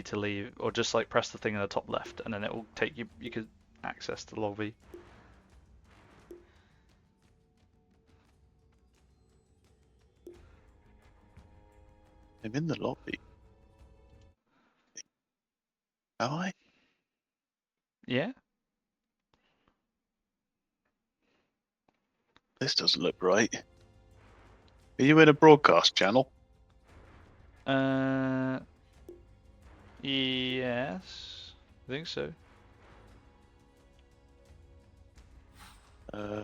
need to leave, or just like press the thing in the top left, and then it will take you. You could access the lobby. I'm in the lobby. Am I? Yeah. This doesn't look right. Are you in a broadcast channel? Yes, I think so. Oh,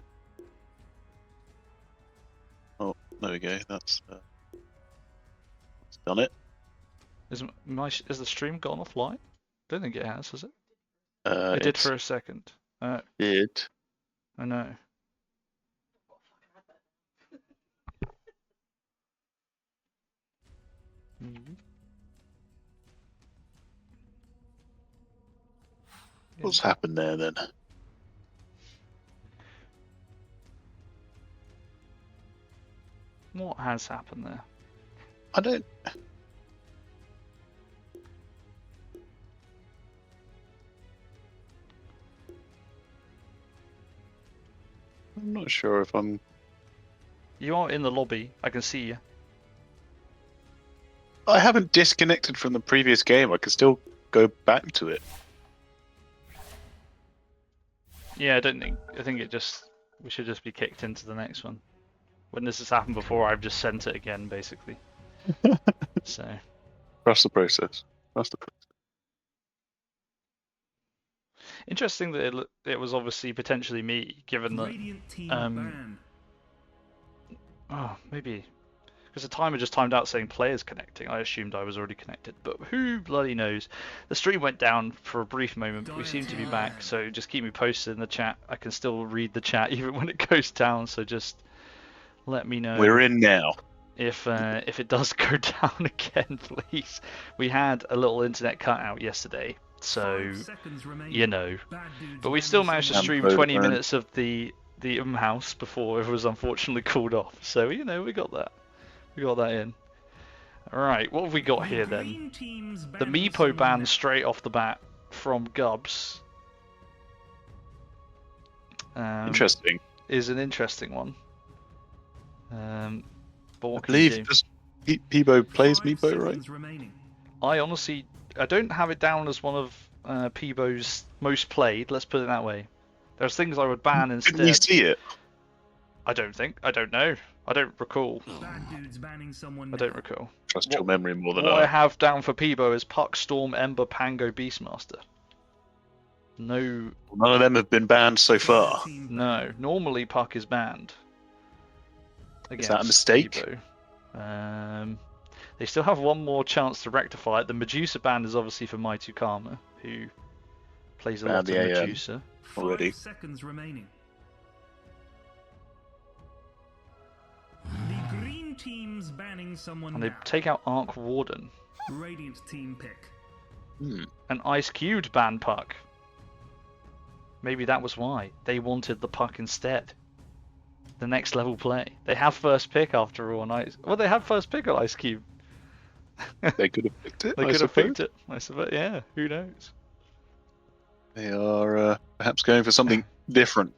there we go. That's done it. Is the stream gone offline? Don't think it has it? It It did for a second. did. I know. What's happened there then? What has happened there? I don't. I'm not sure if I'm. You are in the lobby. I can see you. I haven't disconnected from the previous game. I can still go back to it. Yeah, I think we should just be kicked into the next one. When this has happened before, I've just sent it again, basically. So. Trust the process. Trust the process. Interesting that it was obviously potentially me, given that. Oh, maybe. Because the timer just timed out saying players connecting. I assumed I was already connected, but who bloody knows? The stream went down for a brief moment, but we seem to be back, so just keep me posted in the chat. I can still read the chat even when it goes down, so just let me know. We're in now. If it does go down again, please. We had a little internet cutout yesterday, so you know. But we still managed to stream 20 minutes of the house before it was unfortunately called off. So you know, we got that. We got that in. Alright, what have we got here then? The Meepo ban straight off the bat from GUBS. Interesting. Is an interesting one. But what I can you believe do? Peebo plays Meepo, right? I don't have it down as one of Peebo's most played, let's put it that way. There's things I would ban instead. Didn't we see it? I don't know. I don't recall. I don't recall. Trust your memory more than What I have down for Peebo is Puck, Storm, Ember, Pango, Beastmaster. No. None of them have been banned so far. No. Normally Puck is banned. Is that a mistake? Peebo. They still have one more chance to rectify it. The Medusa ban is obviously for Maitukama, who plays a lot of Medusa. Already. 5 seconds remaining. The green team's banning someone And they now. take out Arc Warden. Radiant team pick. And Ice Cubed ban Puck. Maybe that was why. They wanted the Puck instead. The next level play. They have first pick after all on Ice. Well, they have first pick on Ice Cube. They could have picked it. They could have picked it. I suppose. Yeah, who knows? They are perhaps going for something different.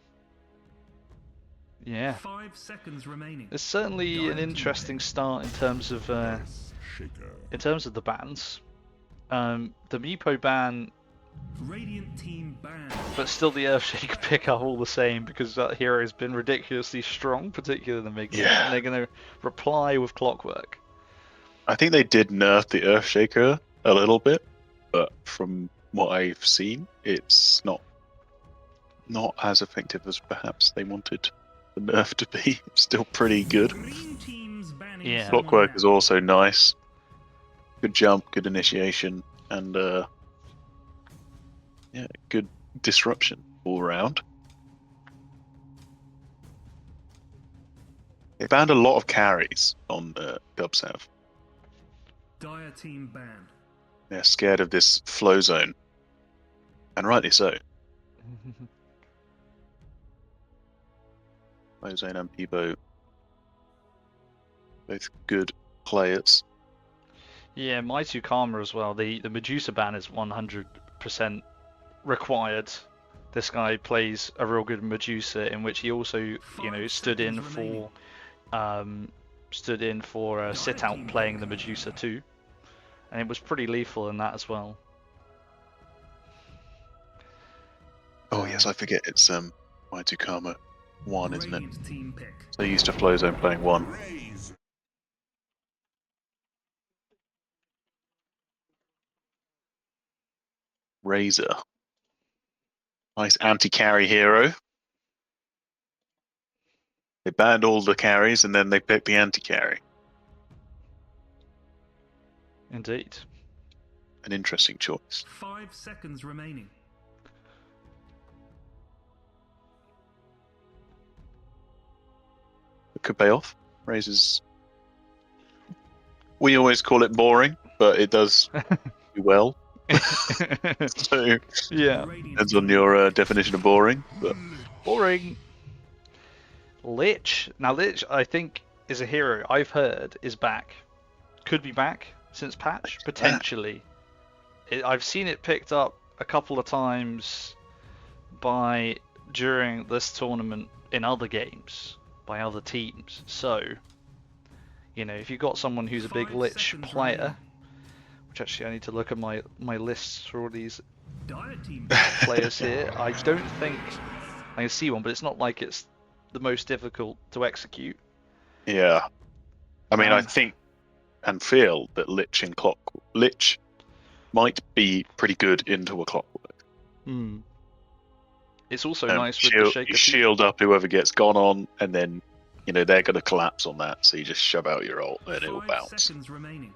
Yeah. 5 seconds remaining. It's certainly an interesting start in terms of the bans. The Meepo ban, Radiant team banned. but still the Earthshaker pick up all the same because that hero has been ridiculously strong, particularly in the mid game. Yeah. And they're going to reply with Clockwork. I think they did nerf the Earthshaker a little bit, but from what I've seen, it's not as effective as perhaps they wanted the nerf to be. It's still pretty good. Green team's banning Yeah. someone Clockwork now. is also nice. Good jump, good initiation, and yeah, good disruption all around. They banned a lot of carries on GUBS have. Dire team banned. They're scared of this Flowzone, and rightly so. Flowzone and Peebo, both good players. Yeah, Maitu Karma as well. The Medusa ban is 100% required. This guy plays a real good Medusa, in which he also, you know, stood in for sit out playing the Medusa too, and it was pretty lethal in that as well. Oh yes, I forget it's Mighty Karma 1, isn't it? Radiant team pick. So used to Flowzone playing 1. Razor. Nice anti-carry hero. They banned all the carries and then they picked the anti-carry. Indeed. An interesting choice. 5 seconds remaining. It could pay off. Razor's... We always call it boring, but it does do well. So, yeah. depends on your definition of boring. But boring. Lich. Now, Lich, I think, is a hero I've heard is back. Could be back since patch, potentially. I've seen it picked up a couple of times during this tournament in other games by other teams. So, you know, if you've got someone who's a big Lich player, which actually I need to look at my lists for all these players here. I don't think I can see one, but it's not like it's the most difficult to execute. Yeah. I mean, I think and feel that Lich might be pretty good into a Clockwork. It's also nice with the Shaker. You shield up whoever gets gone on, and then, you know, they're going to collapse on that, so you just shove out your ult and it will bounce. 5 seconds remaining.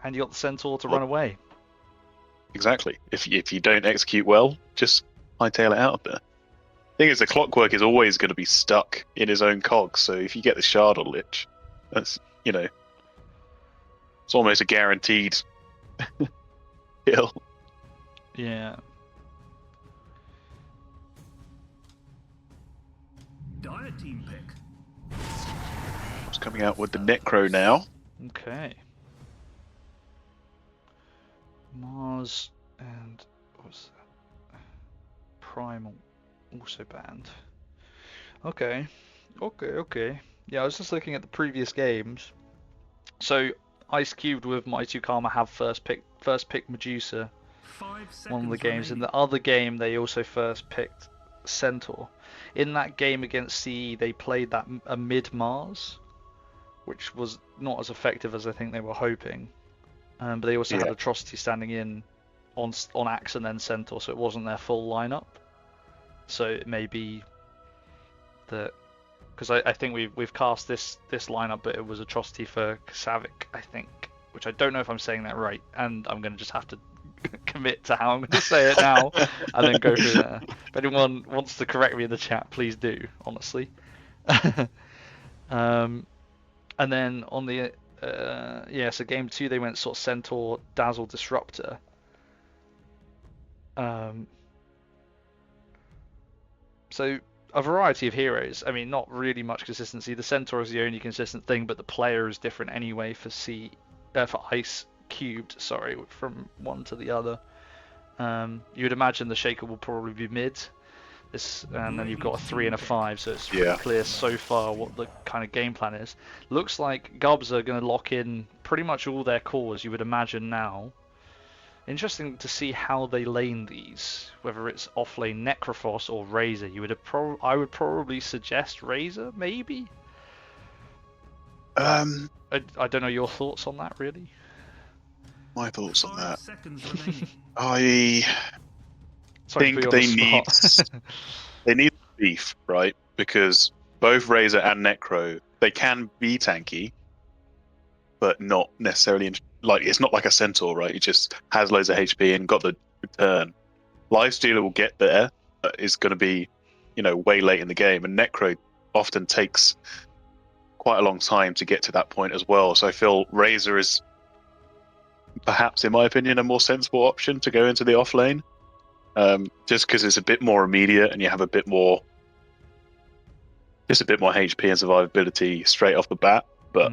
And you got the Centaur to run away. Exactly. If you don't execute well, just hightail it out of there. Thing is, the Clockwork is always going to be stuck in his own cog, so if you get the Shard or Lich, that's, you know, it's almost a guaranteed kill. Yeah. Dire team pick. It's coming out with the Necro now. Okay. Mars and what's that? Primal also banned. Okay. Yeah, I was just looking at the previous games. So Ice Cubed with Mighty Karma have first pick Medusa. 5 seconds One of the games. In remaining. the other game, they also first picked Centaur. In that game against CE, they played a mid Mars, which was not as effective as I think they were hoping. But they also had Atrocity standing in on Axe and then Centaur, so it wasn't their full lineup. So it may be that, because I think we've cast this lineup, but it was Atrocity for Kxavic, I think, which I don't know if I'm saying that right, and I'm going to just have to commit to how I'm going to say it now, and then go through there. If anyone wants to correct me in the chat, please do, honestly. And then on the so game 2 they went sort of Centaur, Dazzle, Disruptor. So a variety of heroes. I mean, not really much consistency. The Centaur is the only consistent thing, but the player is different anyway for Ice Cubed, from one to the other. You would imagine the Shaker will probably be mid. And then you've got a 3 and a 5, so it's pretty clear so far what the kind of game plan is. Looks like GUBS are going to lock in pretty much all their cores, you would imagine now. Interesting to see how they lane these, whether it's off-lane Necrophos or Razor. I would probably suggest Razor, maybe? I don't know your thoughts on that, really. My thoughts on 5 that. seconds remaining. I think they need beef, right? Because both Razor and Necro, they can be tanky, but not necessarily it's not like a Centaur, right? He just has loads of HP and got the return. Lifestealer will get there, but is going to be, you know, way late in the game, and Necro often takes quite a long time to get to that point as well. So I feel Razor is perhaps, in my opinion, a more sensible option to go into the off lane. Just because it's a bit more immediate and you have a bit more HP and survivability straight off the bat. But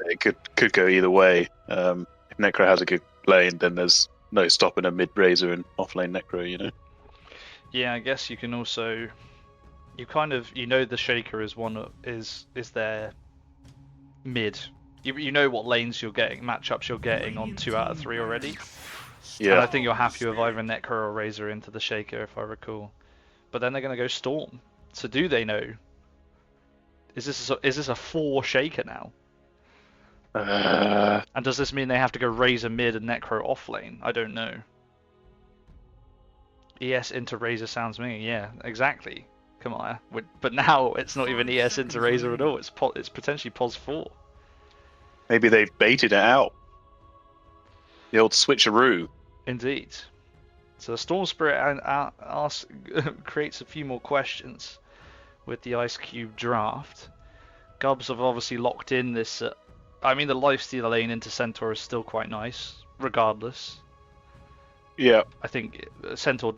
It could go either way. If Necro has a good lane, then there's no stopping a mid Razor and off lane Necro. You know. Yeah, I guess you can also, the Shaker is their mid. You know what lanes you're getting, matchups you're getting on 2 out of 3 already. And I Yeah. think you're happy with either Necro or Razor into the Shaker, if I recall. But then they're going to go Storm. So do they know? Is this a 4 Shaker now? And does this mean they have to go Razor mid and Necro off lane? I don't know. ES into Razor sounds me. Yeah, exactly. Come on. But now it's not even ES into Razor at all. It's potentially POS 4. Maybe they've baited it out. The old switcheroo. Indeed. So Storm Spirit creates a few more questions with the Ice Cube draft. GUBS have obviously locked in this. The lifestealer lane into Centaur is still quite nice, regardless. Yeah. I think Centaur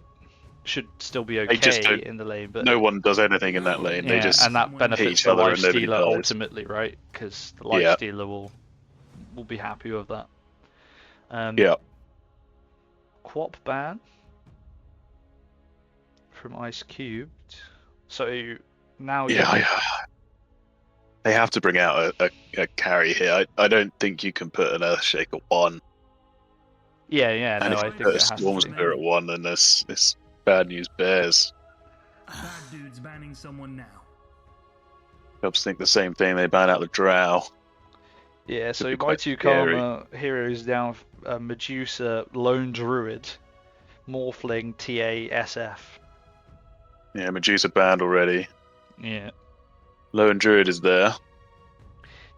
should still be okay in the lane, but no one does anything in that lane. They just and that hit benefits each the other and nobody lifestealer dies. ultimately, right? Because the lifestealer will be happy with that. Yeah. Quap ban from Ice Cubed. So now They have to bring out a carry here. I don't think you can put an Earthshake at 1. Yeah, And no, if I you think put it a has to Storm be. Spirit at 1, then this bad news bears. Bad dude's banning someone now. Cubs think the same thing. They ban out the Drow. Yeah, so be my quite 2 scary. Karma heroes down Medusa, Lone Druid, Morphling, TA, SF. Yeah, Medusa banned already. Yeah. Lone Druid is there.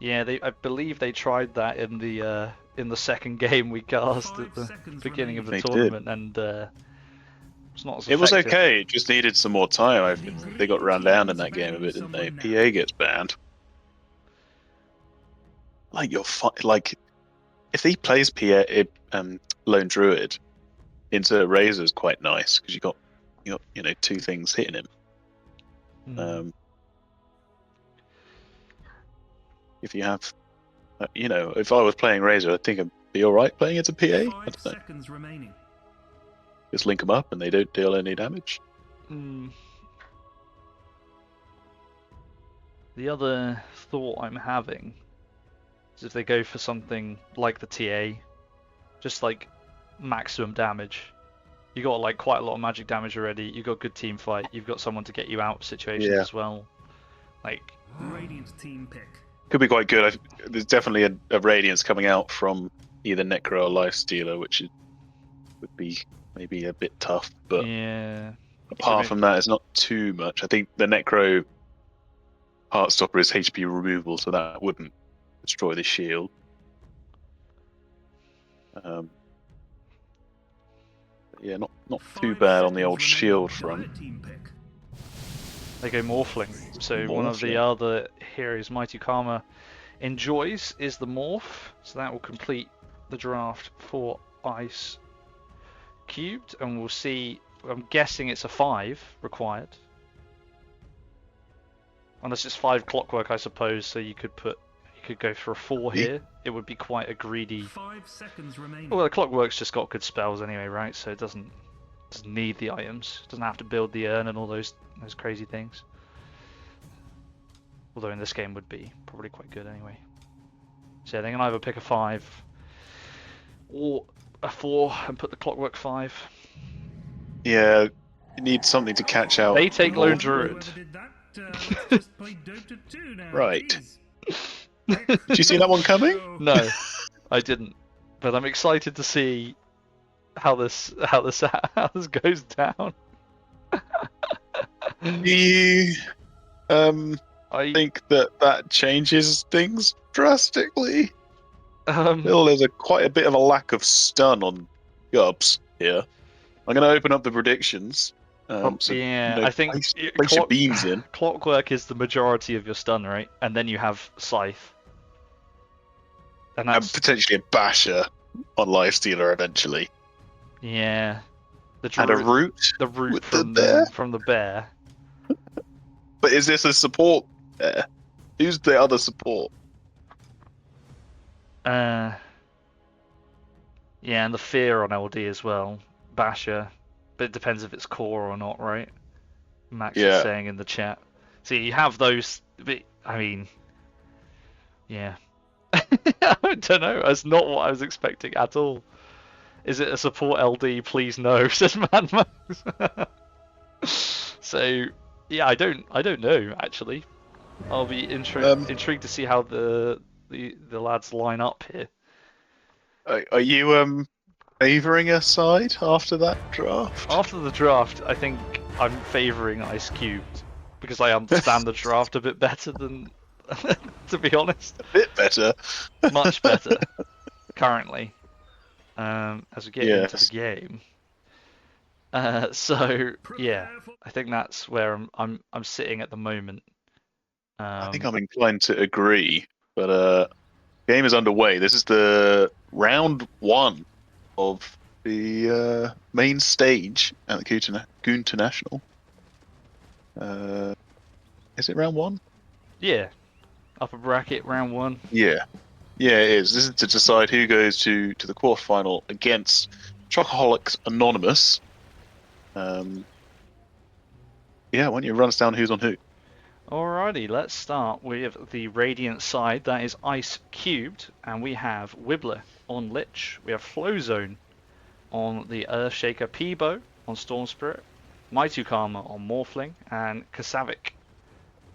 Yeah, I believe they tried that in the second game we cast at the beginning of the They tournament, and it's not as effective. It was okay. It just needed some more time. I think they got run down in that game a bit, didn't they? PA gets banned. If he plays PA, Lone Druid into Razor is quite nice because you got 2 things hitting him. If you have, if I was playing Razor, I think I'd be all right playing into PA. I don't know. Seconds remaining. Just link them up and they don't deal any damage. The other thought I'm having is if they go for something like the TA, just like maximum damage. You got like quite a lot of magic damage already. You got good team fight. You've got someone to get you out of situations as well. Like Radiant team pick. Could be quite good. There's definitely a Radiance coming out from either Necro or Lifestealer, which would be maybe a bit tough. But yeah. apart from that, it's not too much. I think the Necro Heartstopper is HP removal, so that wouldn't destroy the shield. Yeah, not too bad on the old shield front. They go Morphling. So one of the other heroes Mighty Karma enjoys is the Morph. So that will complete the draft for Ice Cubed, and we'll see. I'm guessing it's a 5 required. Unless it's 5 Clockwork, I suppose. So you could go for a 4 here. It would be quite a greedy. 5 seconds remaining. Well, the Clockwork's just got good spells anyway, right? So it doesn't need the items. Doesn't have to build the urn and all those crazy things. Although in this game would be probably quite good anyway. So yeah, they can either pick a 5 or a 4 and put the Clockwork 5. Yeah, you need something to catch out. They take Lone Druid. Right. Did you see that one coming? No, I didn't. But I'm excited to see how this goes down. I think that changes things drastically. There's quite a bit of a lack of stun on GUBS here. I'm going to open up the predictions. I think place your beams in. Clockwork is the majority of your stun, right? And then you have Scythe. And that's potentially a Basher on Lifestealer eventually. Yeah. And a Root? The Root from the bear. But is this a support there? Who's the other support? Yeah, and the fear on LD as well. Basher. But it depends if it's core or not, right? Max is saying in the chat. So you have those, but I mean, yeah. I don't know. That's not what I was expecting at all. Is it a support LD? Please no, says Mad Max. So yeah, I don't know actually. I'll be intrigued to see how the lads line up here. Are you favouring a side after that draft? After the draft, I think I'm favouring Ice Cubed because I understand the draft a bit better than, to be honest. A bit better. Much better currently, as we get into the game. So yeah, I think that's where I'm sitting at the moment. I think I'm inclined to agree, but game is underway. This is the round 1 of the main stage at the International. Is it round 1? Yeah, upper bracket round 1. Yeah, it is. This is to decide who goes to the quarterfinal against Chocoholics Anonymous. Yeah, why don't you run us down who's on who? Alrighty, let's start with the Radiant side. That is Ice Cubed, and we have wibleh on Lich. We have Flowzone on the Earthshaker, Peebo on Storm Spirit, Karma on Morphling, and Kxavic.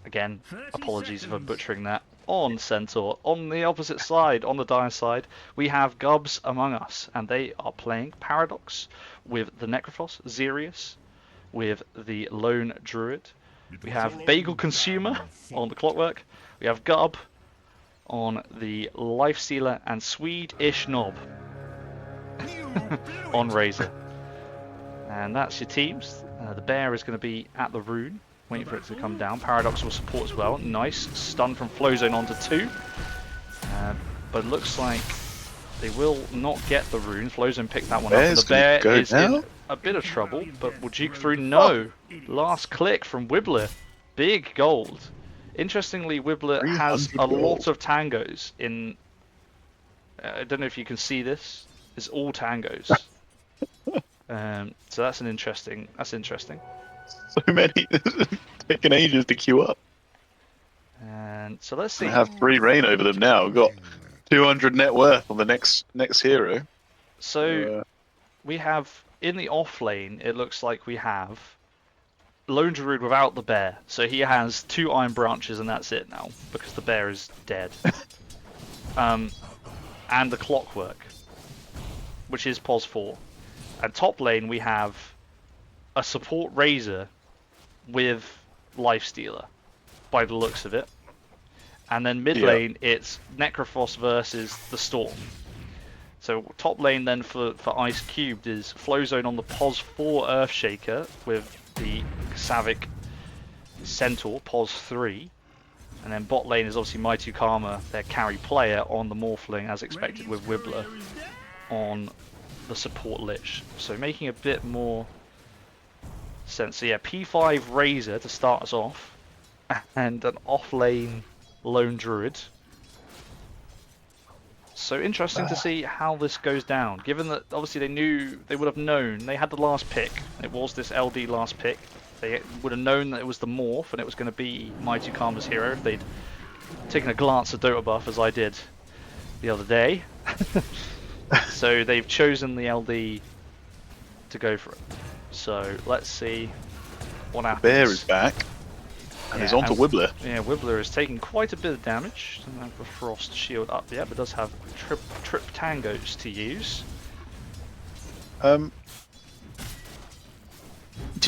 Again, apologies if I'm butchering that. On Centaur. On the opposite side, on the Dire side, we have GUBS Among Us, and they are playing Paradox with the Necrophos, Zeerious with the Lone Druid. We have Bagel Consumer on the Clockwork. We have Gub on the Lifestealer and Swedish Knob on Razor. And that's your teams. The Bear is going to be at the Rune, waiting for it to come down. Paradox will support as well. Nice stun from Flowzone onto 2. But it looks like they will not get the Rune. Flowzone picked that one up. The Bear is in a bit of trouble, but will juke through. No! Last click from wibleh. Big gold. Interestingly, wibleh has a lot of tangos in... I don't know if you can see this. It's all tangos. So that's interesting. So many. Taking ages to queue up. And so let's see. I have free reign over them now. We've got 200 net worth on the next hero. So we have in the off lane. It looks like we have Lone Druid without the Bear. So he has 2 Iron Branches and that's it now because the Bear is dead. And the Clockwork, which is POS 4. And top lane we have a support Razor with Lifestealer, by the looks of it. And then mid lane it's Necrophos versus the Storm. So top lane then for Ice Cubed is Flowzone on the POS 4 Earthshaker with the Kxavic Centaur, POS 3. And then bot lane is obviously Karma, their carry player, on the Morphling as expected with wibleh on the support Lich. So making a bit more sense. So yeah, P5 Razor to start us off, and an off-lane Lone Druid. So interesting to see how this goes down, given that obviously they would have known, they had the last pick, it was this LD last pick. They would have known that it was the Morph and it was going to be Karma's hero if they'd taken a glance at Dota buff as I did the other day. So they've chosen the LD to go for it. So let's see what happens. Bear is back. And he's on to wibleh. Yeah, wibleh is taking quite a bit of damage. Doesn't have the Frost Shield up yet, but does have trip tangos to use. Do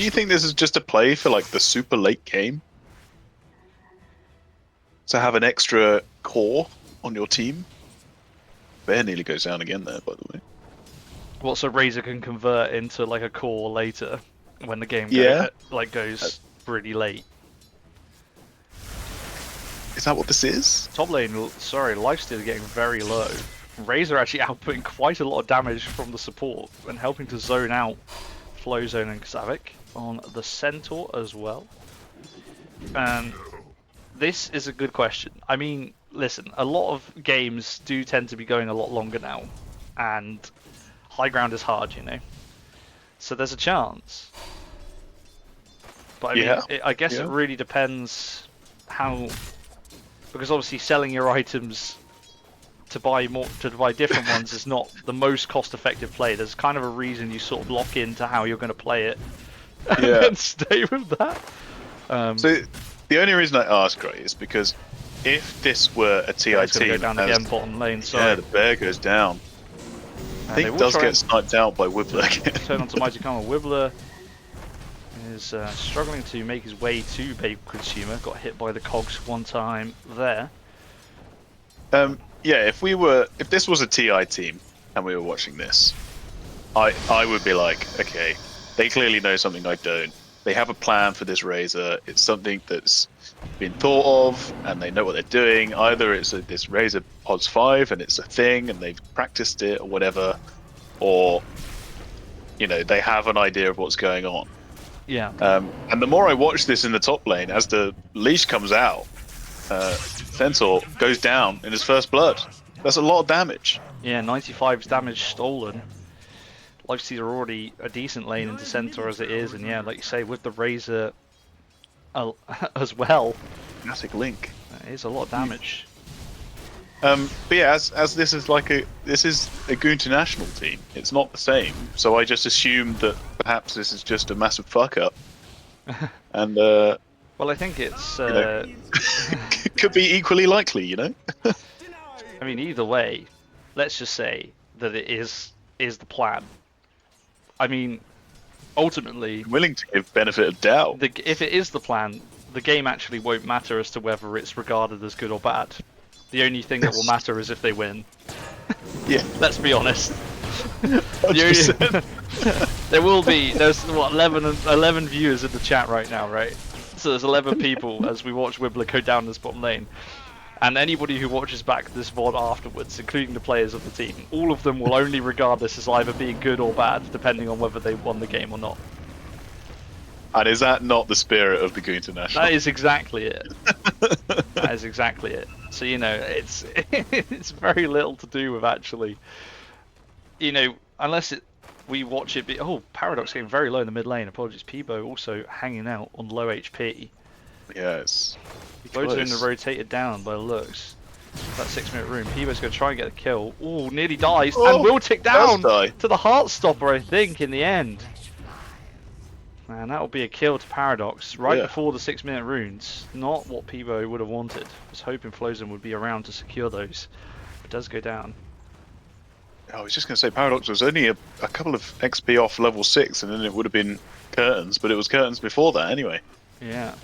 you think this is just a play for like the super late game? To have an extra core on your team? Bear nearly goes down again there, by the way. What, so Razor can convert into like a core later when the game goes really late? Is that what this is? Top lane, sorry, lifesteal getting very low. Razor actually outputting quite a lot of damage from the support and helping to zone out Flowzone and Kxavic on the Centaur as well. This is a good question. I mean, listen, a lot of games do tend to be going a lot longer now, and high ground is hard, you know. So there's a chance. But I mean, I guess it really depends how, because obviously selling your items to buy different ones is not the most cost-effective play. There's kind of a reason you sort of lock into how you're going to play it, and then stay with that. So the only reason I ask, right, is because if this were a TI team, go down again, bottom lane. Yeah, the bear goes down. I think it does get sniped out by wibleh. Turn on to Mighty Karma. wibleh is struggling to make his way to Peebo Consumer. Got hit by the cogs one time there. Yeah, if this was a TI team and we were watching this, I would be like, okay, they clearly know something I don't. They have a plan for this Razor. It's something that's been thought of, and they know what they're doing. Either it's this Razor Pods 5 and it's a thing, and they've practiced it or whatever, or they have an idea of what's going on. Yeah. And the more I watch this in the top lane, as the leash comes out, Centaur goes down in his first blood. That's a lot of damage. Yeah, 95 damage stolen. Lifesteal are already a decent lane into Centaur as it is, and yeah, like you say, with the Razor as well. Classic Link. It is a lot of damage. But yeah, as this is a GU International team, it's not the same. So I just assumed that perhaps this is just a massive fuck up. And well, I think it's could be equally likely, I mean, either way, let's just say that it is the plan. I mean, ultimately, I'm willing to give benefit of doubt. If it is the plan, the game actually won't matter as to whether it's regarded as good or bad. The only thing that will matter is if they win. Yeah. Let's be honest. There's what 11 viewers in the chat right now, right? So there's 11 people as we watch wibleh go down this bottom lane. And anybody who watches back this VOD afterwards, including the players of the team, all of them will only regard this as either being good or bad, depending on whether they won the game or not. And is that not the spirit of the GU International? That is exactly it. That is exactly it. So, it's it's very little to do with actually, unless we watch it be... Oh, Paradox getting very low in the mid lane. Apologies. Peebo also hanging out on low HP. Yes. Flowzone rotated down by the looks. That 6-minute room. Peebo's going to try and get a kill. Ooh, nearly dies. And will tick down to the Heartstopper, I think, in the end. Man, that will be a kill to Paradox right before the 6-minute runes. Not what Peebo would have wanted. I was hoping Flowzone would be around to secure those. It does go down. I was just going to say Paradox was only a couple of XP off level 6, and then it would have been Curtains, but it was Curtains before that anyway. Yeah.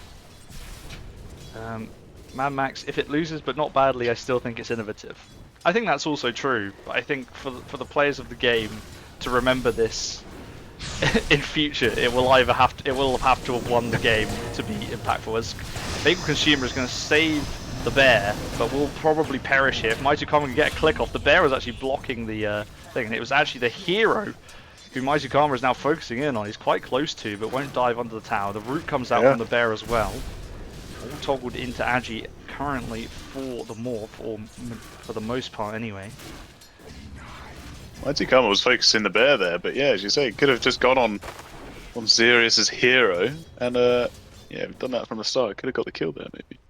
Mad Max, if it loses but not badly, I still think it's innovative. I think that's also true, but I think for the players of the game to remember this in future, it will have to have won the game to be impactful. As Peebo Consumer is going to save the bear, but will probably perish here. If Mighty Karma can get a click off, the bear was actually blocking the thing, and it was actually the hero who Mighty Karma is now focusing in on. He's quite close to, but won't dive under the tower. The root comes out from the bear as well. All toggled into Agi currently for the morph, or for the most part anyway. Mighty Karma was focusing the bear there, but yeah, as you say, could have just gone on Zeerious' hero, and yeah, done that from the start. Could have got the kill there, maybe.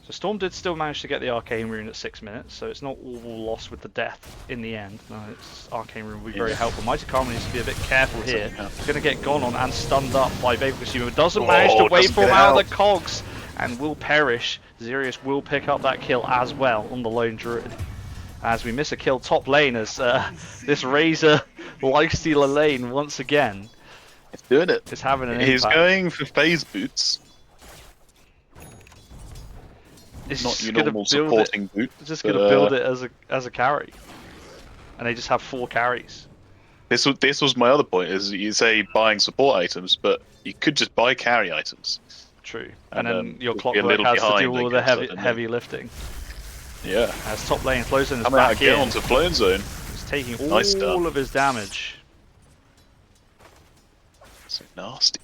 So Storm did still manage to get the Arcane Rune at 6 minutes, so it's not all lost with the death in the end. No, it's Arcane Rune will be very helpful. Mighty Karma needs to be a bit careful here. He's going to get gone on and stunned up by Peebo Consumer. Doesn't manage to waveform out of the cogs and will perish. Zeerious will pick up that kill as well on the lone druid. As we miss a kill top lane as this Razor lifestealer lane once again. He's doing it. It's having an He's impact. going for phase boots. It's not your normal supporting boot. It's just going to build it as a carry. And they just have 4 carries. This was my other point, is you say buying support items, but you could just buy carry items. True. And then your clockwork has to do all the heavy lifting. Yeah. As top lane Flowzone is coming out back in. onto Flowzone. He's taking all of his damage. So nasty.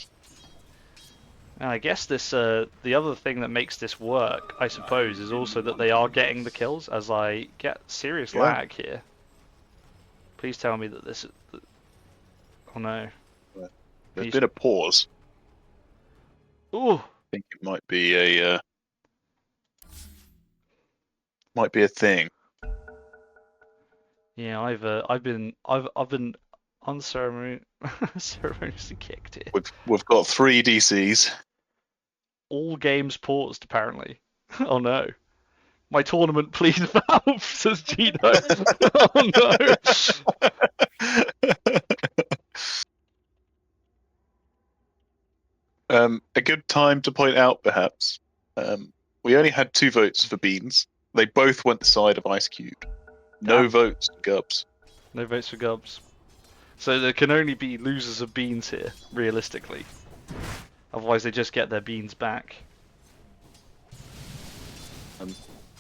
And I guess this, the other thing that makes this work, I suppose, is also that they are getting the kills as I get serious lag here. Please tell me that this is... Oh no. There's been a pause. Ooh! I think it might be a thing. Yeah, I've been unceremoniously kicked here. We've got 3 DCs. All games paused apparently. Oh no. My tournament, please, Valve, says Gino. Oh no. A good time to point out, perhaps, we only had 2 votes for Beans. They both went the side of Ice Cube. No votes for GUBS. No votes for GUBS. So there can only be losers of Beans here, realistically. Otherwise they just get their beans back.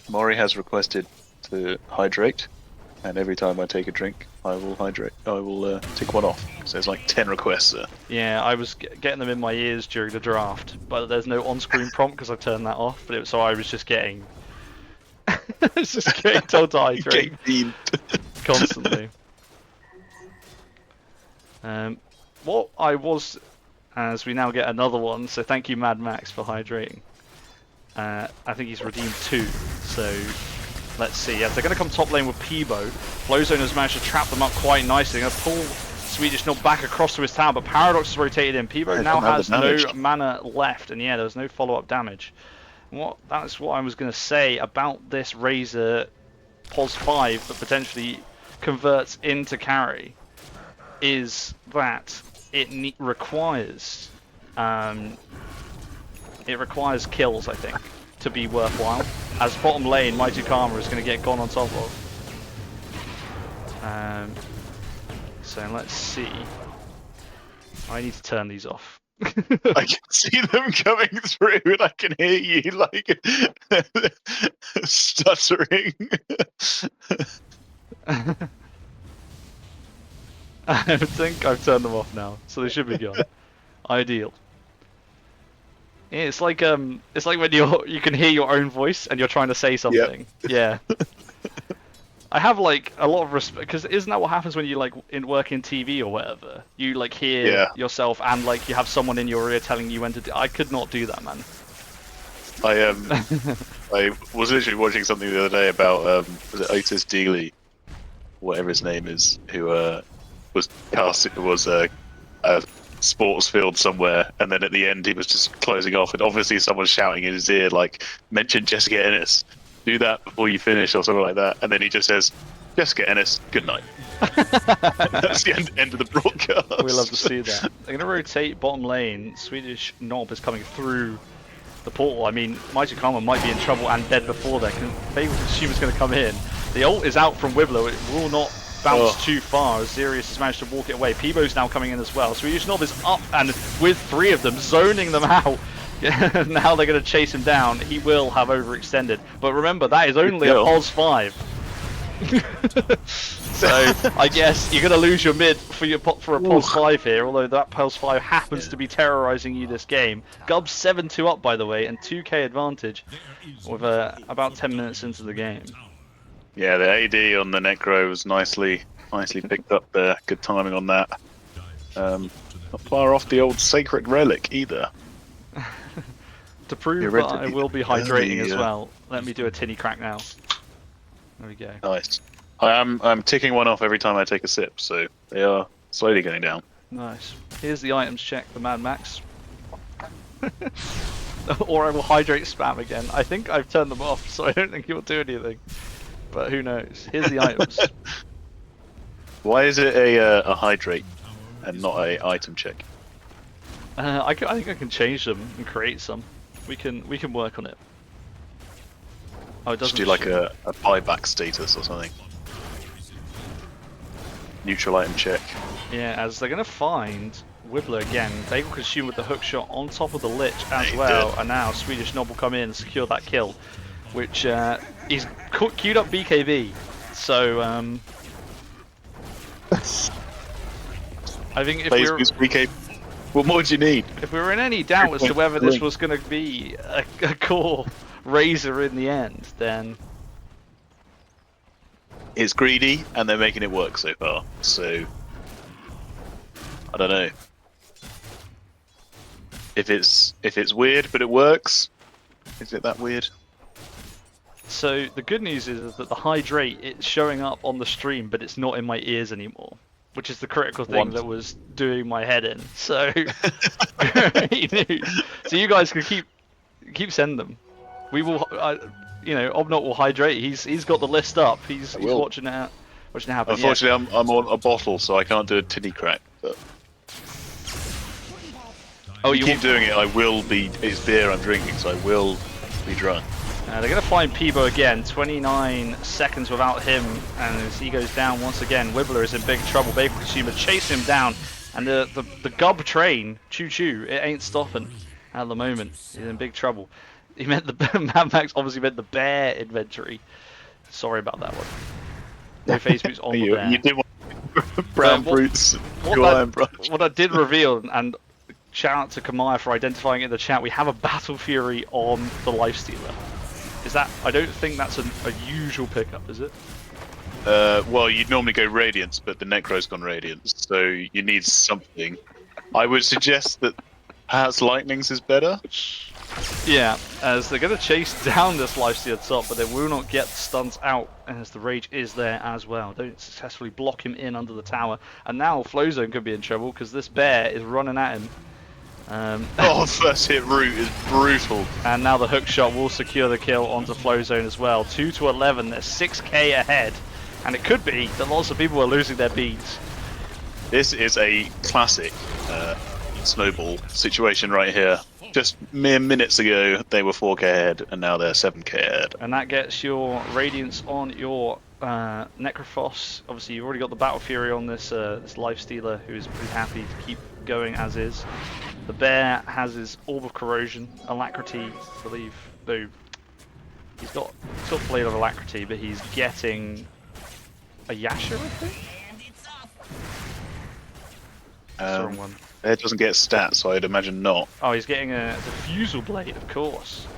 Maury has requested to hydrate, and every time I take a drink, I will hydrate. I will tick one off, because there's like 10 requests there. Yeah, I was getting them in my ears during the draft, but there's no on-screen prompt because I turned that off, but so I was just getting... I was just getting told to hydrate. Constantly. What I was... As we now get another one, so thank you Mad Max for hydrating. I think he's redeemed 2, so let's see. Yes, they're going to come top lane with Peebo. Flowzone has managed to trap them up quite nicely. They're going to pull Swedish_Knob back across to his tower, but Paradox has rotated in. Peebo now has no mana left, and yeah, there's no follow-up damage. That's what I was going to say about this Razor POS 5 that potentially converts into carry, is that it requires kills, I think, to be worthwhile. As bottom lane, Mighty Karma is going to get gone on top of. So let's see. I need to turn these off. I can see them coming through, and I can hear you like stuttering. I think I've turned them off now, so they should be gone. Ideal. Yeah, it's like when you can hear your own voice and you're trying to say something. Yep. Yeah. I have like a lot of respect, because isn't that what happens when you like work in TV or whatever? You like hear yourself and like you have someone in your ear telling you when to do. I could not do that, man. I was literally watching something the other day about was it Otis Dealey, whatever his name is, who was a sports field somewhere, and then at the end he was just closing off, and obviously someone's shouting in his ear like, mention Jessica Ennis, do that before you finish or something like that, and then he just says, Jessica Ennis, good night. That's the end of the broadcast. We love to see that. They're going to rotate bottom lane. Swedish_Knob is coming through the portal. I mean, Mighty Karma might be in trouble and dead before there. Sheamus is going to come in. The ult is out from wibleh. It will not bounce too far as zeerious has managed to walk it away. Peebo's now coming in as well. Swedish_Knob is up and with 3 of them, zoning them out. Now they're going to chase him down. He will have overextended. But remember, that is only a POS 5. So I guess you're going to lose your mid for a POS 5 here, although that POS 5 happens to be terrorizing you this game. GUBS 7-2 up, by the way, and 2k advantage with about 10 minutes into the game. Yeah, the AD on the Necro was nicely picked up there. Good timing on that. Not far off the old Sacred Relic either. To prove that I will be hydrating as well, let me do a tinny crack now. There we go. Nice. I'm ticking one off every time I take a sip, so they are slowly going down. Nice. Here's the items check for Mad Max. Or I will hydrate spam again. I think I've turned them off, so I don't think it will do anything. But who knows? Here's the items. Why is it a hydrate and not a item check? I think I can change them and create some. We can work on it. Oh, it doesn't. Just do like a buyback status or something. Neutral item check. Yeah, as they're gonna find wibleh again. They will consume with the hook shot on top of the Lich as well, and now Swedish_Knob will come in and secure that kill, which he's queued up BKB. So I think if What more do you need? If we were in any doubt as to whether this was going to be a core Razor in the end, then It's greedy, and they're making it work so far. So I don't know. If it's weird but it works, is it that weird? so the good news is that the hydrate, it's showing up on the stream, but it's not in my ears anymore, which is the critical thing that was doing my head in. So great news. So you guys can keep sending them. We will, Obnot will hydrate. He's got the list up. He's watching it happen. Unfortunately, I'm on a bottle, so I can't do a tinny crack. But you keep doing it, I will be. It's beer I'm drinking, so I will be drunk. They're going to find Peebo again. 29 seconds without him, and as he goes down once again, wibleh is in big trouble. Bagel Consumer chase him down, and the GUB train, choo-choo, it ain't stopping at the moment. He's in big trouble. He meant Mad Max obviously meant the bear inventory. Sorry about that one. No face boots on the bear. You did want brown brutes. What I did reveal, and shout out to Kamaya for identifying it in the chat, we have a Battle Fury on the Lifestealer. Is that? I don't think that's a usual pickup, is it? Well, you'd normally go Radiance, but the Necro's gone Radiance, so you need something. I would suggest that perhaps Lightnings is better. Yeah, as they're going to chase down this Lifestealer top, but they will not get stuns out, as the Rage is there as well. Don't successfully block him in under the tower, and now Flowzone could be in trouble because this bear is running at him. First hit route is brutal. And now the hook shot will secure the kill onto Flowzone as well. 2 to 11, they're 6k ahead, and it could be that lots of people are losing their beads. This is a classic snowball situation right here. Just mere minutes ago, they were 4k ahead, and now they're 7k ahead. And that gets your Radiance on your Necrophos. Obviously, you've already got the Battle Fury on this Lifestealer, who is pretty happy to keep going as is. The bear has his Orb of Corrosion, Alacrity, I believe, though he's got sort of Blade of Alacrity, but he's getting a Yasha, I think? That's the wrong one. It doesn't get stats, so I'd imagine not. Oh, he's getting a Diffusal Blade, of course.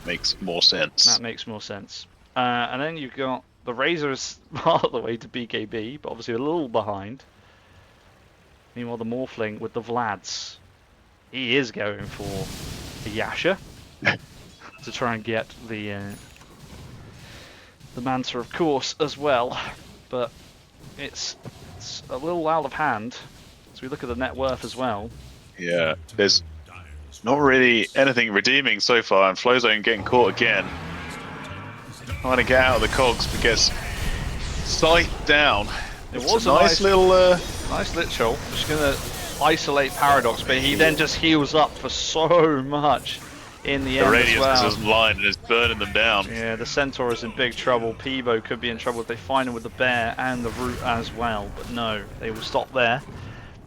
Makes more sense. That makes more sense. And then you've got the Razor is part of the way to BKB, but obviously a little behind. Meanwhile, the Morphling with the Vlads, he is going for the Yasha to try and get the Manta, of course, as well. But it's a little out of hand. As we look at the net worth as well. Yeah, there's not really anything redeeming so far, and Flowzone getting caught again. Trying to get out of the cogs, but gets scythed down. It was a nice lit troll. Just gonna isolate Paradox, but he then just heals up for so much in the end as well. The Radiance is blind and is burning them down. Yeah, the Centaur is in big trouble. Peebo could be in trouble if they find him with the bear and the root as well, but no, they will stop there.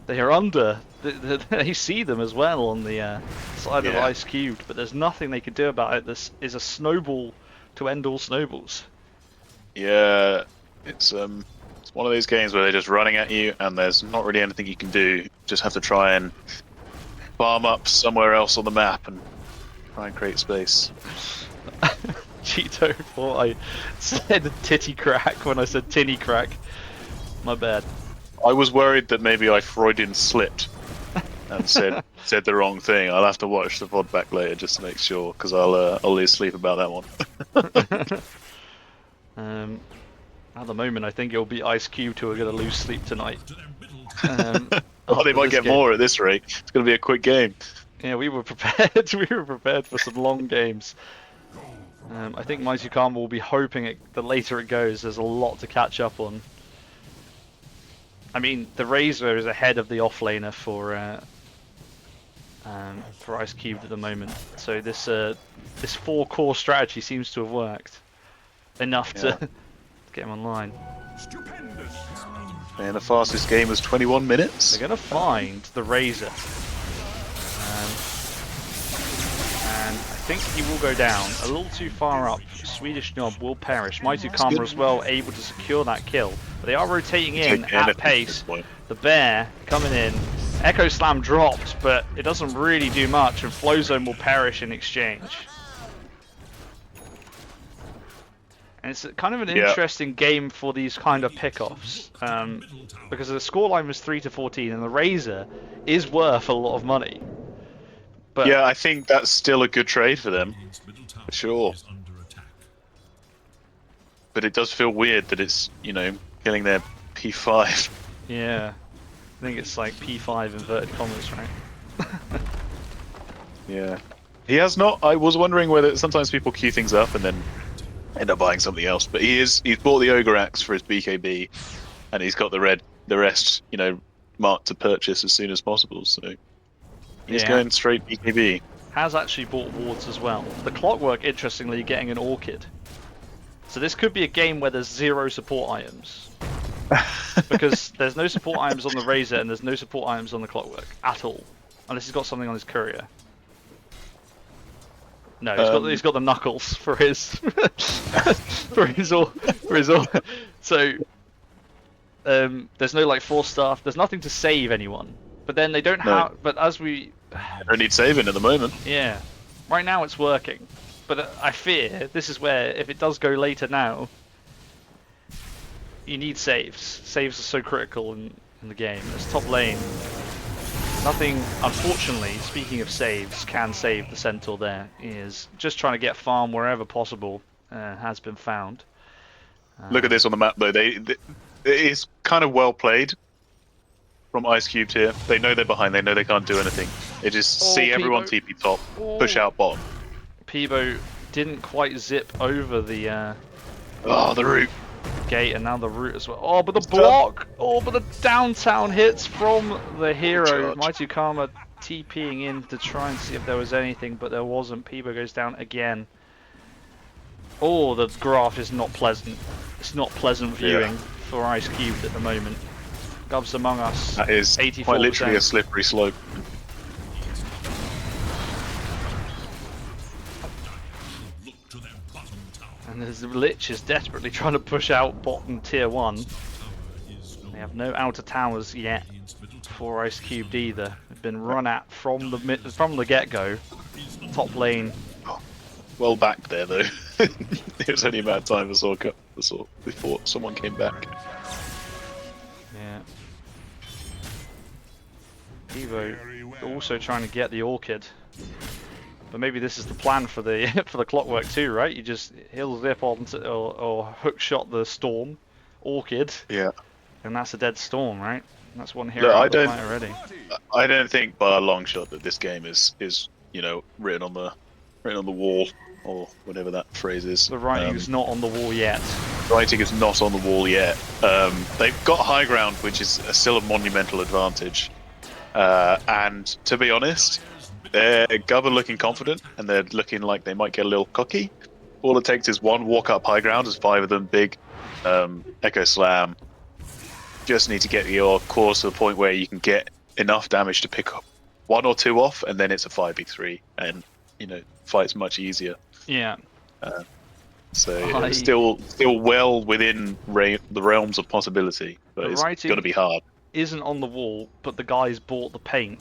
They are under. They see them as well on the side of Ice Cubed, but there's nothing they can do about it. This is a snowball to end all snowballs. Yeah, it's one of those games where they're just running at you, and there's not really anything you can do. You just have to try and farm up somewhere else on the map and try and create space. Cheeto thought I said titty crack when I said tinny crack. My bad. I was worried that maybe I Freudian slipped and said the wrong thing. I'll have to watch the VOD back later just to make sure, because I'll lose sleep about that one. At the moment, I think it'll be Ice Cube who are going to lose sleep tonight. They might get more at this rate. It's going to be a quick game. Yeah, we were prepared. We were prepared for some long games. I think Mighty Karma will be hoping the later it goes, there's a lot to catch up on. I mean, the Razor is ahead of the offlaner for Ice Cube at the moment. So this 4-core strategy seems to have worked enough to get him online. And the fastest game was 21 minutes. They're going to find the Razor. And I think he will go down a little too far up. CertifiedKnob will perish. Mighty Karma as well, able to secure that kill. But they are rotating in at pace. The bear coming in. Echo Slam dropped, but it doesn't really do much, and Flowzone will perish in exchange. And it's kind of an interesting game for these kind of pickoffs, because the scoreline was 3-14, and the Razor is worth a lot of money. But yeah, I think that's still a good trade for them, for sure. But it does feel weird that it's, you know, killing their P5. Yeah, I think it's like P5 inverted commas, right? Yeah. He has not. I was wondering whether sometimes people queue things up and then end up buying something else. But he's bought the Ogre Axe for his BKB, and he's got the rest, you know, marked to purchase as soon as possible. So he's going straight BKB. Has actually bought wards as well. The Clockwork, interestingly, getting an Orchid. So this could be a game where there's 0 support items. Because there's no support items on the Razor and there's no support items on the Clockwork at all. Unless he's got something on his Courier. No, he's got the Knuckles for his for his all. So there's no like Force Staff. There's nothing to save anyone. But then they don't have. But as we don't need saving at the moment. Yeah, right now it's working. But I fear this is where if it does go later now, you need saves. Saves are so critical in the game. As top lane, nothing, unfortunately, speaking of saves, can save the Centaur there. He is just trying to get farm wherever possible, has been found. Look at this on the map though, it's kind of well played from Ice Cubed here. They know they're behind, they know they can't do anything. They just see everyone TP top, push out bottom. Peebo didn't quite zip over the the root gate, and now the root as well. Oh, but the block! Oh, but the downtown hits from the hero. Mighty Karma TPing in to try and see if there was anything, but there wasn't. Peebo goes down again. Oh, the graph is not pleasant. It's not pleasant viewing for Ice Cubed at the moment. GUBS Among Us. That is 84%. Quite literally a slippery slope. And the Lich is desperately trying to push out bottom tier 1. They have no outer towers yet for Ice Cubed either. They've been run at from the get-go. Top lane. Well back there though. It was only a matter of time before someone came back. Yeah. Peebo also trying to get the Orchid. But maybe this is the plan for the for the Clockwork too, right? You just he'll zip on or hook shot the Storm, Orchid. Yeah. And that's a dead Storm, right? And that's one hero out of the fight already. I don't think by a long shot that this game is you know written on the wall or whatever that phrase is. The writing is not on the wall yet. Writing is not on the wall yet. They've got high ground, which is still a monumental advantage. And to be honest, they're GUBS are looking confident, and they're looking like they might get a little cocky. All it takes is one walk up high ground, there's 5 of them, big Echo Slam. Just need to get your cores to the point where you can get enough damage to pick up 1 or 2 off, and then it's a 5v3, and you know, fight's much easier. Yeah. So it's still well within the realms of possibility, but it's going to be hard. Isn't on the wall, but the guy's bought the paint.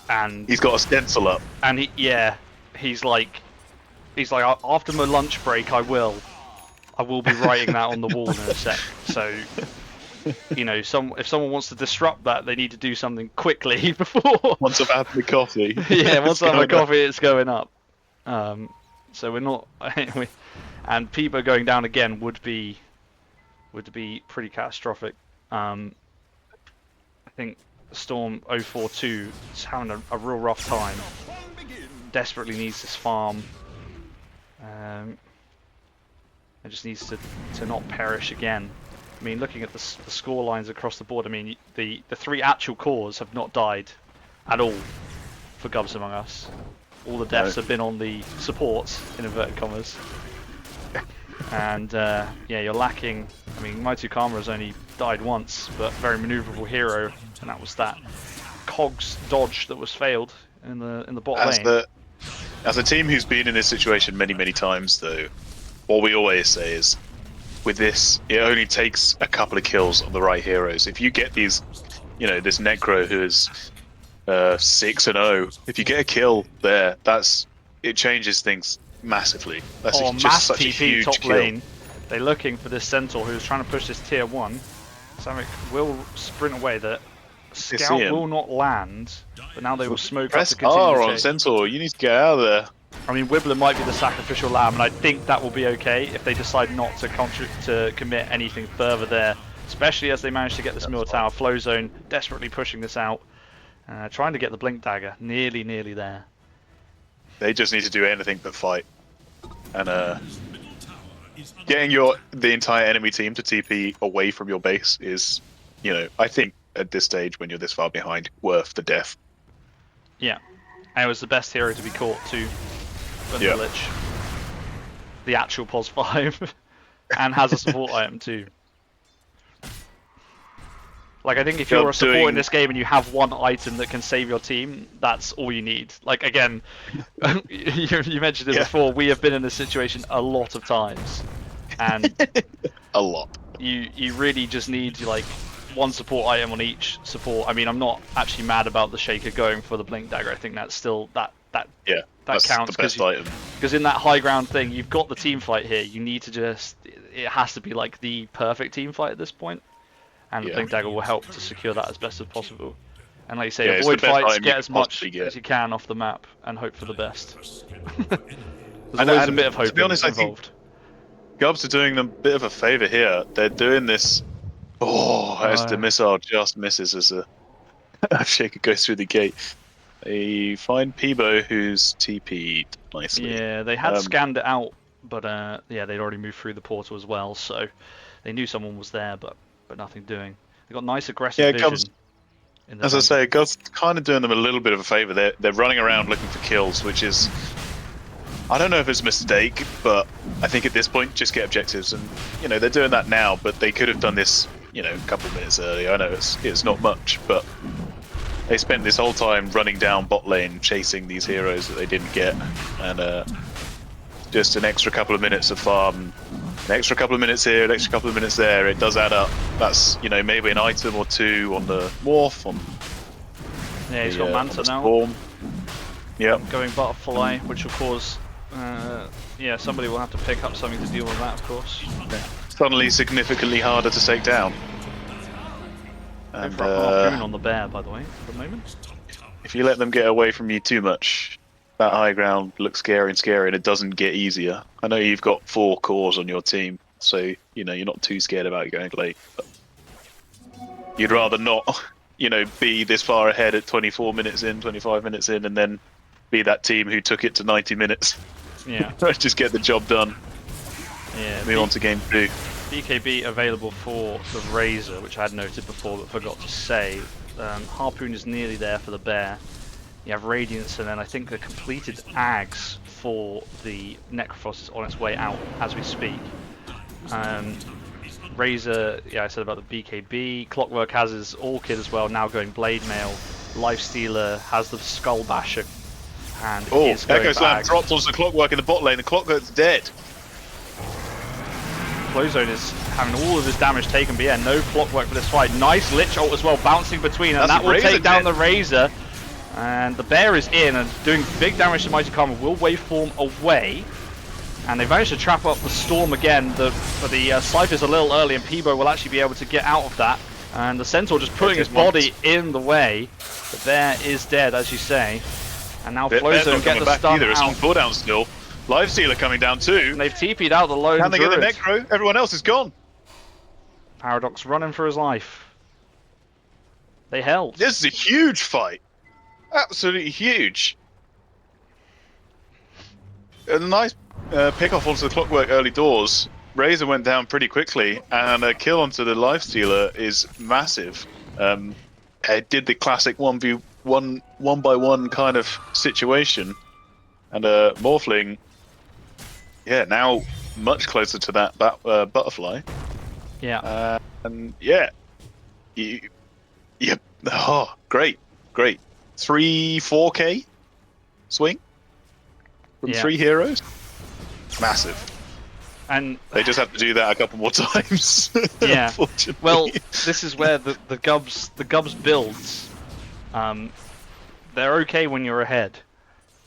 And he's got a stencil up. And he's like after my lunch break I will be writing that on the wall in a sec. So you know, if someone wants to disrupt that, they need to do something quickly before. Once I've had my coffee. Yeah, once I've had my coffee, it's going up. So we're not. And Peebo going down again would be pretty catastrophic. I think Storm 042 is having a real rough time. Desperately needs this farm. It just needs to not perish again. I mean, looking at the score lines across the board, I mean, the 3 actual cores have not died at all for GUBS Among Us. All the deaths have been on the supports, in inverted commas. And yeah, you're lacking. I mean, Mighty Karma has only died once, but very maneuverable hero, and that was that Cogs dodge that was failed in the bot lane. As a team who's been in this situation many times, though, what we always say is, with this, it only takes a couple of kills on the right heroes. If you get these, you know, this Necro who is 6-0. If you get a kill there, it changes things massively. That's just mass such a TP huge top kill. lane. They're looking for this Centaur who's trying to push this tier 1. Kxavic will sprint away. The scout will not land, but now they will smoke up Press to continue R the on chase. Centaur. You need to get out of there. I mean, wibleh might be the sacrificial lamb, and I think that will be okay if they decide not to commit anything further there, especially as they manage to get this middle tower. Flowzone desperately pushing this out, trying to get the blink dagger. Nearly there. They just need to do anything but fight. And getting the entire enemy team to TP away from your base is, you know, I think at this stage when you're this far behind, worth the death. Yeah, and it was the best hero to be caught too. The Lich, the actual POS 5, and has a support item too. Like, I think if you're a support in this game and you have one item that can save your team, that's all you need. Like, again, you mentioned it before, we have been in this situation a lot of times. And a lot. You really just need, like, one support item on each support. I mean, I'm not actually mad about the Shaker going for the Blink Dagger. I think that's still, that counts. The best item. Because in that high ground thing, you've got the team fight here. You need to just, it has to be, like, the perfect team fight at this point. And the Blink Dagger will help to secure that as best as possible. And like you say, avoid fights, get as much as you can off the map, and hope for the best. There's always a bit of hope to be honest, involved. I think GUBS are doing them a bit of a favour here. They're doing this... as the missile just misses as a Shaker goes through the gate. They find Peebo, who's TP'd nicely. Yeah, they had scanned it out, but yeah, they'd already moved through the portal as well, so they knew someone was there, but nothing doing. They got nice aggressive vision. GUBS, as I say, GUBS kind of doing them a little bit of a favour. They're running around looking for kills, which is, I don't know if it's a mistake, but I think at this point just get objectives, and you know they're doing that now, but they could have done this, you know, a couple of minutes earlier. I know it's not much, but they spent this whole time running down bot lane chasing these heroes that they didn't get, and just an extra couple of minutes of farm. An extra couple of minutes here, an extra couple of minutes there, it does add up. That's, you know, maybe an item or two on the Morph, on yeah, he's got Manta now. Storm. Yep. Going Butterfly, which will cause, yeah, somebody will have to pick up something to deal with that, of course. Suddenly significantly harder to take down. And for a harpoon on the bear, by the way, for the moment. If you let them get away from you too much, that high ground looks scary and it doesn't get easier. I know you've got 4 cores on your team, so you know you're not too scared about going late. But you'd rather not, you know, be this far ahead at 24 minutes in, 25 minutes in, and then be that team who took it to 90 minutes. Yeah. Just get the job done. Yeah. Move on to game 2. BKB available for the Razor, which I had noted before but forgot to say. Harpoon is nearly there for the bear. You have Radiance, and then I think the completed Ags for the Necrophos is on its way out as we speak. Razor, yeah, I said about the BKB. Clockwork has his Orchid as well, now going Blade Mail. Lifestealer has the Skull Basher, and is going Echo Slam Ags. dropped onto the Clockwork in the bot lane. The Clockwork's dead. Flowzone is having all of his damage taken, but yeah, no Clockwork for this fight. Nice Lich ult as well, bouncing between, and that will take down the Razor. And the bear is in and doing big damage to Mighty Karma. Will waveform away, and they managed to trap up the Storm again. The Scythe is a little early, and Peebo will actually be able to get out of that. And the Centaur just putting his body in the way. The bear is dead, as you say. And now Flowzone get the stun out. It's on cooldown still. Lifestealer coming down too. And they've TP'd out the lone Can they get the Druid. Necro? Everyone else is gone. Paradox running for his life. They held. This is a huge fight. Absolutely huge. A nice pick-off onto the Clockwork early doors. Razor went down pretty quickly, and a kill onto the Lifestealer is massive. It did the classic 1v1 kind of situation. And Morphling, yeah, now much closer to that Butterfly. Yeah. And yeah. Oh, great. 3-4k swing from 3 heroes. Massive. And they just have to do that a couple more times. Yeah. Unfortunately. Well, this is where the GUBS builds, they're okay when you're ahead,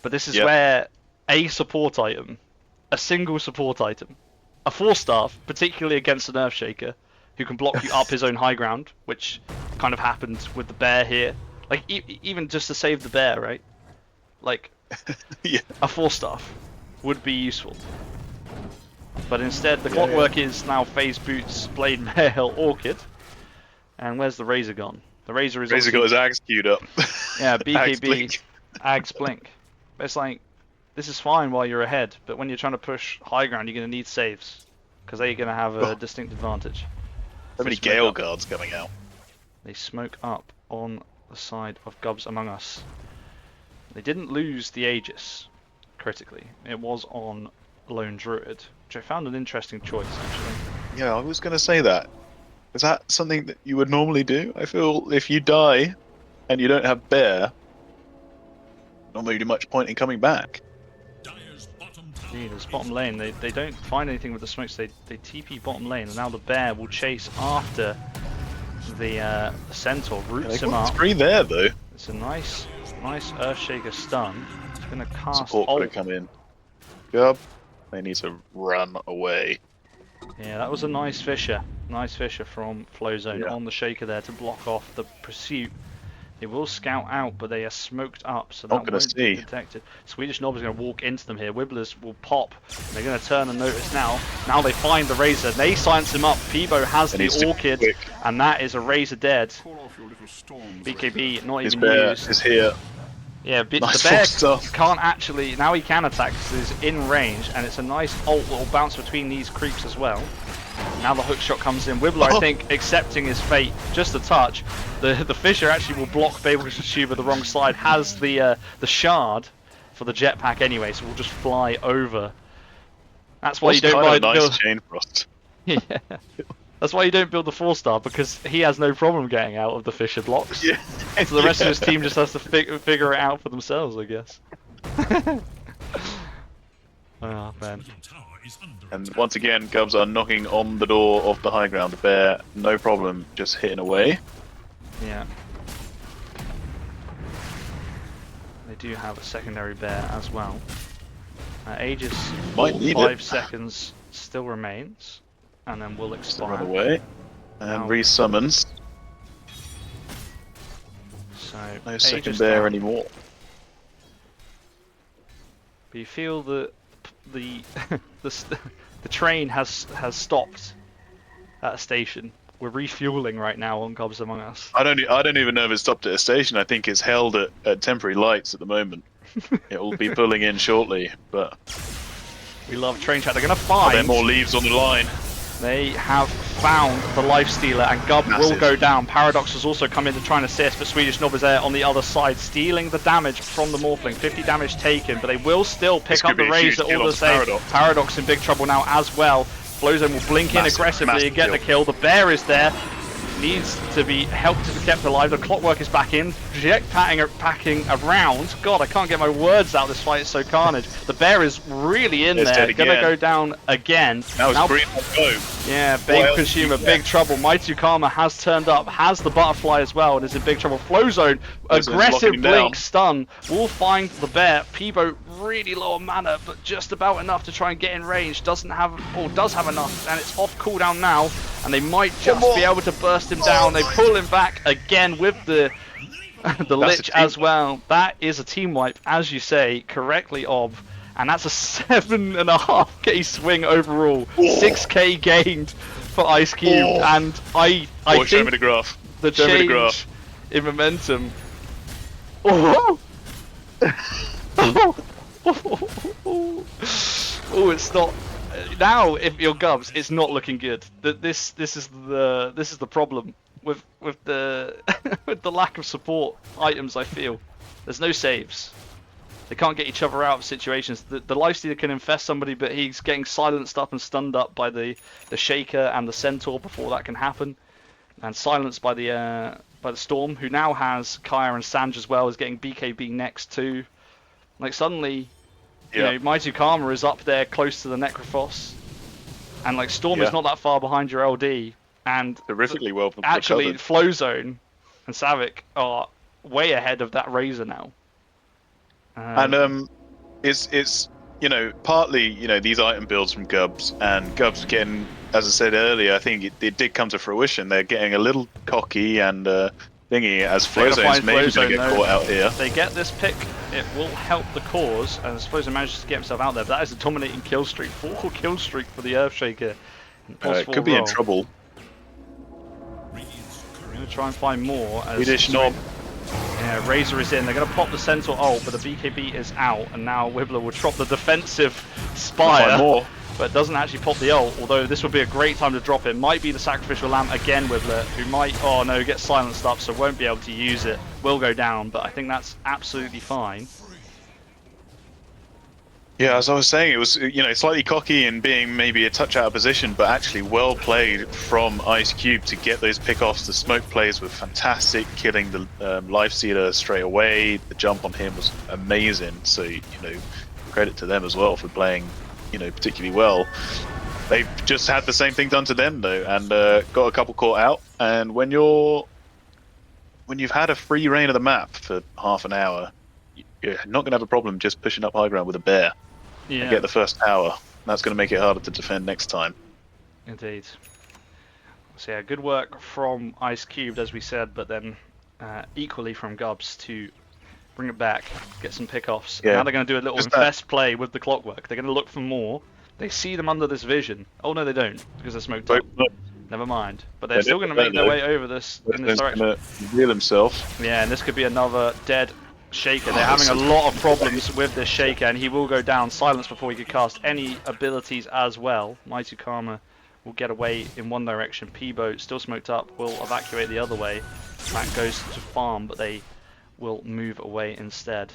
but this is where a support item, a single support item, a 4-staff, particularly against an Earthshaker, who can block you up his own high ground, which kind of happened with the bear here. Like even just to save the bear, right? Like yeah. a 4-staff would be useful. But instead, the clockwork is now Phase Boots, Blade Mail, Orchid. And where's the Razor gone? The Razor is Razor got his axe queued up. Yeah, Axe BKB, blink. Ags Blink. But it's like, this is fine while you're ahead, but when you're trying to push high ground, you're going to need saves. Because they're going to have a distinct advantage. So many Gale Guards coming out. They smoke up on the side of GUBS Among Us. They didn't lose the Aegis, critically. It was on Lone Druid, which I found an interesting choice, actually. Yeah, I was going to say that. Is that something that you would normally do? I feel if you die and you don't have bear, not really much point in coming back. Indeed, it's bottom lane. They don't find anything with the smokes. They TP bottom lane, and now the bear will chase after the Centaur, roots him up. It's free there though. It's a nice Earthshaker stun. It's gonna cast Support ult. could come in. Gub, they need to run away. Yeah, that was a nice Fisher. Nice Fisher from Flowzone on the Shaker there to block off the pursuit. They will scout out, but they are smoked up, so that won't be detected. SwedishKnob is going to walk into them here. Wiblehs will pop. They're going to turn and notice now. Now they find the Razor. They silence him up. Peebo has the Orchid, and that is a Razor dead. BKB not even used. Is here. Yeah, nice the bear stuff. can't actually. Now he can attack because he's in range, and it's a nice ult that will bounce between these creeps as well. Now the hook shot comes in. wibleh, I think, accepting his fate just a touch. The Fisher actually will block Babel's Tuber the wrong side. Has the shard for the jetpack anyway, so we'll just fly over. That's why you don't build nice chain frost. Yeah. That's why you don't build the 4-star, because he has no problem getting out of the Fisher blocks. Yeah. So the rest of his team just has to figure it out for themselves, I guess. Oh man. And once again, GUBS are knocking on the door of the high ground. The bear, no problem, just hitting away. Yeah. They do have a secondary bear as well. Aegis, 5 seconds still remains, and then will expire. Run away, and resummons. So no second bear anymore. But you feel that the train has stopped at a station. We're refueling right now on GUBS Among Us. I don't even know if it's stopped at a station. I think it's held at temporary lights at the moment. It will be pulling in shortly, but we love train chat. They're gonna find. Are there more leaves on the line? They have found the Life Stealer, and GUBS will go down. Paradox has also come in to try and assist, but SwedishKnob is there on the other side, stealing the damage from the Morphling. 50 damage taken, but they will still pick up the Razor all the same. Paradox in big trouble now as well. Flowzone will blink in aggressively and get the kill. The bear is there. Needs to be helped to be kept alive. The clockwork is back in. Project packing around. God, I can't get my words out. This fight is so carnage. The bear is really in there. Gonna go down again. Now green on go. Yeah, big consumer, big trouble. Mighty Karma has turned up, has the butterfly as well, and is in big trouble. Flowzone, aggressive blink stun, will find the bear. Peebo really low on mana, but just about enough to try and get in range. Doesn't have, or does have enough, and it's off cooldown now, and they might just be able to burst him down. They pull him back again with the Lich as well. That is a team wipe, as you say, correctly, Ob. And that's a 7.5k swing overall. 6k gained for Ice Cube. And I think show me the graph. The change in momentum. Oh, oh, it's not. Now, if you're GUBS, it's not looking good. This is the problem with the with the lack of support items. I feel there's no saves. They can't get each other out of situations. The Lifestealer can infest somebody, but he's getting silenced up and stunned up by the Shaker and the Centaur before that can happen, and silenced by the Storm, who now has Kaya and Sanj as well, is getting BKB next too. Like suddenly, you know, Mighty Karma is up there close to the Necrophos. And like Storm is not that far behind your LD, and terrifically well actually recovered. Flowzone and Kxavic are way ahead of that Razor now. And it's you know, partly, you know, these item builds from GUBS, and GUBS getting, as I said earlier, I think it did come to fruition. They're getting a little cocky and thingy, as Flowzone's maybe going to get caught out here. If they get this pick, it will help the cause, and Flowzone manages to get himself out there. But that is a dominating kill streak, 4 kill streak for the Earthshaker. It could be in trouble. I'm going to try and find more. Swedish Knob. Yeah, Razor is in. They're going to pop the Centaur ult, but the BKB is out, and now wibleh will drop the defensive Spire, but doesn't actually pop the ult, although this would be a great time to drop it. Might be the Sacrificial Lamb again, wibleh, who might, oh no, get silenced up, so won't be able to use it. Will go down, but I think that's absolutely fine. Yeah, as I was saying, it was, you know, slightly cocky and being maybe a touch out of position, but actually well played from IceCube to get those pickoffs. The smoke plays were fantastic, killing the Lifestealer straight away. The jump on him was amazing. So, you know, credit to them as well for playing, you know, particularly well. They've just had the same thing done to them though, and got a couple caught out. And when you've had a free reign of the map for half an hour, you're not going to have a problem just pushing up high ground with a bear. Yeah. And get the first tower. That's going to make it harder to defend next time. Indeed. So yeah, good work from IceCube, as we said, but then equally from GUBS to bring it back, get some pickoffs. Yeah. Now they're going to do a little infest play with the clockwork. They're going to look for more. They see them under this vision. Oh no, they don't, because they're smoked up. Never mind. But they're still going to make their way over this in this direction. Going to reveal himself. Yeah, and this could be another dead Shaker. They're having a lot of problems with this Shaker, and he will go down. Silence before he could cast any abilities as well. Mighty Karma will get away in one direction. Peebo, still smoked up, will evacuate the other way. That goes to farm, but they will move away instead.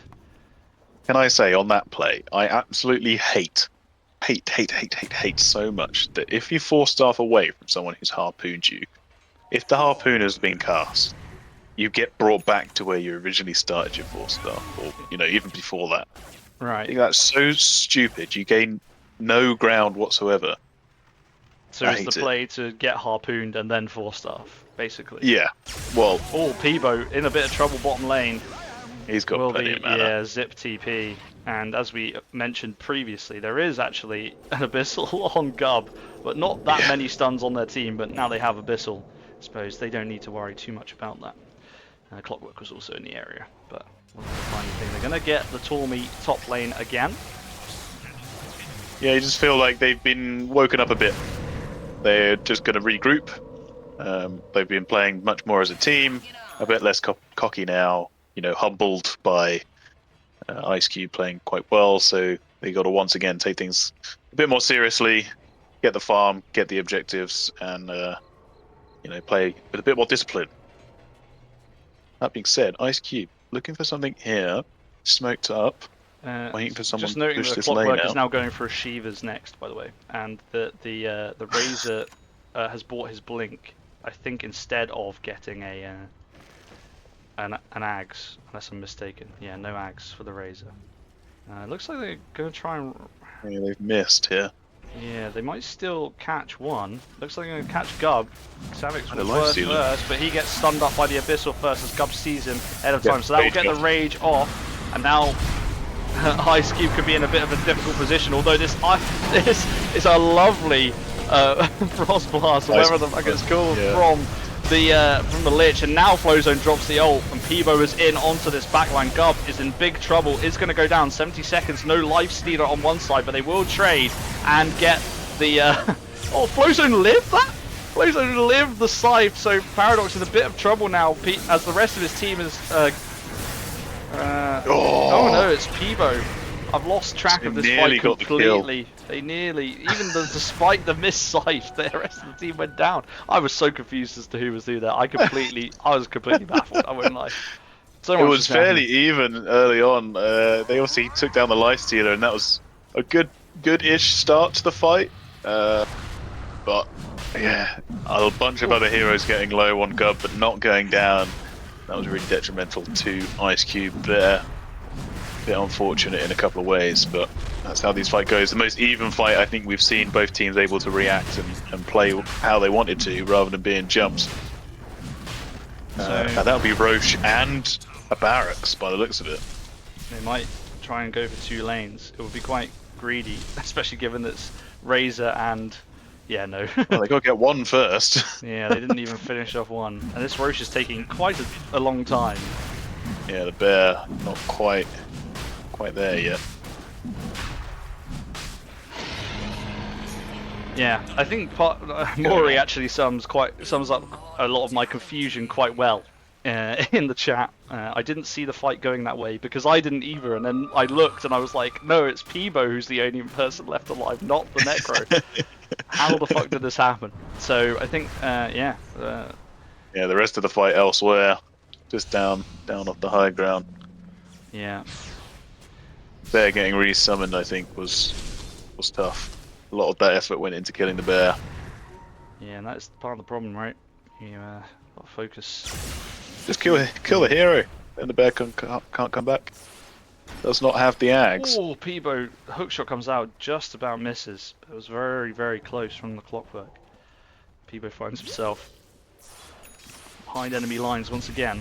Can I say on that play, I absolutely hate so much that if you 4-staff away from someone who's harpooned you, if the harpoon has been cast, you get brought back to where you originally started your 4-staff, or, you know, even before that. Right. I think that's so stupid. You gain no ground whatsoever. So it's the play to get harpooned and then 4-staff, basically. Yeah. Well. Oh, Peebo in a bit of trouble bottom lane. He's got plenty of mana. Yeah, zip TP. And as we mentioned previously, there is actually an Abyssal on GUB, but not that many stuns on their team. But now they have Abyssal. I suppose they don't need to worry too much about that. Clockwork was also in the area, but wasn't the final thing. They're going to get the Tormy top lane again. Yeah, you just feel like they've been woken up a bit. They're just going to regroup. They've been playing much more as a team, a bit less cocky now, you know, humbled by IceCube playing quite well, so they got to once again take things a bit more seriously, get the farm, get the objectives, and you know, play with a bit more discipline. That being said, IceCube looking for something here, smoked up, waiting for someone to push this lane out. Clockwork is now going for a Shiva's next, by the way, and the Razor has bought his blink, I think, instead of getting an Ags, unless I'm mistaken. Yeah, no Ags for the Razor. Looks like they're going to try and... Yeah, they've missed here. Yeah, they might still catch one. Looks like they're going to catch GUB. Kxavic's first, but he gets stunned up by the Abyssal first as GUB sees him ahead of time. So that will get the rage off, and now IceCube could be in a bit of a difficult position. Although this is a lovely Frost Blast, or whatever the fuck it's called, from the Lich, and now Flowzone drops the ult, and Peebo is in onto this backline. GUB is in big trouble, is going to go down. 70 seconds, no Lifestealer on one side, but they will trade and get the... oh, Flowzone lived that? Flowzone lived the scythe, so Paradox in a bit of trouble now, as the rest of his team is... oh no, it's Peebo. I've lost track of this fight completely. They nearly, even despite the missed scythe, the rest of the team went down. I was so confused as to who was who there. I was completely baffled. I won't lie. It was fairly even early on. They obviously took down the Lifestealer, and that was a good-ish start to the fight. But yeah, a bunch of other heroes getting low on GUB, but not going down. That was really detrimental to IceCube there. bit unfortunate in a couple of ways, but that's how these fight goes. The most even fight I think we've seen both teams able to react and play how they wanted to, rather than being jumps. That would be Roche and a barracks by the looks of it. They might try and go for 2 lanes. It would be quite greedy, especially given that it's Razor and... Yeah, no. Well, they got to get one first. Yeah, they didn't even finish off one. And this Roche is taking quite a long time. Yeah, the bear not quite there yet. Yeah, I think Maury actually sums up a lot of my confusion quite well in the chat. I didn't see the fight going that way because I didn't either, and then I looked and I was like, no, it's Peebo who's the only person left alive, not the Necro. How the fuck did this happen? So I think, yeah. Yeah, the rest of the fight elsewhere, just down off the high ground. Yeah. Bear getting re-summoned, I think, was tough. A lot of that effort went into killing the bear. Yeah, and that's part of the problem, right? You got to focus. Just kill the hero, then the bear can't come back. Does not have the ags. Oh, Peebo, hookshot comes out, just about misses. It was very, very close from the clockwork. Peebo finds himself behind enemy lines once again.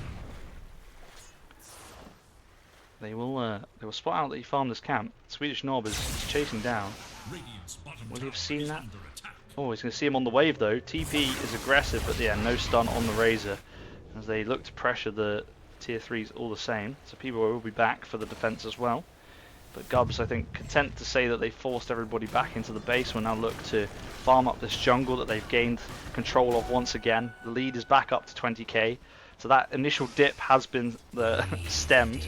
They will spot out that he farmed this camp. CertifiedKnob is chasing down. Will he have seen that? Oh, he's going to see him on the wave though. TP is aggressive, but yeah, no stun on the Razor as they look to pressure the tier 3s all the same. So Peebo will be back for the defense as well. But GUBS, I think, content to say that they forced everybody back into the base, will now look to farm up this jungle that they've gained control of once again. The lead is back up to 20k. So that initial dip has been stemmed.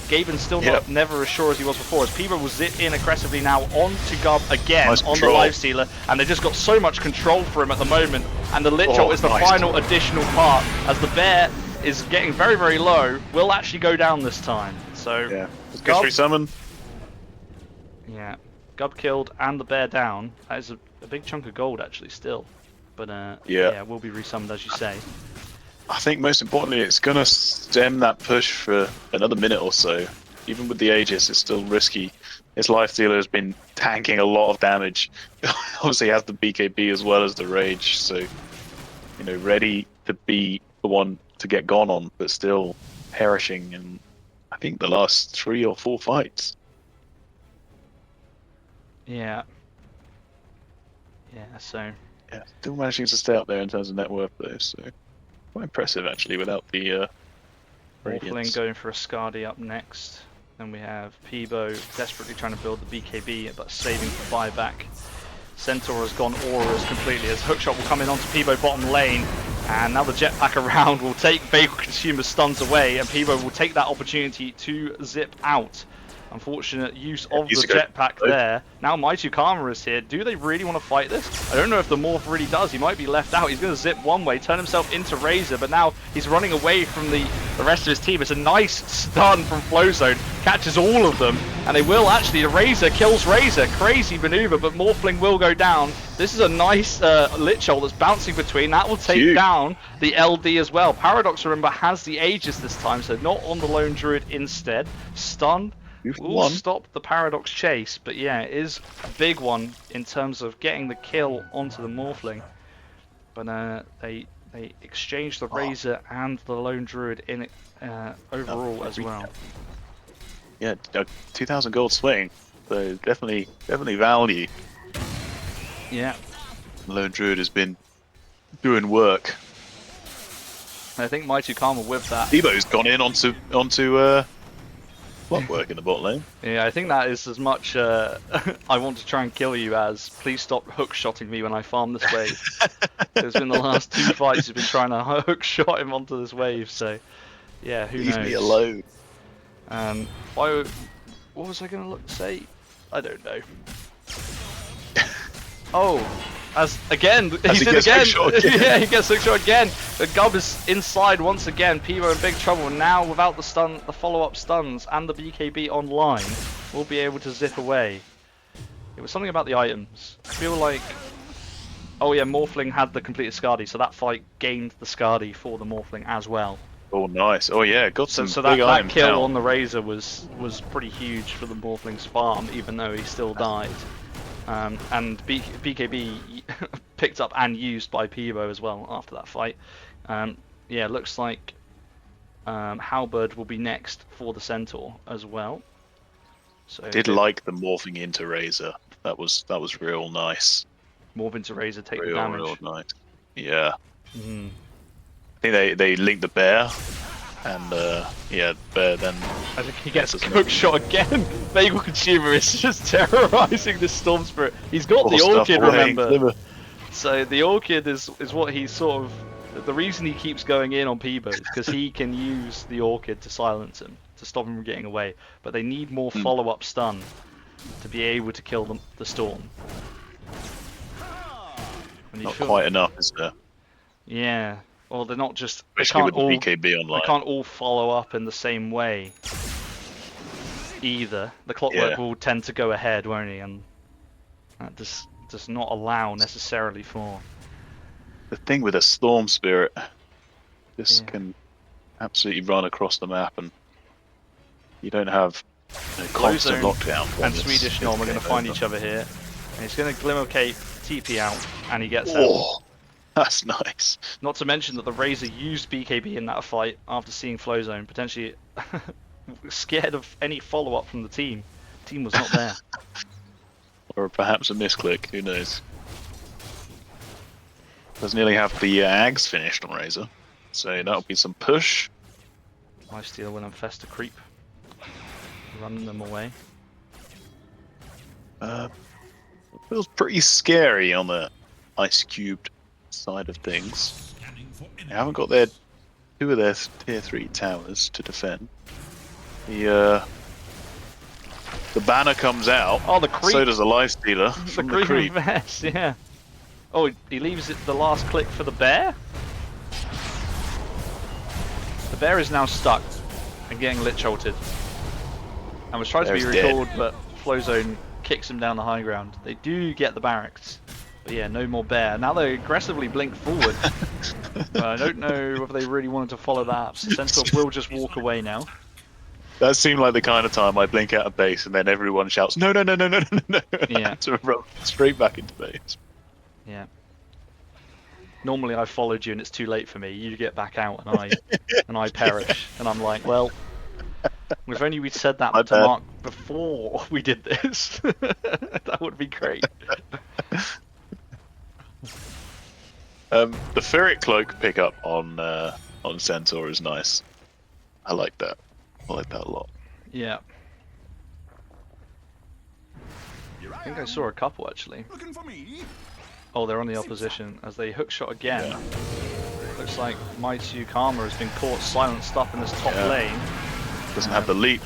Gaben's still never as sure as he was before, as Peebo will zip in aggressively now onto GUB again on the Lifestealer, and they've just got so much control for him at the moment, and the Lich-Ult is the final additional part, as the bear is getting very, very low, will actually go down this time. So, yeah, gets resummoned. Yeah, GUB killed and the bear down. That is a big chunk of gold actually still, but yeah, will be resummoned as you say. I think most importantly, it's going to stem that push for another minute or so. Even with the Aegis, it's still risky. His Lifestealer has been tanking a lot of damage. Obviously, he has the BKB as well as the Rage, so you know, ready to be the one to get gone on, but still perishing in, I think, the last 3 or 4 fights. Yeah. Yeah. So. Yeah, still managing to stay up there in terms of net worth though. So. Quite impressive actually without the Morphling going for a Scotteh up next. Then we have Peebo desperately trying to build the BKB but saving for buyback. Centaur has gone auras completely as hookshot will come in onto Peebo bottom lane, and now the jetpack around will take Bagel Consumer stuns away, and Peebo will take that opportunity to zip out. Unfortunate use of the jetpack there. Now My2Karma is here. Do they really want to fight this? I don't know if the Morph really does. He might be left out. He's going to zip one way, turn himself into Razor, but now he's running away from the rest of his team. It's a nice stun from Flowzone. Catches all of them, and they will actually. Razor kills Razor. Crazy maneuver, but Morphling will go down. This is a nice Lich-Ult that's bouncing between. That will take down the LD as well. Paradox, remember, has the Aegis this time, so not on the Lone Druid instead. Stun. Will stop the Paradox chase, but yeah, it is a big one in terms of getting the kill onto the Morphling. But they exchanged the Razor and the Lone Druid in overall as well. Yeah, 2,000 gold swing, so definitely value. Yeah. Lone Druid has been doing work. I think My2Karma with that. Peebo's gone in onto work in the bot lane. Yeah, I think that is as much I want to try and kill you as please stop hookshotting me when I farm this wave. It's been the last 2 fights he's been trying to hookshot him onto this wave, so yeah, who knows. Leave me alone. What was I going to say? I don't know. Oh, he's in again. Yeah, he gets hookshot again. The GUB is inside once again. Peebo in big trouble now without the follow-up stuns and the BKB online. We'll be able to zip away. It was something about the items. I feel like, oh yeah, Morphling had the completed Scotteh, so that fight gained the Scotteh for the Morphling as well. Oh, nice. Oh, yeah, got some So big that items kill down. on the Razor was pretty huge for the Morphling's farm, even though he still died. And BKB picked up and used by Peebo as well after that fight. Yeah, looks like Halberd will be next for the Centaur as well. So Did like the morphing into Razor. That was real nice. Morph into Razor, take the Real damage. nice. Yeah. Mm. I think they linked the bear, and yeah, bear then. I think he gets doesn't cook shot again. Bagel Consumer is just terrorizing the Storm Spirit. He's got the Orchid, remember? So the Orchid is what he's sort of... The reason he keeps going in on Peebo is because he can use the Orchid to silence him, to stop him from getting away. But they need more follow-up stun to be able to kill the Storm. Not quite enough, is there? Yeah. Well, they're not just... Especially with the BKB online. They can't all follow up in the same way either. The Clockwork will tend to go ahead, won't he? And that does not allow necessarily for... The thing with a Storm Spirit, this can absolutely run across the map, and you don't have constant lockdown. And Swedish Nom are going to find each other here. And he's going to Glimmer Cape, TP out, and he gets out. That's nice. Not to mention that the Razor used BKB in that fight after seeing Flowzone, potentially scared of any follow-up from the team. The team was not there. Or perhaps a misclick, who knows. Does nearly have the Ags finished on Razor, so that'll be some push. Lifesteal will infest a creep, running them away. Feels pretty scary on the Ice Cubed side of things. They haven't got two of their tier 3 towers to defend. The banner comes out. Oh, the creep. So does the lifestealer from the creep. Invest, yeah. Oh, he leaves it the last click for the bear? The bear is now stuck and getting lich ulted. And was trying to be recalled, but Flowzone kicks him down the high ground. They do get the barracks. But yeah, no more bear. Now they aggressively blink forward. But I don't know if they really wanted to follow that up. So Centaur will just walk away now. That seemed like the kind of time I blink out of base and then everyone shouts, no, no, no, no, no, no, no. Yeah. To run straight back into base. Yeah. Normally I followed you and it's too late for me. You get back out and I perish. And I'm like, well, if only we'd said that to Mark before we did this. That would be great. The Ferret Cloak pickup on Centaur is nice. I like that. I like that a lot. Yeah. I think I saw a couple actually. Oh, they're on the opposition as they hookshot again. Yeah. Looks like Maitu Karma has been caught silenced up in this top lane. Doesn't have the leap.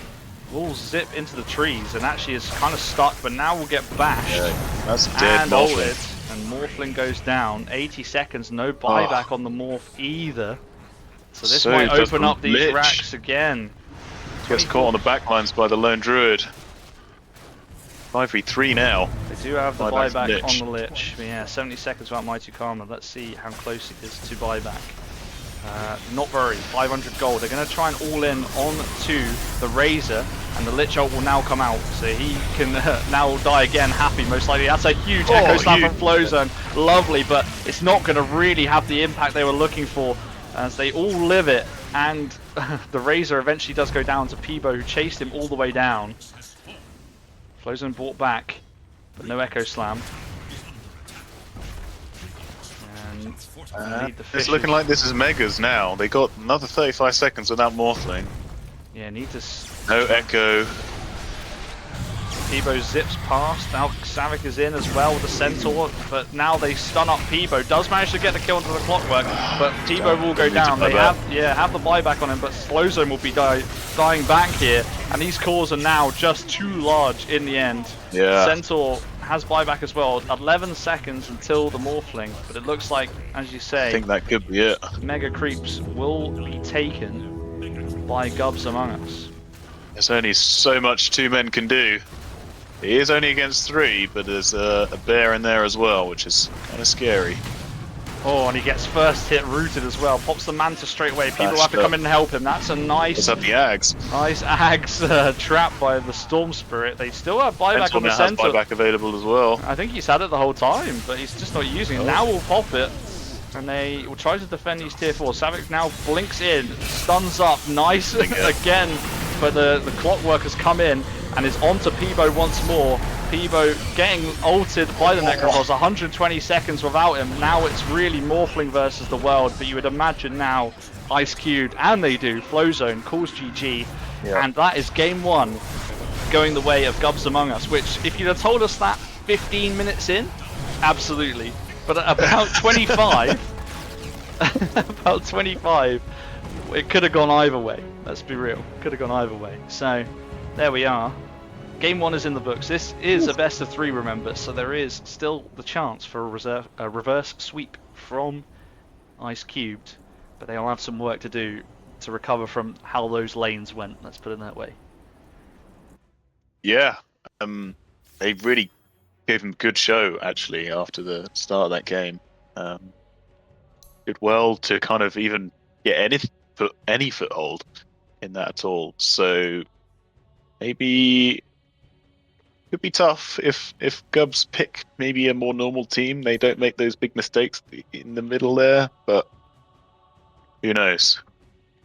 Will zip into the trees and actually is kind of stuck, but now will get bashed. Yeah, that's dead. And ulted, and Morphling goes down. 80 seconds, no buyback on the Morph either. So this might open up these racks again. Gets caught on the backlines by the lone druid. 5v3 now. They do have the buyback on the Lich. But yeah, 70 seconds without Mighty Karma. Let's see how close it is to buyback. Not very. 500 gold. They're going to try and all in onto the Razor, and the Lich ult will now come out, so he can now die again happy, most likely. That's a huge Echo Slam from Flowzone. Lovely, but it's not going to really have the impact they were looking for, as they all live it, and the Razor eventually does go down to Peebo, who chased him all the way down. Flowzone brought back, but no Echo Slam. It's looking like this is Megas now. They got another 35 seconds without Morphling. Yeah, need to... No Echo. Peebo zips past. Now Kxavic is in as well with the Centaur, but now they stun up Peebo. Does manage to get the kill into the Clockwork, but Peebo will go down. They have the buyback on him, but Flowzone will be dying back here, and these cores are now just too large in the end. Yeah. Centaur has buyback as well. 11 seconds until the Morphling, but it looks like, as you say, I think that could be it. Mega Creeps will be taken by GUBS Among Us. There's only so much two men can do. He is only against 3, but there's a bear in there as well, which is kind of scary. Oh, and he gets first hit rooted as well. Pops the Manta straight away. People Bashed have to up. come in and help him. That's a nice, What's up, the Ags? nice Ags trap by the Storm Spirit. They still have buyback on the has center. buyback available as well. I think he's had it the whole time, but he's just not using it. Now we'll pop it. And they will try to defend these tier 4s. Kxavic now blinks in, stuns up, nice again. But the clockwork has come in and is on to Peebo once more. Peebo getting ulted by the Necroboss, 120 seconds without him. Now it's really Morphling versus the world, but you would imagine now Ice Cubed, and they do, Flowzone calls GG, and that is game 1 going the way of GUBS Among Us, which if you'd have told us that 15 minutes in, absolutely. But at about 25, about 25, it could have gone either way. Let's be real, could have gone either way. So there we are. Game 1 is in the books. This is a best of 3, remember, so there is still the chance for a reverse sweep from Ice Cubed, but they'll have some work to do to recover from how those lanes went. Let's put it that way. Yeah, they really gave him a good show actually after the start of that game. Did well to kind of even get any foothold in that at all. So maybe could be tough if GUBS pick maybe a more normal team. They don't make those big mistakes in the middle there, but who knows?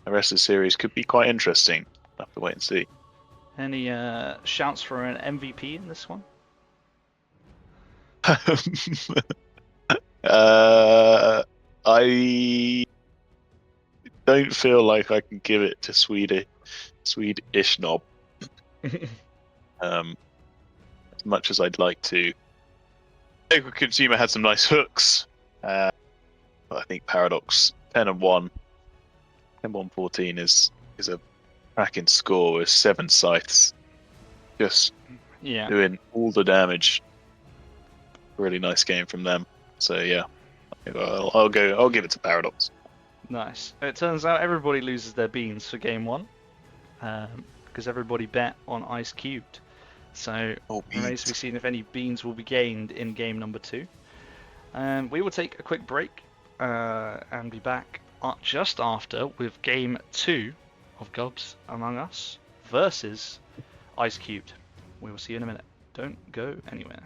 The rest of the series could be quite interesting. We'll have to wait and see. Any shouts for an MVP in this one? I don't feel like I can give it to Swedish Knob. As much as I'd like to. Local Consumer had some nice hooks. But I think Paradox 10 and 1. 10-1-14 is a cracking score with 7 scythes. Just doing all the damage. Really nice game from them. So yeah, I'll give it to Paradox. Nice. It turns out everybody loses their beans for game 1, because everybody bet on Ice Cubed. So remains to be seen if any beans will be gained in game number 2. We will take a quick break and be back just after with game 2 of GUBS Among Us versus Ice Cubed. We will see you in a minute. Don't go anywhere.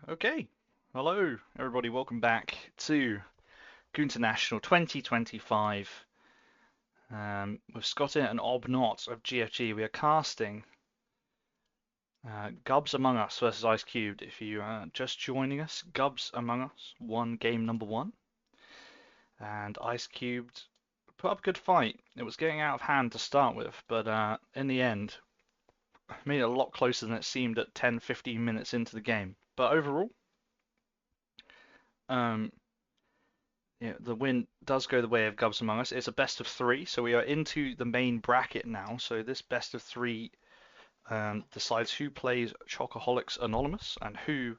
Okay, hello everybody, welcome back to International 2025 with Scotteh and Obnot of GFG. We are casting GUBS Among Us versus Ice Cubed. If you are just joining us, GUBS Among Us won game number 1, and Ice Cubed put up a good fight. It was getting out of hand to start with, but in the end, made it a lot closer than it seemed at 10-15 minutes into the game. But overall, yeah, the win does go the way of GUBS Among Us. It's a best of 3, so we are into the main bracket now. So this best of 3 decides who plays Chocoholics Anonymous and who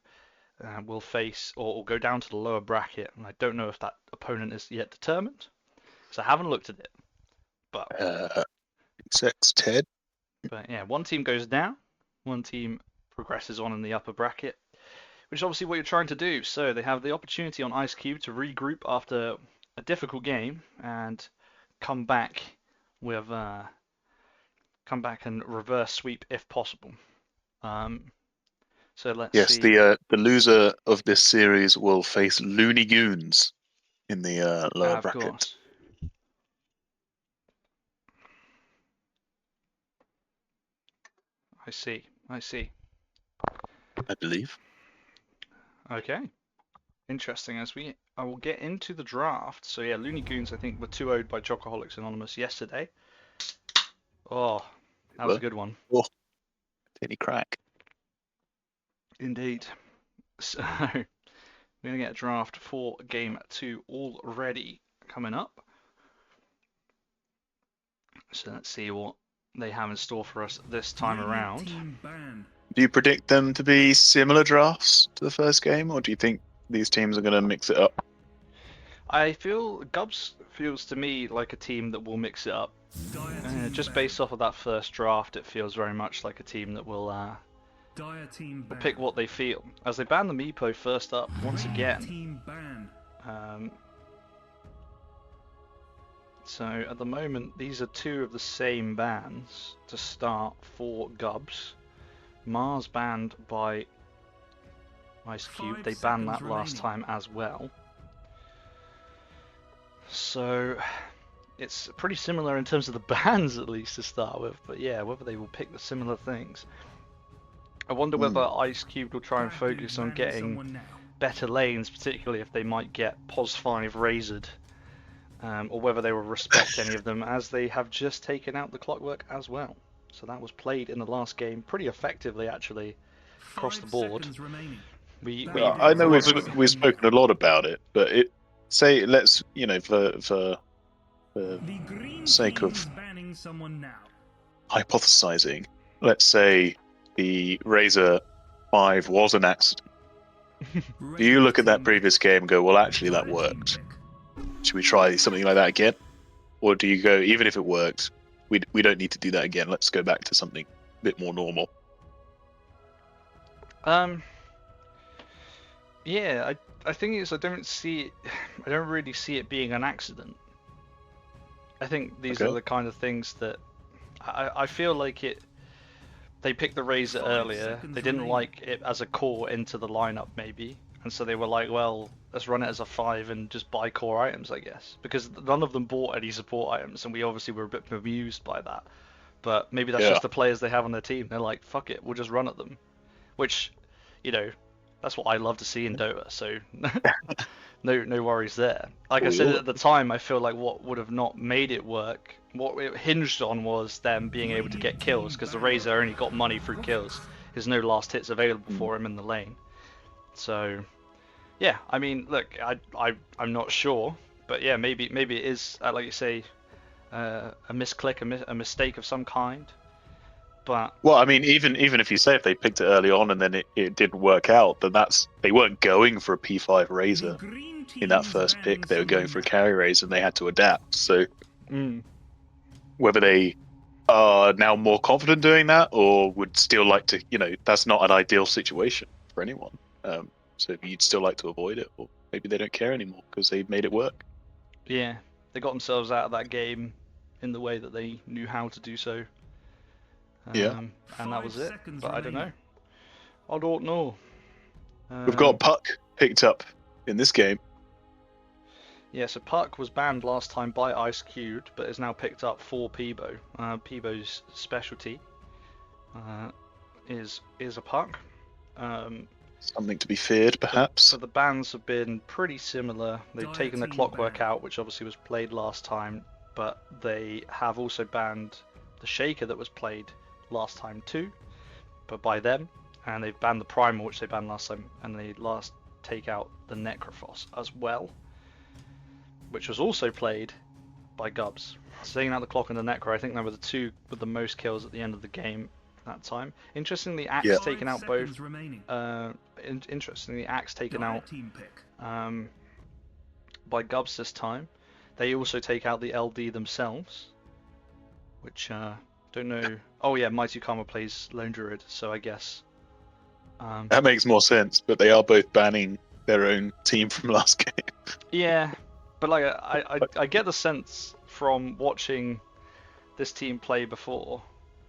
will face or go down to the lower bracket. And I don't know if that opponent is yet determined, so I haven't looked at it. But Sex Ted. But yeah, one team goes down, one team progresses on in the upper bracket, which is obviously what you're trying to do. So they have the opportunity on Ice Cube to regroup after a difficult game and come back with come back and reverse sweep if possible. So let's see. Yes, the loser of this series will face Looney Goons in the lower bracket. Course. I see. I believe. Okay. Interesting. I will get into the draft. So yeah, Looney Goons I think were 2-0'd by Chocoholics Anonymous yesterday. Oh, that was a good one. Oh, did he crack? Indeed. So we're gonna get a draft for game 2 already coming up. So let's see what they have in store for us this time around. Do you predict them to be similar drafts to the first game, or do you think these teams are going to mix it up? I feel GUBS feels to me like a team that will mix it up. Just based off of that first draft, it feels very much like a team that will pick what they feel. As they ban the Meepo first up once again. So at the moment, these are 2 of the same bans to start for GUBS. Mars banned by Ice Cube. They banned that last time as well. So it's pretty similar in terms of the bans at least to start with. But yeah, whether they will pick the similar things. I wonder whether Ice Cube will try and focus on getting better lanes, particularly if they might get POS5 razored. Or whether they will respect any of them, as they have just taken out the Clockwork as well. So that was played in the last game pretty effectively, actually, across the board. I know we've spoken a lot about it, but let's for sake of hypothesizing, let's say the Razor 5 was an accident. Do you look at that previous game and go, well, actually that worked? Should we try something like that again? Or do you go, even if it worked, we don't need to do that again, let's go back to something a bit more normal? Yeah, I think I don't really see it being an accident. I think these are the kind of things that I feel like they picked the Razor earlier, they didn't like it as a core into the lineup maybe, and so they were like, well, let's run it as a 5 and just buy core items, I guess. Because none of them bought any support items, and we obviously were a bit bemused by that. But maybe that's just the players they have on their team. They're like, fuck it, we'll just run at them. Which, that's what I love to see in Dota, so no worries there. Like I said at the time, I feel like what would have not made it work, what it hinged on was them being able to get kills, because the Razor only got money through kills. There's no last hits available for him in the lane. So... yeah, I mean, look, I'm not sure, but yeah, maybe it is, like you say, a misclick, a mistake of some kind. But well, I mean, even if you say if they picked it early on and then it didn't work out, then they weren't going for a P5 Razor in that first pick. They were going for a carry Razor, and they had to adapt. So whether they are now more confident doing that, or would still like to, that's not an ideal situation for anyone. So you'd still like to avoid it, or maybe they don't care anymore because they made it work. Yeah, they got themselves out of that game in the way that they knew how to do so. And that was it. But I don't know. I don't know. We've got Puck picked up in this game. Yeah, so Puck was banned last time by Ice Cubed, but is now picked up for Peebo. Peebo's specialty is a Puck. Something to be feared, perhaps. So the bans have been pretty similar. They've taken the Clockwork out, which obviously was played last time, but they have also banned the Shaker that was played last time too, but by them, and they've banned the Primal, which they banned last time, and they last take out the Necrophos as well, which was also played by GUBS. So taking out the Clock and the Necro, I think they were the two with the most kills at the end of the game that time. Interestingly, Axe taken out both. Interestingly, Axe taken out by GUBS this time. They also take out the LD themselves, which don't know. Oh yeah, Mighty Karma plays Lone Druid, so I guess that makes more sense. But they are both banning their own team from last game. Yeah, but like I get the sense from watching this team play before.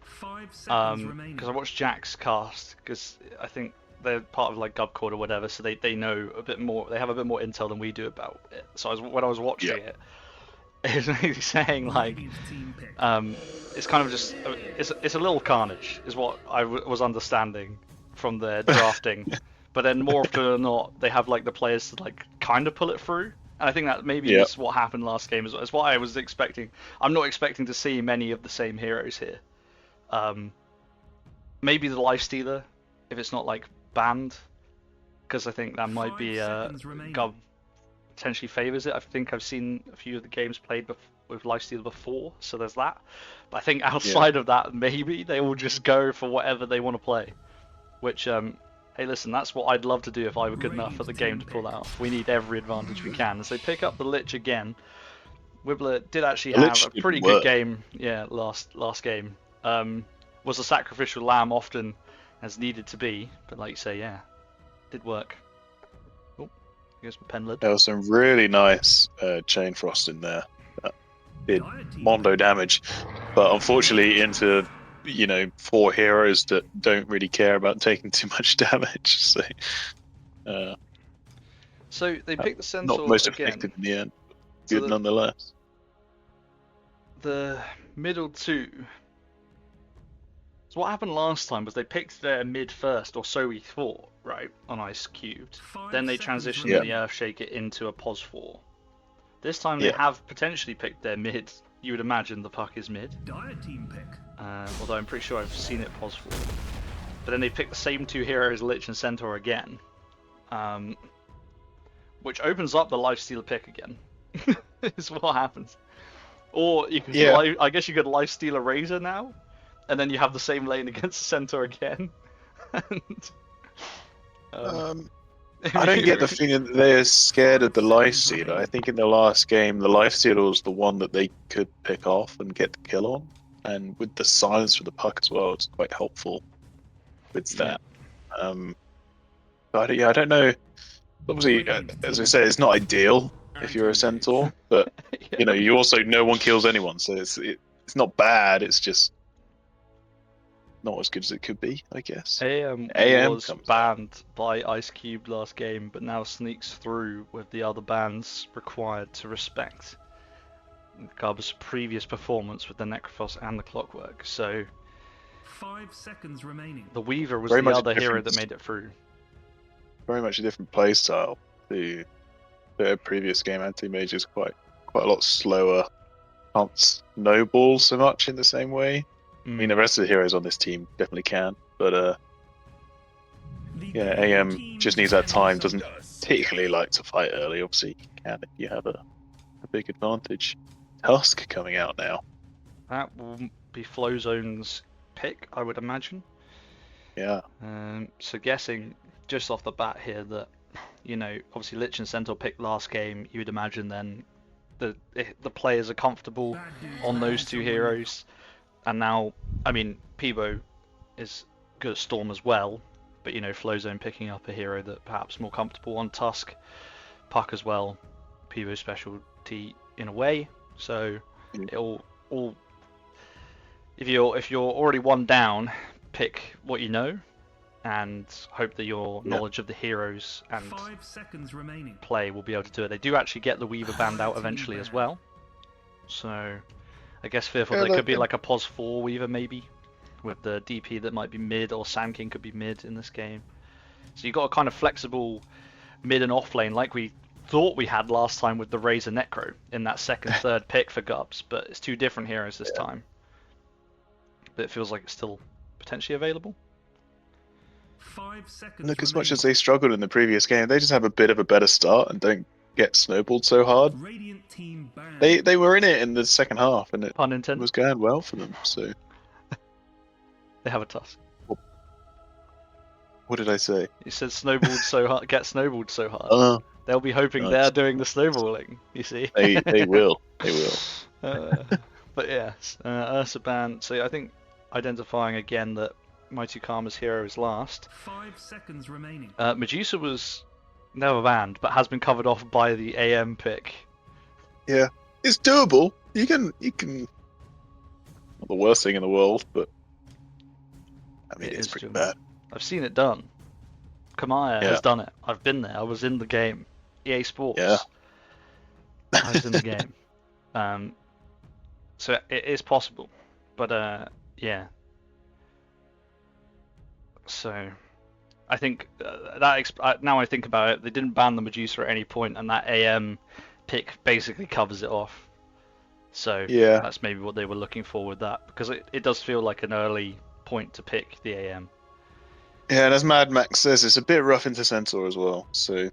5 seconds remaining. Because I watched Jack's cast, because I think they're part of like GubCord or whatever, so they know a bit more. They have a bit more intel than we do about it. So when I was watching it, it was basically saying like, it's kind of just it's a little carnage, is what I was understanding from their drafting. But then more often than not, they have like the players to like kind of pull it through. And I think that maybe is what happened last game as well. It's what I was expecting. I'm not expecting to see many of the same heroes here. Maybe the Lifestealer, if it's not like banned, because I think that might be GUB potentially favors it. I think I've seen a few of the games played with Lifestealer before, so there's that. But I think outside of that, maybe they will just go for whatever they want to play. Which, hey, listen, that's what I'd love to do if I were good enough at the game to pull that off. We need every advantage we can. So they pick up the Lich again. wibleh did actually have a pretty good game, last game. Was a sacrificial lamb often as needed to be, but like you say, did work. Oh, here's my pen lid. There was some really nice chain frost in there that did mondo damage, but unfortunately into 4 heroes that don't really care about taking too much damage. So they picked the Centaur not most again. effective in the end. Good nonetheless. The middle two. So what happened last time was they picked their mid first, or so we thought, right, on Ice Cubed. Then they transitioned the Earthshaker into a Pos 4. This time they have potentially picked their mid. You would imagine the Puck is mid. Although I'm pretty sure I've seen it Pos 4. But then they picked the same 2 heroes, Lich and Centaur again. Which opens up the Lifestealer pick again. Is what happens. Or you could, I guess you could Lifestealer Razor now. And then you have the same lane against the Centaur again. I don't get the feeling that they're scared of the Lifestealer. I think in the last game, the Lifestealer was the one that they could pick off and get the kill on. And with the silence for the Puck as well, it's quite helpful with that. But I don't know. Obviously, as I say, it's not ideal if you're a Centaur, but you also no one kills anyone, so it's not bad. It's just not as good as it could be, I guess. AM was banned by Ice Cube last game, but now sneaks through with the other bans required to respect GUB's previous performance with the Necrophos and the Clockwork. So 5 seconds remaining. The Weaver was the other hero that made it through. Very much a different playstyle. The previous game, Anti-Mage is quite a lot slower. Can't snowball so much in the same way. I mean, the rest of the heroes on this team definitely can, but AM just needs that time. Doesn't particularly like to fight early. Obviously, you can if you have a big advantage. Tusk coming out now. That will be Flowzone's pick, I would imagine. Yeah. So guessing just off the bat here that obviously Lich and Centaur picked last game. You would imagine then the players are comfortable on those 2 heroes. And now, I mean, Peebo is good at Storm as well, but Flowzone picking up a hero that perhaps more comfortable on Tusk, Puck as well, Peebo's specialty in a way. So it'll all if you're already 1 down, pick what you know, and hope that your knowledge of the heroes and 5 seconds remaining. play will be able to do it. They do actually get the Weaver band out eventually as well, so I guess fearful there could be like a pos 4 Weaver maybe, with the DP that might be mid, or Sand King could be mid in this game. So you've got a kind of flexible mid and off lane like we thought we had last time with the Razor Necro in that second, third pick for GUBS, but it's two different heroes this time. But it feels like it's still potentially available. 5 seconds Look, as remaining. much as they struggled in the previous game, they just have a bit of a better start and don't get snowballed so hard. Radiant team banned. They were in it in the second half, and it Pun intended. was going well for them. So They have a tusk. what did I say? You said snowballed so hard, get snowballed so hard. They'll be hoping they're doing the snowballing, you see. They will. They will. But yes, Ursa ban. So I think identifying again that Mighty Karma's hero is last. 5 seconds remaining. Medusa was never banned, but has been covered off by the AM pick. Yeah, it's doable. You can. Not the worst thing in the world, but I mean, it's pretty doable. bad. I've seen it done. Kamaya has done it. I've been there. I was in the game. EA Sports. Yeah. I was in the game. So it is possible, but yeah. So I think now I think about it, they didn't ban the Medusa at any point, and that AM pick basically covers it off. So Yeah. that's maybe what they were looking for with that, because it does feel like an early point to pick the AM. Yeah, and as Mad Max says, it's a bit rough into Centaur as well. So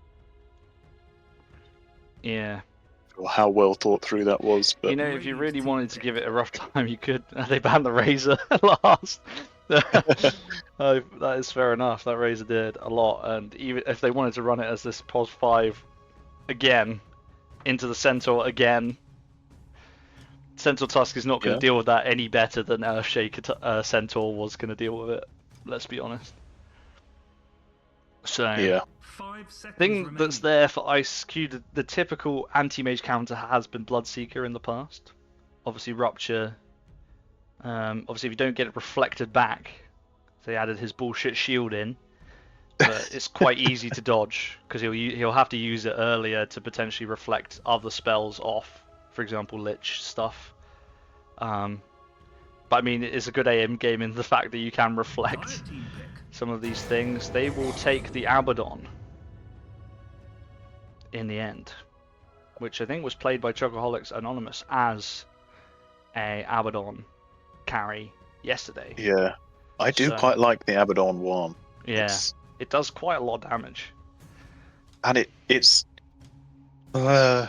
Yeah. or how well thought through that was. But You know, if you really wanted to give it a rough time, you could. They banned the Razor last. That is fair enough. That Razor did a lot, and even if they wanted to run it as this pos 5 again into the Centaur again, Centaur Tusk is not going to deal with that any better than Earthshaker Centaur was going to deal with it. Let's be honest. So yeah, 5 seconds thing remaining. that's there for Ice Q, the typical anti-mage counter has been Bloodseeker in the past. Obviously Rupture. Obviously if you don't get it reflected back, they added his bullshit shield in. But it's quite easy to dodge, because he'll have to use it earlier to potentially reflect other spells off. For example, Lich stuff. But I mean, it's a good AM game in the fact that you can reflect Dire team pick. some of these things. They will take the Abaddon in the end, which I think was played by Chocoholics Anonymous as a Abaddon carry yesterday. yeah. I do quite like the Abaddon one. Yeah, it does quite a lot of damage. And it's I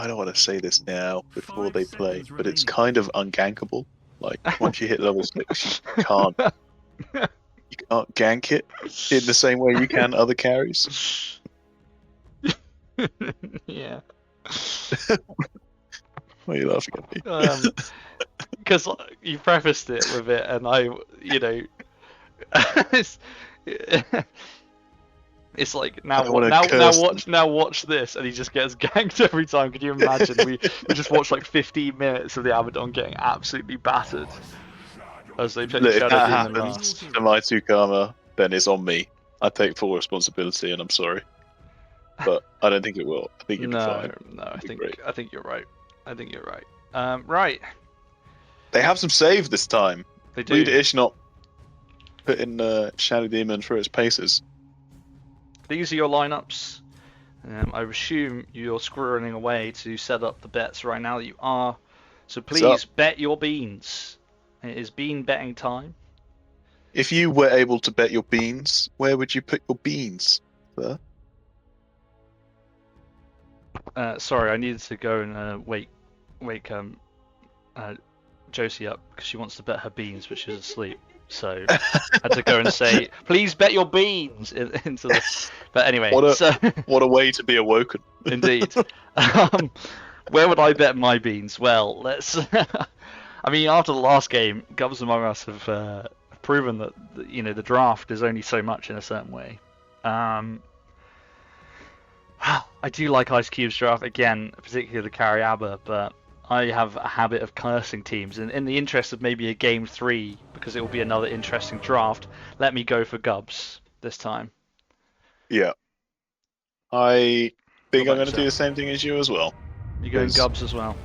don't want to say this now before 5 they play, seconds but it's remaining. kind of ungankable. Like once you hit level 6, you can't gank it in the same way you can other carries. Yeah. Why are you laughing at me? Because you prefaced it with it, and it's like now watch this, and he just gets ganked every time. Could you imagine? we just watched like 15 minutes of the Abaddon getting absolutely battered as they played Look, if Shadow that Demon happens last. to my 2 karma, then it's on me. I take full responsibility, and I'm sorry, but I don't think it will. I think it'll be fine. No, I be think great. you're right. I think you're right. Right, They have some save this time. they do. Read Ish not put in Shadow Demon for its paces. These are your lineups. I assume you're squirreling away to set up the bets right now that you are. So please bet your beans. It is bean betting time. If you were able to bet your beans, where would you put your beans, sir? Sorry, I needed to go and wake Josie up because she wants to bet her beans, but she's asleep. So I had to go and say, please bet your beans into the. But anyway, what a way to be awoken. Indeed. Where would I bet my beans? Well, let's. I mean, after the last game, GUBS Among Us have proven that the draft is only so much in a certain way. I do like Ice Cube's draft again, particularly the carry Abba, but I have a habit of cursing teams, and in the interest of maybe a game 3, because it will be another interesting draft, let me go for GUBS this time. Yeah. I think What I'm about going to do the same thing as you as well. You going Because- GUBS as well?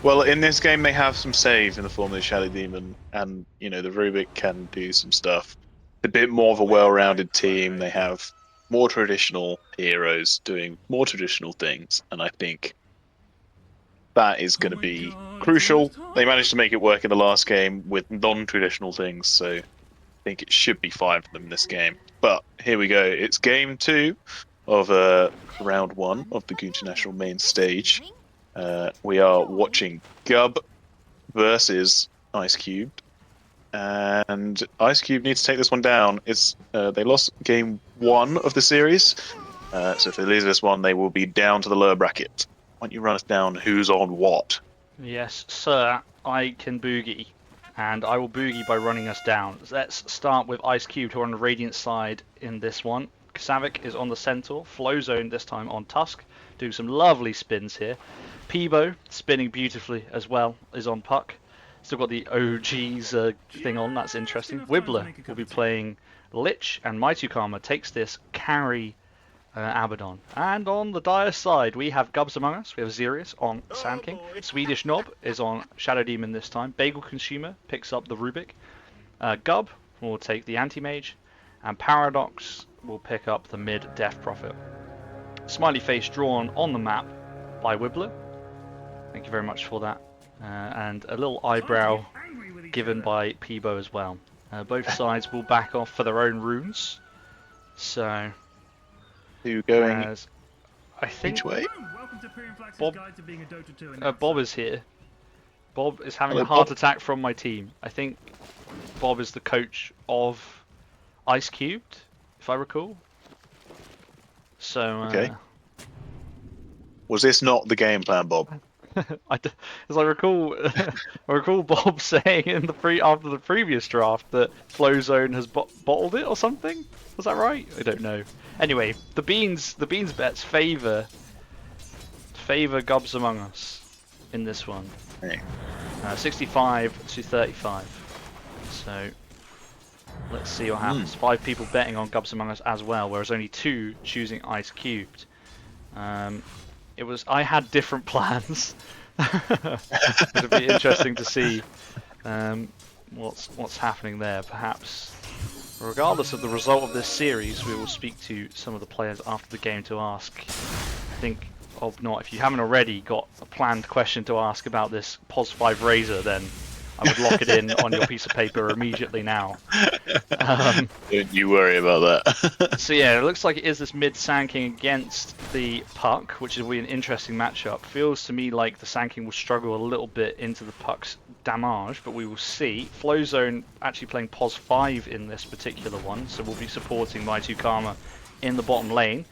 Well, in this game they have some save in the form of the Shadow Demon, and the Rubik can do some stuff. A bit more of a well-rounded team. They have more traditional heroes doing more traditional things, and I think that is going to be crucial. They managed to make it work in the last game with non-traditional things, so I think it should be fine for them in this game. But here we go. It's game 2 of round 1 of the GU International main stage. We are watching Gub versus Ice Cube, and Ice Cube needs to take this one down. They lost game 1 of the series, so if they lose this one, they will be down to the lower bracket. Why don't you run us down who's on what? Yes, sir. I can boogie, and I will boogie by running us down. Let's start with Ice Cube, who are on the Radiant side in this one. Kxavic is on the Centaur. Flowzone this time on Tusk, doing some lovely spins here. Peebo, spinning beautifully as well, is on Puck. Still got the OG's thing on, that's interesting. wibleh will be playing Lich, and Karma takes this carry Abaddon. And on the Dire side, we have GUBS among us. We have Zeerious on Sand King. CertifiedKnob is on Shadow Demon this time. Bagel Consumer picks up the Rubik. Gub will take the Anti-Mage. And Paradox will pick up the mid Death Prophet. Smiley face drawn on the map by wibleh. Thank you very much for that. And a little eyebrow given by Peebo as well. Both sides will back off for their own runes. So, Who going I think each way? Bob is here. Bob is having Hello, a heart Bob. attack from my team. I think Bob is the coach of Ice Cubed, if I recall. So, Okay. Was this not the game plan, Bob? as I recall, I recall Bob saying in after the previous draft that Flowzone has bottled it or something. Was that right? I don't know. Anyway, the beans bets favour GUBS among us in this one. Hey. 65 to 35. So let's see what happens. 5 people betting on GUBS among us as well, whereas only 2 choosing Ice Cubed. I had different plans. It'll be interesting to see what's happening there. Perhaps, regardless of the result of this series, we will speak to some of the players after the game to ask. I think, if you haven't already got a planned question to ask about this POS 5 Razor, then I would lock it in on your piece of paper immediately now. Don't you worry about that. So yeah, it looks like it is this mid Sand King against the Puck, which will be an interesting matchup. Feels to me like the Sand King will struggle a little bit into the Puck's damage, but we will see. Flowzone actually playing POS 5 in this particular one, so we'll be supporting Karma in the bottom lane.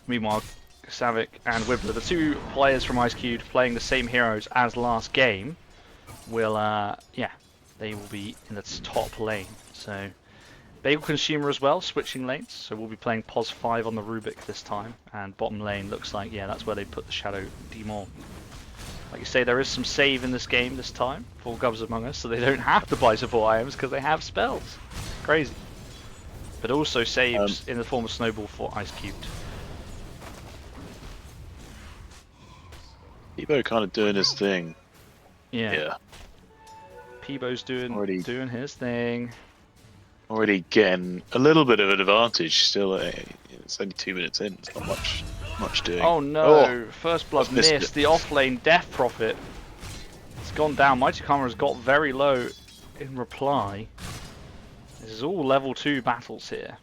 Meanwhile, Kxavic and wibleh, the 2 players from Ice Cube playing the same heroes as last game, will they will be in the top lane. So Bagel Consumer as well, switching lanes, so we'll be playing POS 5 on the Rubik this time, and bottom lane looks like, that's where they put the Shadow Demon. Like you say, there is some save in this game this time for GUBS among us, so they don't have to buy support items because they have spells. Crazy. But also saves in the form of Snowball for Ice Cubed. Peebo kind of doing his thing. Yeah. Peebo's doing his thing. Already getting a little bit of an advantage. Still, it's only 2 minutes in. It's not much doing. Oh no! First blood missed. The off-lane Death Prophet. It's gone down. Karma has got very low in reply. This is all level 2 battles here.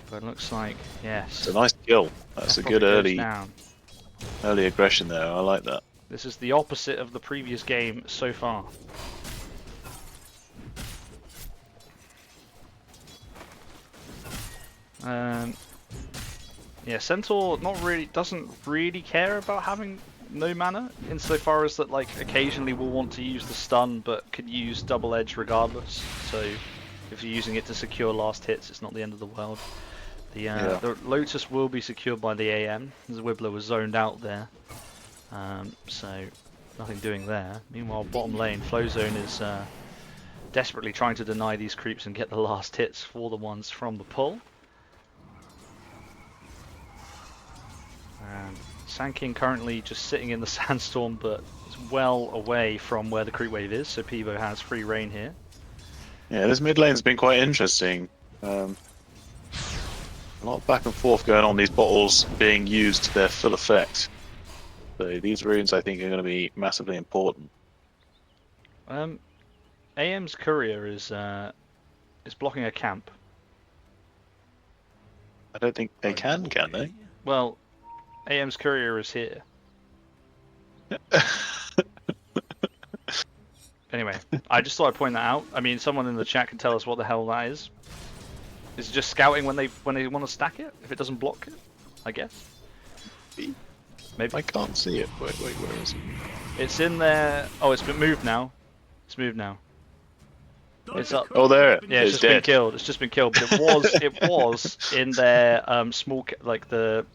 But it looks like, yes. It's a nice kill. That's a good early aggression there. I like that. This is the opposite of the previous game so far. Centaur doesn't really care about having no mana, insofar as that occasionally will want to use the stun, but could use double edge regardless. So if you're using it to secure last hits, it's not the end of the world. The Lotus will be secured by the AM, as wibleh was zoned out there. So nothing doing there. Meanwhile, bottom lane, Flowzone is desperately trying to deny these creeps and get the last hits for the ones from the pull. And Sand King currently just sitting in the sandstorm, but is well away from where the creep wave is, so Peebo has free reign here. Yeah, this mid lane's been quite interesting. A lot of back and forth going on, these bottles being used to their full effect. So these runes, I think, are going to be massively important. AM's courier is blocking a camp. I don't think they can they? Well, AM's courier is here. Anyway, I just thought I'd point that out. I mean, someone in the chat can tell us what the hell that is. Is it just scouting when they want to stack it? If it doesn't block it, I guess. Maybe. I can't see it. Wait, where is it? It's in there. Oh, it's been moved now. It's moved now. It's up. Oh, there. Yeah, it's just been killed. It's just been killed. But it was in their small, like the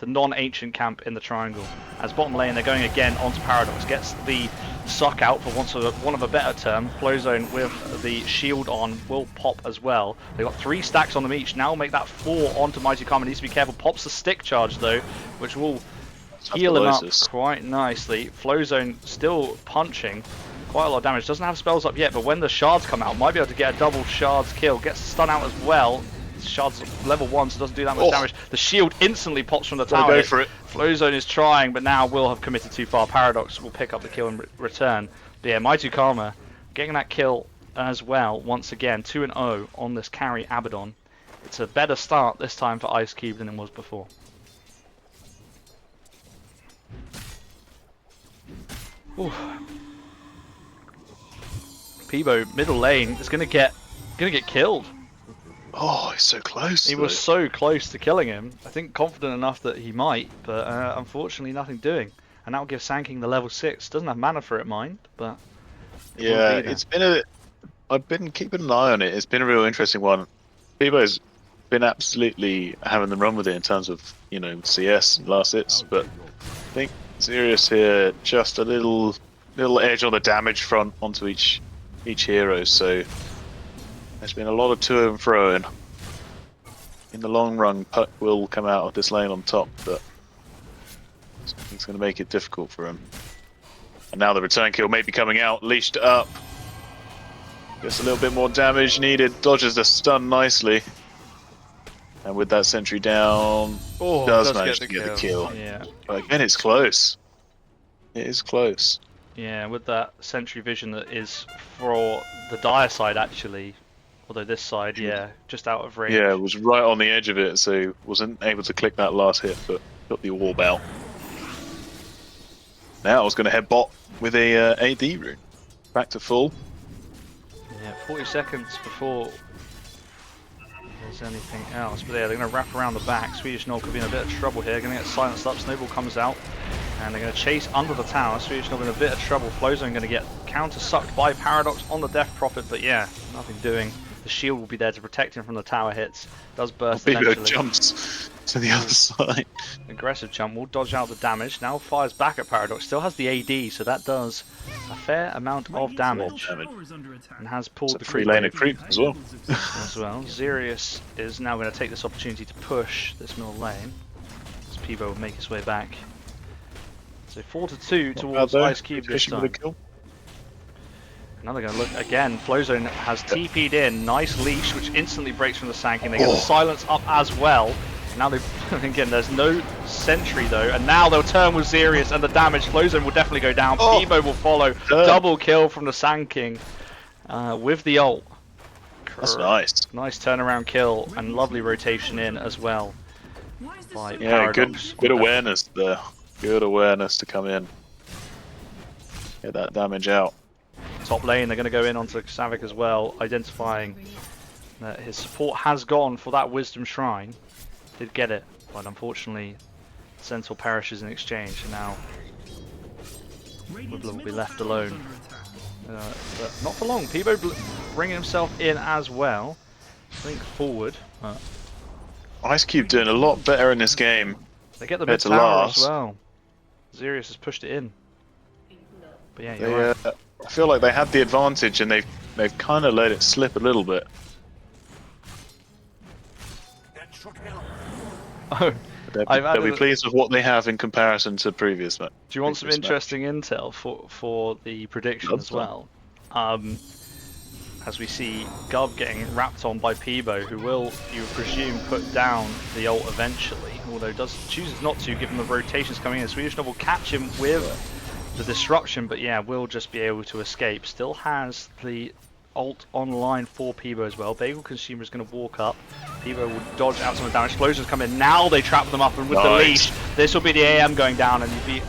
non-ancient camp in the triangle. As bottom lane, they're going again onto Paradox. Gets the suck out for want of a better term. Flowzone with the shield on will pop as well. They've got 3 stacks on them each. Now make that 4 onto Mighty Karma. Needs to be careful. Pops the stick charge though, which will heal him up quite nicely. Flowzone still punching quite a lot of damage. Doesn't have spells up yet, but when the shards come out, might be able to get a double shards kill. Gets the stun out as well. Shards level 1, so doesn't do that much damage. The shield instantly pops from the tower. Go for it. Flowzone is trying, but now will have committed too far. Paradox will pick up the kill and return. But yeah, Mighty Karma getting that kill as well. Once again, 2-0 on this carry Abaddon. It's a better start this time for Ice Cube than it was before. Ooh. Peebo middle lane is gonna get killed. Oh, he's so close. He was so close to killing him. I think confident enough that he might, but unfortunately nothing doing. And that will give Sand King the level 6. Doesn't have mana for it, mind, but yeah, it's been I've been keeping an eye on it. It's been a real interesting one. Peebo's been absolutely having the run with it in terms of, you know, CS and last hits, but I think Zeerious here just a little edge on the damage front onto each hero. So there's been a lot of to and fro, and in the long run, Puck will come out of this lane on top, but it's going to make it difficult for him. And now the return kill may be coming out, leashed up. Just a little bit more damage needed, dodges the stun nicely. And with that sentry down, does manage to get the kill. Yeah. But again, it's close. It is close. Yeah, with that sentry vision that is for the dire side actually. Although this side, yeah, just out of range. Yeah, it was right on the edge of it, so wasn't able to click that last hit, but got the orb out. Now I was going to head bot with a AD rune. Back to full. Yeah, 40 seconds before there's anything else. But yeah, they're going to wrap around the back. CertifiedKnob could be in a bit of trouble here. Going to get silenced up. Snowball comes out. And they're going to chase under the tower. CertifiedKnob in a bit of trouble. Flowzone going to get counter-sucked by Paradox on the Death Prophet. But yeah, nothing doing. The shield will be there to protect him from the tower hits. Does burst eventually. Jumps to the other side. Aggressive jump will dodge out the damage. Now fires back at Paradox. Still has the AD, so that does a fair amount of damage. And has pulled the free lane of creep as well. Zeerious is now going to take this opportunity to push this middle lane. As Peebo will make his way back. So 4-2 towards Ice Cube this time. Now they're going to look again. Flowzone has TP'd in. Nice leash, which instantly breaks from the Sand King. They get the silence up as well. Now they again, there's no sentry though, and now they'll turn with Zeerious, and the damage. Flowzone will definitely go down. Peebo will follow. Double kill from the Sand King with the ult. That's nice. Nice turnaround kill and lovely rotation in as well. By Paradox. Good awareness there. Good awareness to come in. Get that damage out. Top lane, they're going to go in onto Kxavic as well, identifying that his support has gone for that Wisdom Shrine. Did get it, but unfortunately Centaur perishes in exchange, and now wibleh will be left alone. But not for long. Peebo bringing himself in as well. Think forward. Ice Cube doing a lot better in this game. They get the mid tower as well. Zeerious has pushed it in. But yeah, you're right. I feel like they had the advantage and they've kind of let it slip a little bit. Oh, They'll be pleased with what they have in comparison to previous match. Do you want some interesting intel for the prediction as well? As we see Gub getting wrapped on by Peebo, who will, you presume, put down the ult eventually, although chooses not to, given the rotations coming in. SwedishKnob will catch him with the disruption, but yeah, will just be able to escape. Still has the ult online for Peebo as well. Bagel Consumer is going to walk up. Peebo will dodge out some of the damage. Explosions come in. Now they trap them up, and with the leash, this will be the AM going down, and you'd be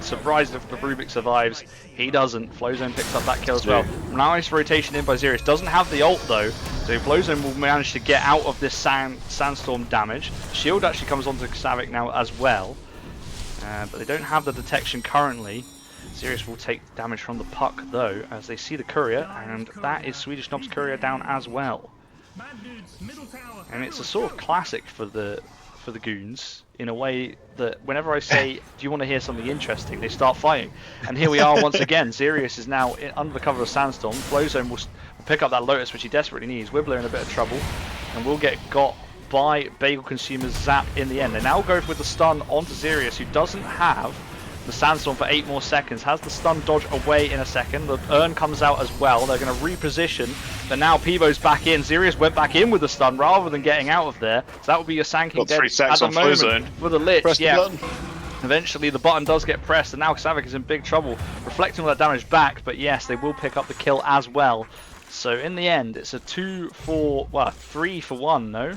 surprised if the Rubik survives. He doesn't. Flowzone picks up that kill as well. Nice rotation in by Zeerious. Doesn't have the ult though, so Flowzone will manage to get out of this sandstorm damage. Shield actually comes onto Kxavic now as well, but they don't have the detection currently. Zeerious will take damage from the puck though, as they see the courier, and that is SwedishKnob's courier down as well. And it's a sort of classic for the goons, in a way that whenever I say, do you want to hear something interesting, they start fighting. And here we are once again. Zeerious is now under the cover of Sandstorm. Flowzone will pick up that Lotus, which he desperately needs. wibleh in a bit of trouble, and will get got by Bagel Consumer's zap in the end. They now go with the stun onto Zeerious, who doesn't have the Sandstorm for 8 more seconds, has the stun dodge away in a second. The urn comes out as well. They're going to reposition, but now Peebo's back in. Zeerious went back in with the stun rather than getting out of there. So that would be your Sanking dead at the moment with a lich. Press yeah. the button. Eventually the button does get pressed, and now Kxavic is in big trouble, reflecting all that damage back. But yes, they will pick up the kill as well. So in the end, it's a 3 for 1, no?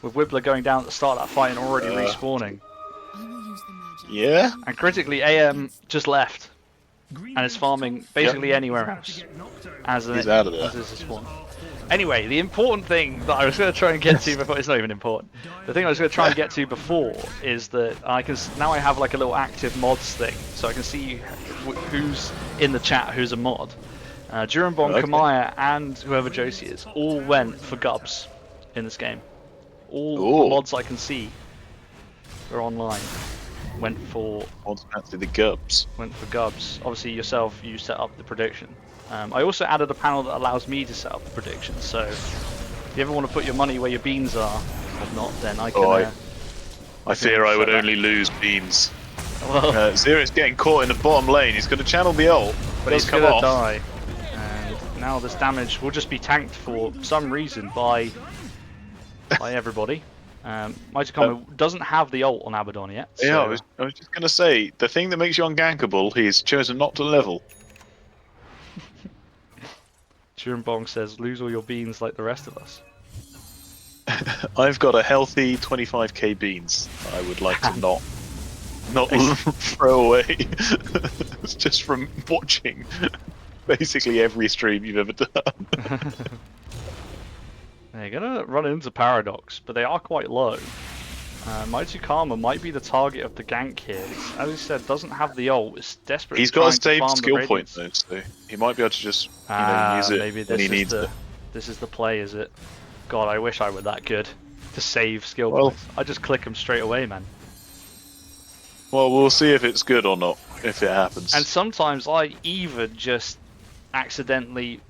With wibleh going down at the start of that fight and already respawning. Yeah. And critically, AM just left and is farming basically anywhere else. He's out of there. As is his spawn. Anyway, the important thing that I was going to try and get to before, it's not even important. The thing I was going to try and get to before is that I have like a little active mods thing, so I can see who's in the chat, who's a mod. Durambon, Kamaya, and whoever Josie is all went for GUBS in this game. All the mods I can see are online. Went for the GUBS. Went for GUBS. Obviously yourself, you set up the prediction. I also added a panel that allows me to set up the prediction. So if you ever want to put your money where your beans are, or not, then I can. I fear I would only lose beans. Well, Zeerious getting caught in the bottom lane. He's going to channel the ult, but he's come off. Die. And now this damage will just be tanked for some reason by everybody. Mighty Combo doesn't have the ult on Abaddon yet. So... Yeah, I was just going to say, the thing that makes you ungankable, he's chosen not to level. Bong says, lose all your beans like the rest of us. I've got a healthy 25k beans I would like to not throw away. It's just from watching basically every stream you've ever done. They're gonna run into Paradox, but they are quite low. Mighty Karma might be the target of the gank here. As he said, doesn't have the ult. It's desperate. He's got a saved skill point though, so he might be able to just use it maybe when he needs it. This is the play, is it? God, I wish I were that good to save skill points. I just click them straight away, man. Well, we'll see if it's good or not, if it happens. And sometimes I even just accidentally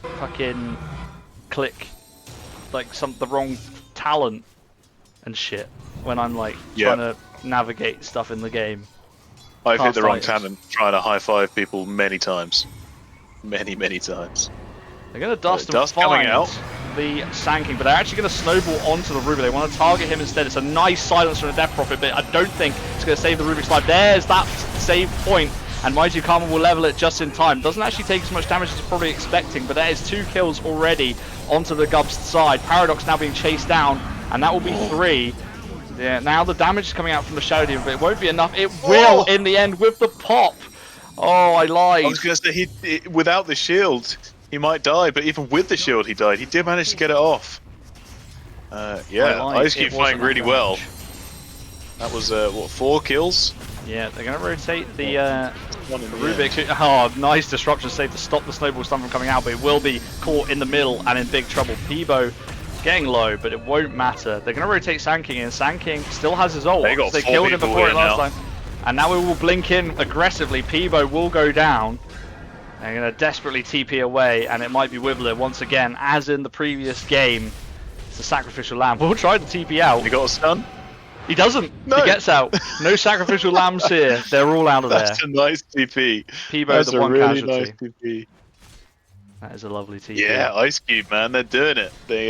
fucking click like the wrong talent and shit when I'm like trying to navigate stuff in the game. I've hit the wrong talent trying to high five people many times. Many times. They're going to dust and find the Sanking, but they're actually going to snowball onto the Rubik. They want to target him instead. It's a nice silence from the Death Prophet, but I don't think it's going to save the Rubik's life. There's that save point, and Mighty Karma will level it just in time. Doesn't actually take as much damage as you're probably expecting, but there is 2 kills already onto the GUBS side. Paradox now being chased down, and that will be 3. Yeah, now the damage is coming out from the Shadow Demon, but it won't be enough. It will in the end with the pop. Oh, I lied. I was going to say, without the shield, he might die, but even with the shield, he died. He did manage to get it off. Ice Cube fighting really well. That was, what, 4 kills? Yeah, they're going to rotate the Rubik. Oh, nice disruption save to stop the snowball stun from coming out, but it will be caught in the middle and in big trouble. Peebo getting low, but it won't matter. They're going to rotate Sanking in. Sanking still has his ult. They killed him before it last time. And now we will blink in aggressively. Peebo will go down. They're going to desperately TP away, and it might be wibleh once again, as in the previous game. It's the sacrificial lamb. We'll try to TP out. You got a stun? He doesn't. No. He gets out. No sacrificial lambs here. They're all out of there. That's a nice TP. Peebo, That's the a one really casualty. nice TP. That is a lovely TP. Yeah, Ice Cube, man, they're doing it. They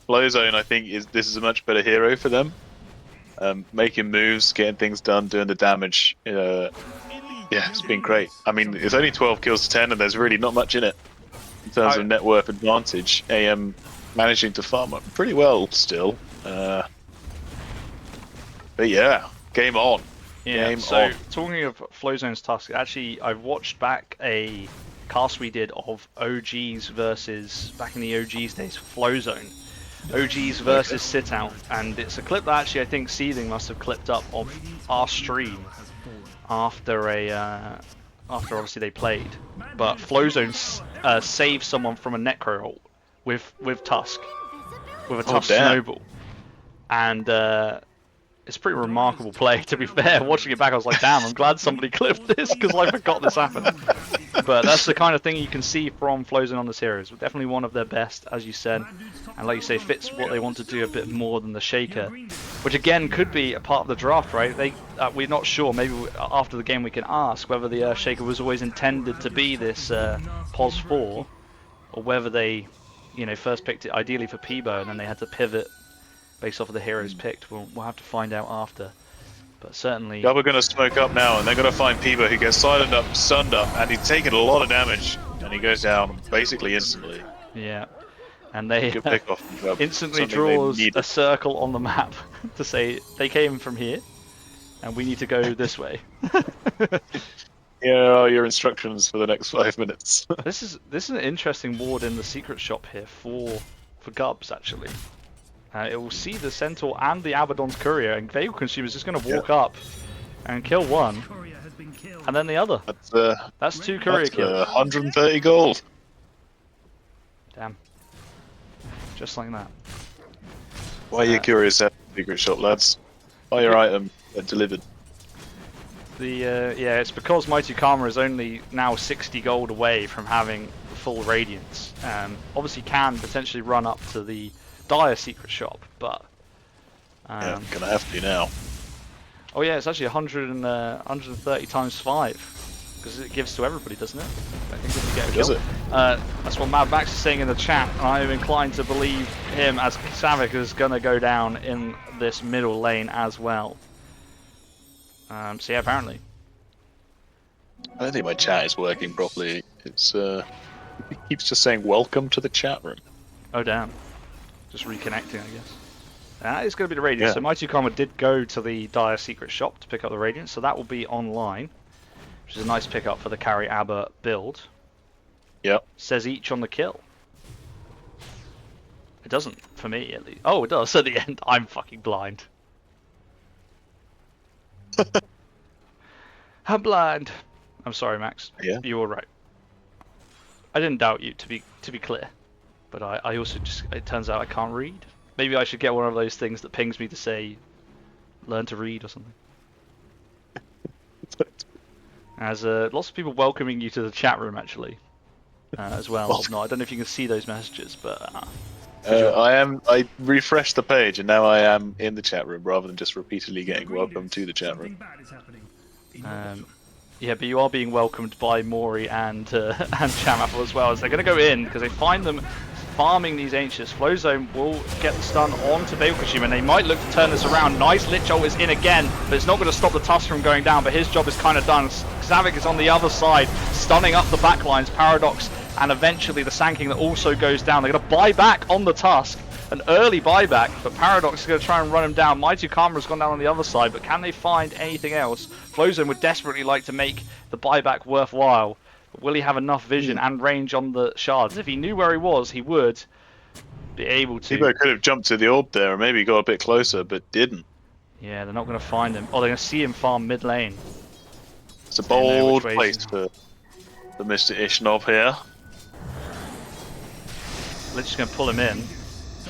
Flowzone, I think, this is a much better hero for them. Making moves, getting things done, doing the damage. Yeah, it's been great. I mean, it's only 12 kills to 10, and there's really not much in it in terms of net worth advantage. AM managing to farm up pretty well still. But yeah, game on. Yeah. Game so on. talking of Flowzone's Tusk, actually, I've watched back a cast we did of OGs versus back in the OGs days for Flowzone. OGs versus Sit Out, and it's a clip that actually I think Seething must have clipped up of our stream after after obviously they played. But Flowzone saved someone from a necro ult with Tusk, with a Tusk snowball, and it's a pretty remarkable play, to be fair. Watching it back, I was like, damn, I'm glad somebody clipped this, because I forgot this happened. But that's the kind of thing you can see from Flowzone on this hero. It's definitely one of their best, as you said. And like you say, fits what they want to do a bit more than the Shaker. Which again, could be a part of the draft, right? We're not sure. Maybe after the game we can ask whether the Shaker was always intended to be this POS 4. Or whether they, first picked it ideally for Peebo, and then they had to pivot based off of the heroes picked. We'll have to find out after, but certainly. Yeah, we're going to smoke up now, and they're going to find Peebo, who gets silenced up, stunned up, and he's taking a lot of damage, and he goes down basically instantly. Yeah, and they Good pick off instantly draws a circle on the map to say they came from here, and we need to go this way. Here are your instructions for the next 5 minutes. This is an interesting ward in the secret shop here for GUBS actually. It will see the Centaur and the Abaddon's Courier, and Veil Consumer is just going to walk up and kill one, and then the other. That's 2 Courier kills. 130 gold. Damn. Just like that. Why are you curious at the secret shop, lads? Buy your item and delivered. Yeah, it's because Mighty Karma is only now 60 gold away from having full Radiance. Obviously can potentially run up to the Dire secret shop, but yeah, gonna have to now. Oh yeah, it's actually 130 times 5 because it gives to everybody, doesn't it? I think if you get a kill. Does it? That's what Mad Max is saying in the chat, and I am inclined to believe him, as Kxavic is gonna go down in this middle lane as well. So yeah, apparently. I don't think my chat is working properly. It's it keeps just saying welcome to the chat room. Oh damn. Just reconnecting, I guess. That is going to be the Radiance. Yeah. So Mighty Karma did go to the Dire secret shop to pick up the Radiance, so that will be online, which is a nice pickup for the carry Abba build. Yep. Says each on the kill. It doesn't, for me at least. Oh, it does at the end. I'm fucking blind. I'm blind. I'm sorry, Max. Yeah. You were right. I didn't doubt you, to be clear. But I also just, it turns out I can't read. Maybe I should get one of those things that pings me to say, learn to read or something. As lots of people welcoming you to the chat room actually, as well. No, I don't know if you can see those messages, but I refreshed the page and now I am in the chat room rather than just repeatedly getting welcome to the chat room. Yeah, but you are being welcomed by Mori and Chamapple as well, as they're going to go in because they find them farming these Ancients. Flowzone will get the stun onto Beilkashim, and they might look to turn this around. Nice Lich Ult is in again, but it's not going to stop the Tusk from going down, but his job is kind of done. Kxavic is on the other side, stunning up the backlines, Paradox, and eventually the Sand King that also goes down. They're going to buy back on the Tusk, an early buyback, but Paradox is going to try and run him down. Mighty Karma has gone down on the other side, but can they find anything else? Flowzone would desperately like to make the buyback worthwhile. But will he have enough vision and range on the shards? If he knew where he was, he would be able to. Peebo could have jumped to the orb there and maybe got a bit closer, but didn't. Yeah, they're not going to find him. Oh, they're going to see him farm mid lane. It's a bold place for Mr. Ishnob here. They're just going to pull him in.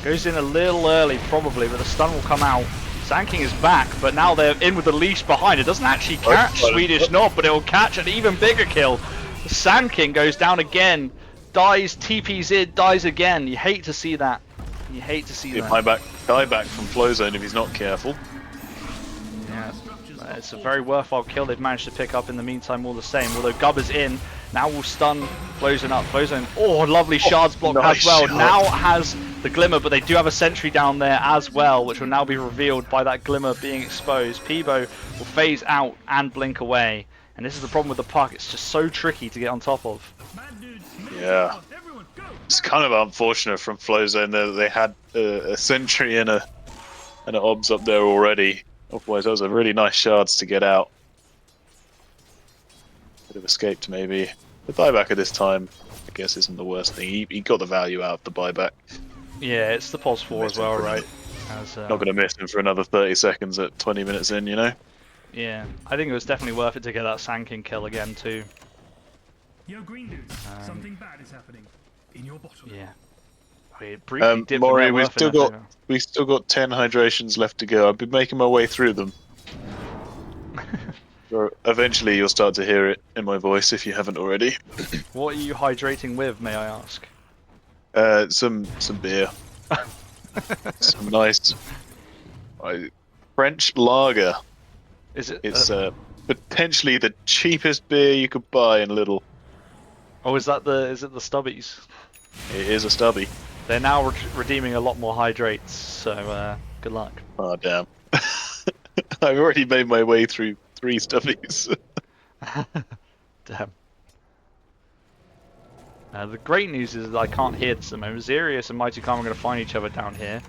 Goes in a little early, probably, but the stun will come out. Sand King is back, but now they're in with the leash behind. It doesn't actually catch CertifiedKnob, but it will catch an even bigger kill. The Sand King goes down again, dies, TP's in, dies again. You hate to see that. You hate to see that. Dieback from Flowzone if he's not careful. Yeah, it's a very worthwhile kill they've managed to pick up in the meantime all the same. Although GUBS is in, now will stun Flowzone up. Flowzone, oh, lovely shards block nice as well. shot. Now has the Glimmer, but they do have a sentry down there as well, which will now be revealed by that Glimmer being exposed. Peebo will phase out and blink away. And this is the problem with the puck, it's just so tricky to get on top of. Yeah. It's kind of unfortunate from Flowzone that they had a sentry and an obs up there already. Otherwise, that was a really nice shards to get out. Could have escaped maybe. The buyback at this time, I guess, isn't the worst thing. He got the value out of the buyback. Yeah, it's the pos 4 as well, right? Not going to miss him for another 30 seconds at 20 minutes in, you know? Yeah, I think it was definitely worth it to get that Sand King kill again too. Yo, green dude, something bad is happening in your bottle. Yeah. Briefly dipped Maury, the we've still got 10 hydrations left to go. I've been making my way through them. Eventually, you'll start to hear it in my voice if you haven't already. What are you hydrating with, may I ask? Some beer. Some nice French lager. Is it? It's potentially the cheapest beer you could buy in Lidl. Oh, is it the Stubbies? It is a stubby. They're now redeeming a lot more hydrates, so good luck. Oh damn! I've already made my way through 3 stubbies. Damn. The great news is that I can't hear this at the moment. Zeerious and Mighty Kxavic are going to find each other down here,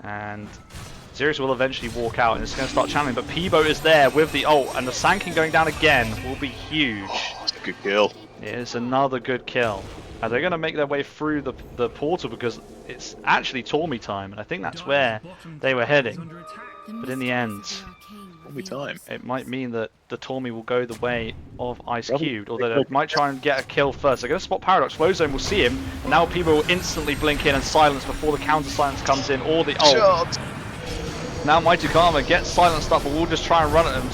and Zeerious will eventually walk out and it's going to start channeling, but Peebo is there with the ult, and the Sand King going down again will be huge. Oh, that's a good kill. It's another good kill. And they're going to make their way through the portal because it's actually Tormy time, and I think that's where they were heading. But in the end, it might mean that the Tormy will go the way of Ice Cubed, although they might try and get a kill first. They're going to spot Paradox. Flowzone will see him, and now Peebo will instantly blink in and silence before the counter silence comes in, or the ult. Now Mighty Kxavic gets silenced up, but we'll just try and run at him.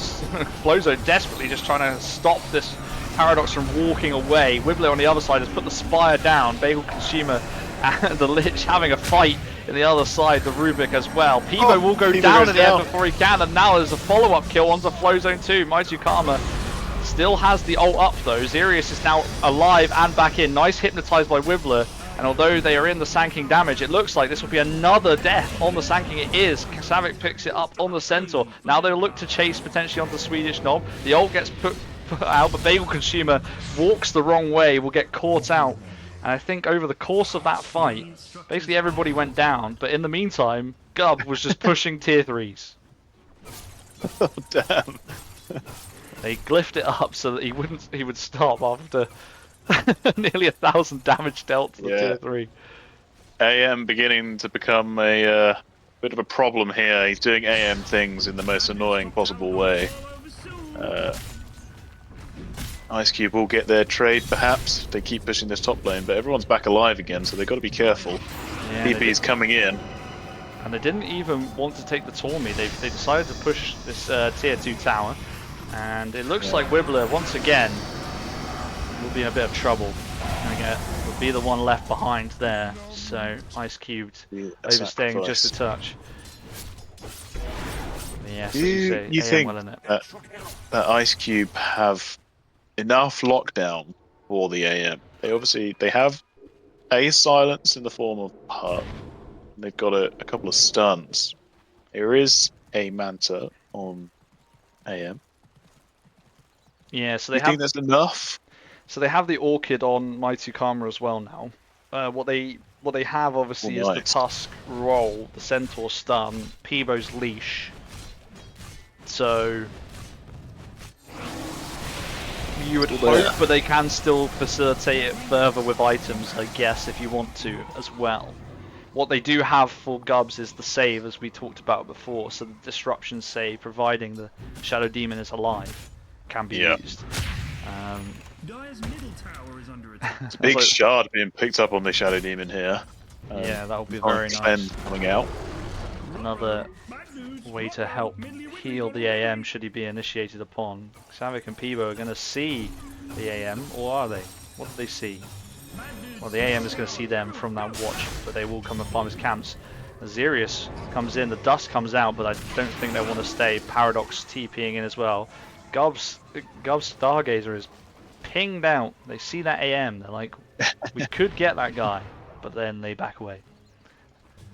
Flowzone desperately just trying to stop this Paradox from walking away. wibleh on the other side has put the Spire down. Bagel Consumer and the Lich having a fight in the other side, the Rubik as well. Peebo will go down in the end before he can, and now there's a follow-up kill onto Flowzone 2. Mighty Kxavic still has the ult up though. Zeerious is now alive and back in. Nice hypnotized by wibleh, and although they are in the Sand King damage, it looks like this will be another death on the Sand King. It is. Kxavic picks it up on the Centaur. Now they'll look to chase potentially onto CertifiedKnob. The ult gets put out, but Bagel Consumer walks the wrong way, will get caught out. And I think over the course of that fight, basically everybody went down, but in the meantime, GUBS was just pushing tier 3s. Oh damn. They glyphed it up so that he would stop after nearly 1,000 damage dealt to the tier 3. AM beginning to become a bit of a problem here. He's doing AM things in the most annoying possible way. Ice Cube will get their trade perhaps if they keep pushing this top lane, but everyone's back alive again, so they've got to be careful. Yeah, PP is coming in. And they didn't even want to take the Tormy. They decided to push this tier 2 tower, and it looks like wibleh once again will be in a bit of trouble. Will be the one left behind there, so Ice Cubed overstaying just a touch. But yes, You think that Ice Cube have enough lockdown for the AM? They have a silence in the form of puck. They've got a couple of stuns. There is a Manta on AM. Yeah, so they think that's enough. So they have the Orchid on Mighty Kxavic as well now. What they have obviously is the Tusk roll, the Centaur stun, Peebo's leash. So you would hope, but they can still facilitate it further with items, I guess, if you want to as well. What they do have for GUBS is the save, as we talked about before, so the disruption save, providing the Shadow Demon is alive, can be used. It's a big shard being picked up on the Shadow Demon here. Yeah, that would be very nice. Coming out. Another way to help heal the AM should he be initiated upon. Kxavic and Peebo are going to see the AM, or are they? What do they see? Well, the AM is going to see them from that watch, but they will come and farm his camps. Zeerious comes in, the dust comes out, but I don't think they want to stay. Paradox TPing in as well. GUBS Stargazer is pinged out. They see that AM, they're like, we could get that guy, but then they back away.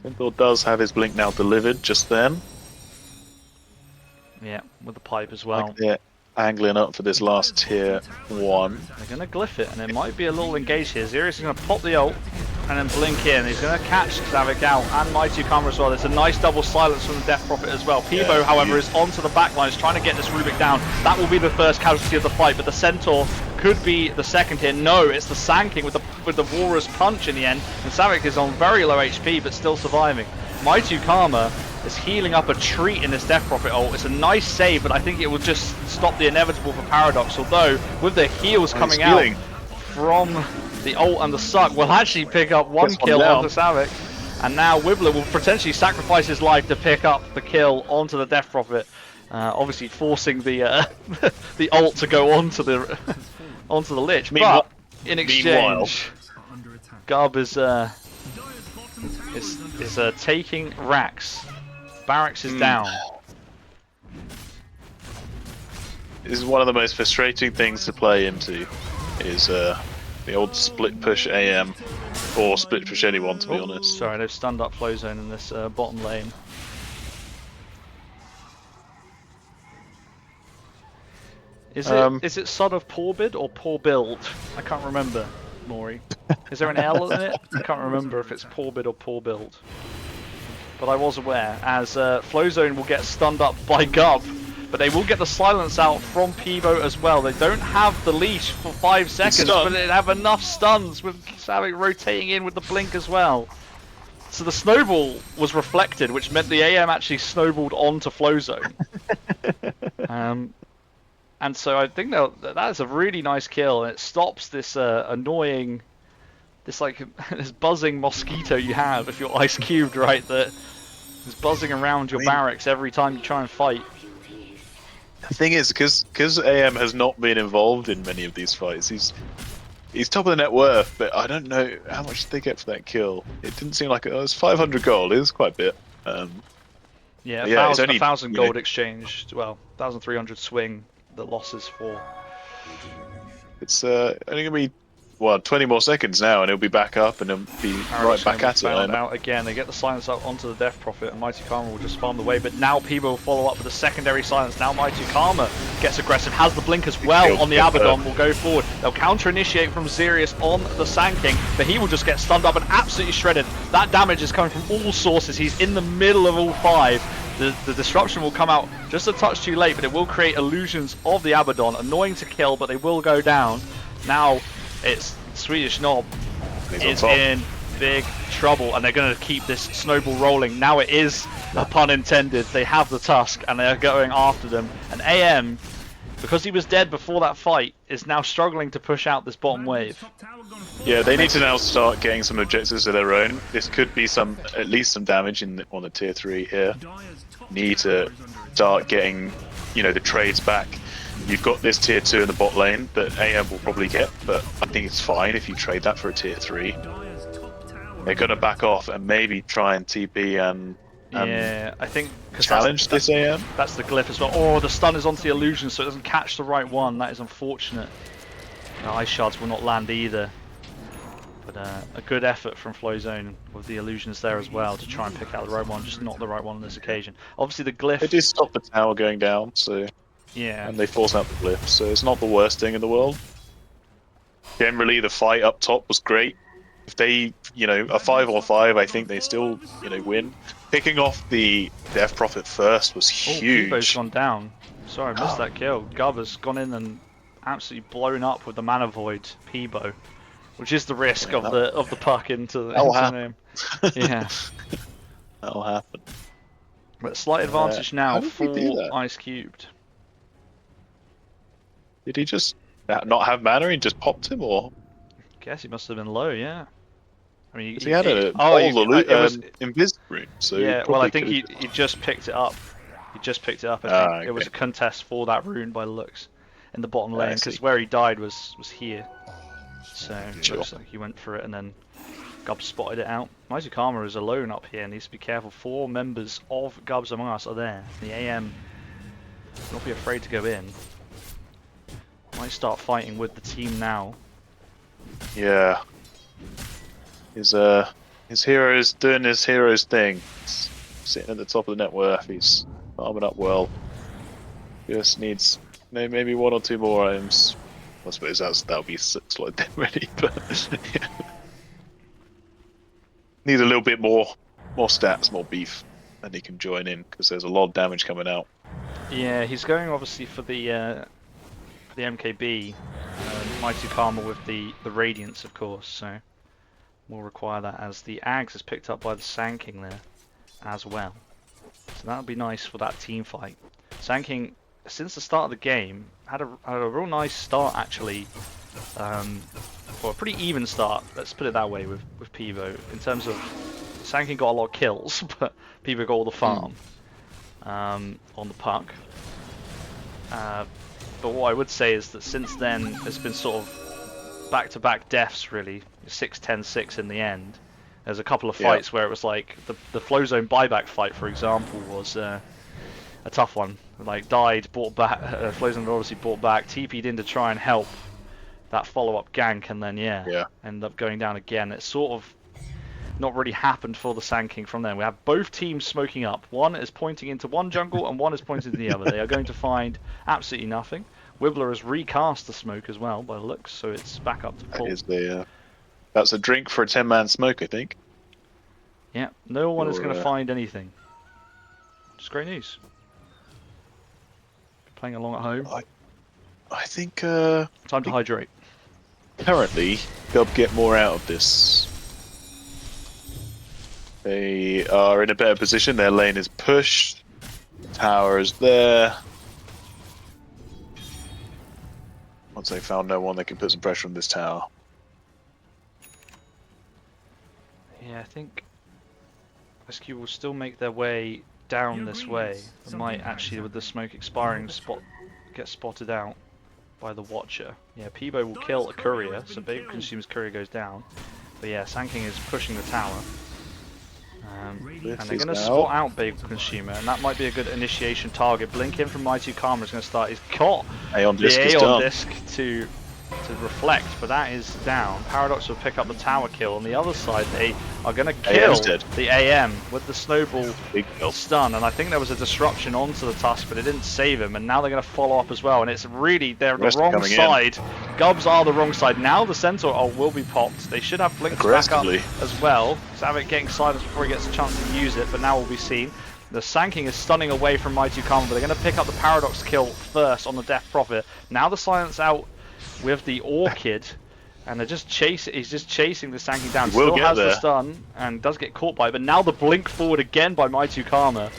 Simple does have his blink now delivered just then. Yeah, with the pipe as well. Like they're angling up for this last tier 1. They're going to glyph it, and it might be a little engaged here. Zeerious is going to pop the ult and then blink in. He's going to catch Kxavic out and Mighty Karma as well. There's a nice double silence from the Death Prophet as well. Peebo, however, is onto the backline. He's trying to get this Rubik down. That will be the first casualty of the fight, but the Centaur could be the second here. No, it's the Sanking with the Walrus Punch in the end. And Kxavic is on very low HP, but still surviving. Mighty Karma is healing up a treat in this Death Prophet ult. It's a nice save, but I think it will just stop the inevitable for Paradox. Although, with the heals coming out from the ult and the suck, will actually pick up one kill on Kxavic. And now wibleh will potentially sacrifice his life to pick up the kill onto the Death Prophet. Obviously forcing the the ult to go onto the onto the Lich. But in exchange, GUB is taking racks. Barracks is down. This is one of the most frustrating things to play into, is the old split push AM, or split push anyone, to be honest. Sorry, they've stunned up Flowzone in this bottom lane. Is it sort of poor bid or poor build? I can't remember, Maury. Is there an L in it? I can't remember if it's poor bid or poor build. But I was aware, as Flowzone will get stunned up by GUB, but they will get the silence out from Peebo as well. They don't have the leash for 5 seconds, but they have enough stuns with Kxavic rotating in with the blink as well. So the snowball was reflected, which meant the AM actually snowballed onto Flowzone. And so I think that is a really nice kill, and it stops this annoying, this buzzing mosquito you have if you're ice cubed, right? That is buzzing around your barracks every time you try and fight. The thing is, because AM has not been involved in many of these fights, he's top of the net worth, but I don't know how much did they get for that kill. It didn't seem like it was 500 gold. It was quite a bit. Yeah, 1,000 gold exchanged. Well, 1,300 swing. The losses for. It's only gonna be 20 more seconds now, and he'll be back up, and he'll be right back at it. Out again, they get the silence up onto the Death Prophet, and Mighty Karma will just farm the way. But now Peebo will follow up with a secondary silence. Now Mighty Karma gets aggressive, has the blink as well on the Abaddon. Will go forward. They'll counter initiate from Zeerious on the Sand King, but he will just get stunned up and absolutely shredded. That damage is coming from all sources. He's in the middle of all 5. The disruption will come out just a touch too late, but it will create illusions of the Abaddon. Annoying to kill, but they will go down. Now it's CertifiedKnob is in big trouble, and they're going to keep this snowball rolling. Now it is, a pun intended, they have the Tusk, and they're going after them. And AM, because he was dead before that fight, is now struggling to push out this bottom wave. Yeah, they need to now start getting some objectives of their own. This could be at least some damage on the tier 3 here. Need to start getting, the trades back. You've got this tier 2 in the bot lane that AM will probably get, but I think it's fine if you trade that for a tier 3. They're going to back off and maybe try and TP and yeah, I think challenge this AM. That's the glyph as well. Oh, the stun is onto the illusion, so it doesn't catch the right one. That is unfortunate. The ice shards will not land either. But a good effort from Flowzone with the illusions there as well to try and pick out the right one, just not the right one on this occasion. Obviously the glyph... They did stop the tower going down, so... Yeah. And they force out the glyph, so it's not the worst thing in the world. Generally, the fight up top was great. If they, a 5-on-5, I think they still, win. Picking off the Death Prophet first was huge. Peebo's gone down. Sorry, I missed that kill. GUB has gone in and absolutely blown up with the Mana Void Peebo. Which is the risk of the puck into the name. Yeah. That'll happen. But slight advantage now for Ice Cubed. Did he just not have mana and just popped him, or? Guess he must have been low, yeah. I mean, he had a invis rune, so yeah. Well, I think he just picked it up. He just picked it up. I think okay. It was a contest for that rune by the looks in the bottom lane, because where he died was here. So it looks like he went for it, and then GUBS spotted it out. Karma is alone up here, needs to be careful. 4 members of GUBS Among Us are there. The AM will not be afraid to go in. Might start fighting with the team now. Yeah. His hero's doing his hero's thing. He's sitting at the top of the net worth. He's farming up well. Just needs maybe 1 or 2 more items. I suppose that'll be 6 like that ready, but yeah. Need a little bit more stats, more beef, and he can join in because there's a lot of damage coming out. Yeah, he's going obviously for the MKB, Mighty Karma with the Radiance, of course. So we'll require that, as the Ags is picked up by the Sanking there as well. So that'll be nice for that team fight. Sanking, since the start of the game, had a real nice start actually. Well, a pretty even start, let's put it that way, with Peebo. In terms of, Sanking got a lot of kills, but Peebo got all the farm on the puck. But what I would say is that since then, there's been sort of back-to-back deaths, really. 6-10-6 in the end. There's a couple of fights where it was like, the Flowzone buyback fight, for example, was a tough one. Like, died, bought back, Flowzone obviously bought back, TP'd in to try and help that follow-up gank, and then ended up going down again. It's sort of not really happened for the Sanking from them. We have both teams smoking up. One is pointing into one jungle and one is pointing to the other. They are going to find absolutely nothing. wibleh has recast the smoke as well by the looks, so it's back up to full. That's a drink for a 10-man smoke, I think. Yeah, no one is going to find anything. It's great news. Playing along at home. I think time to hydrate. Currently, GUBS get more out of this. They are in a better position. Their lane is pushed. Tower is there. Once they found no one, they can put some pressure on this tower. Yeah, I think SQ will still make their way down this way. They might actually, with the smoke expiring, get spotted out by the Watcher. Yeah, Peebo will kill a courier, so Peebo consumes courier goes down. But yeah, Sanking is pushing the tower. And they're going to spot out Big Consumer, and that might be a good initiation target. Blink in from Mighty Karma is going to start. He's caught the Aeon Disc to reflect, but that is down. Paradox will pick up the tower kill. On the other side, they are going to kill the AM with the snowball stun, and I think there was a disruption onto the Tusk, but it didn't save him, and now they're going to follow up as well, and it's really, they're the wrong side. GUBS are the wrong side. Now the Centaur will be popped. They should have Blinks back up as well. Kxavic getting silenced before he gets a chance to use it, but now will be seen. The Sanking is stunning away from Mighty Karma, but they're going to pick up the Paradox kill first on the Death Prophet. Now the silence out with the Orchid, and they're just he's just chasing the Sanking down. Still has the stun and does get caught by it, but now the blink forward again by Mighty Karma,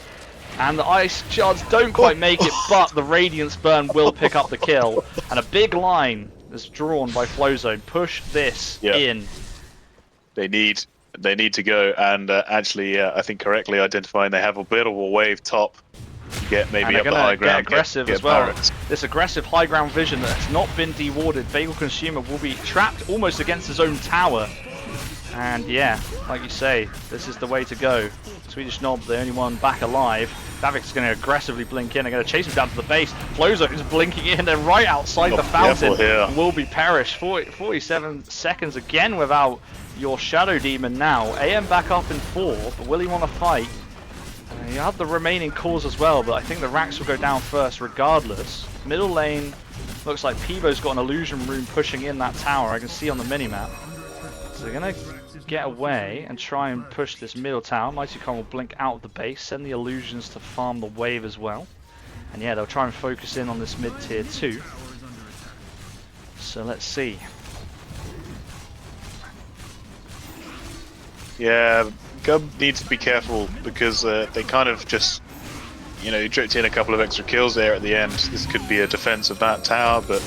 and the Ice Shards don't quite make it, but the Radiance Burn will pick up the kill, and a big line is drawn by Flowzone. Push this in. They need to go, and actually, I think correctly identifying they have a bit of a wave top. Get maybe up the high ground. Get aggressive as well. This aggressive high ground vision that has not been dewarded. Bagel Consumer will be trapped almost against his own tower. And yeah, like you say, this is the way to go. SwedishKnob, the only one back alive. Kxavic's going to aggressively blink in. They're going to chase him down to the base. Flowzone is blinking in. They're right outside the fountain. Will be perished. 47 seconds again without your Shadow Demon now. AM back up in 4, but will he want to fight? You have the remaining cores as well, but I think the racks will go down first regardless. Middle lane looks like Peebo's got an illusion rune pushing in that tower. I can see on the minimap. So they're going to get away and try and push this middle tower. Mighty Con will blink out of the base, send the illusions to farm the wave as well. And yeah, they'll try and focus in on this mid tier 2. So let's see. Yeah, GUBS needs to be careful because they kind of just, dripped in a couple of extra kills there at the end. This could be a defense of that tower, but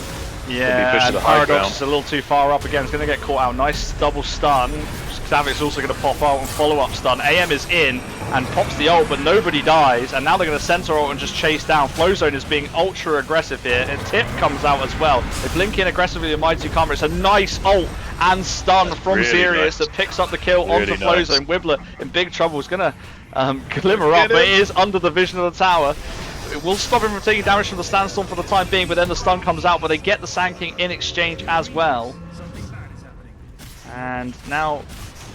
yeah, the Paradox is a little too far up again. It's going to get caught out. Nice double stun. Just Kxavic's also going to pop out and follow-up stun. AM is in and pops the ult, but nobody dies. And now they're going to center ult and just chase down. Flowzone is being ultra aggressive here. And Tip comes out as well. They blink in aggressively with Mighty Karma. It's a nice ult and stun from really Zeerious nice. that picks up the kill onto Flowzone. wibleh in big trouble. Is going to glimmer up, but it is under the vision of the tower. It will stop him from taking damage from the sandstorm for the time being, but then the stun comes out, but they get the sanking in exchange as well. And now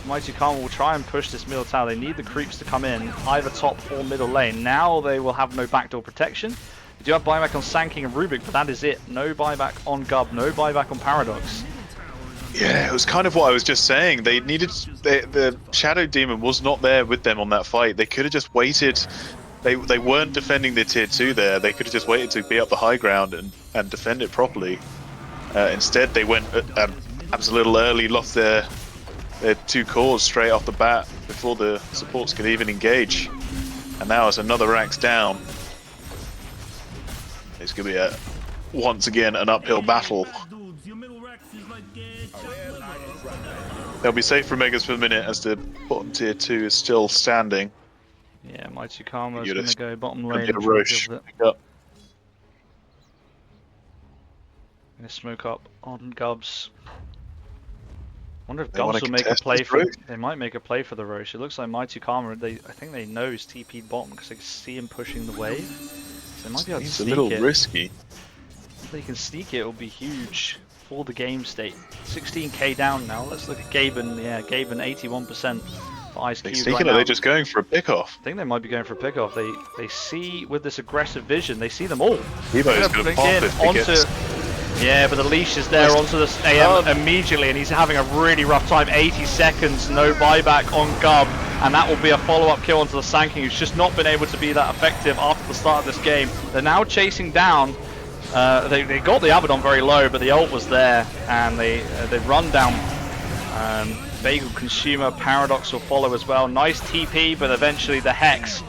Mighty Karma will try and push this middle tower. They need the creeps to come in, either top or middle lane. Now they will have no backdoor protection. They do have buyback on Sanking and Rubik, but that is it. No buyback on GUB, no buyback on Paradox. Yeah, it was kind of what I was just saying. They needed the Shadow Demon was not there with them on that fight. They could have just waited. They weren't defending the tier 2 there. They could have just waited to be up the high ground and defend it properly. Instead, they went perhaps a little early, lost their 2 cores straight off the bat before the supports could even engage. And now it's another ranks down. It's going to be once again an uphill battle. They'll be safe from Megas for a minute as the bottom tier 2 is still standing. Yeah, Mighty Karma is going to go bottom lane. Get a rush. Going to smoke up on GUBS. Wonder if GUBS will make a play for. They might make a play for the Roche. It looks like Mighty Karma. I think they know he's TP'd bottom because they can see him pushing the wave. So they might be able to sneak it. It's a little risky. If they can sneak it, it'll be huge for the game state. 16k down now. Let's look at Gaben. Yeah, Gaben 81%. Ice Cube right now. Are they just going for a pick-off? I think they might be going for a pick-off. They see with this aggressive vision, they see them all. Peebo is going to pop if he gets... Yeah, but the leash is there onto the AM immediately, and he's having a really rough time. 80 seconds, no buyback on GUB, and that will be a follow-up kill onto the Sanking, who's just not been able to be that effective after the start of this game. They're now chasing down. They got the Abaddon very low, but the ult was there, and they run down. Bagel Consumer, Paradox will follow as well. Nice TP, but eventually the Hex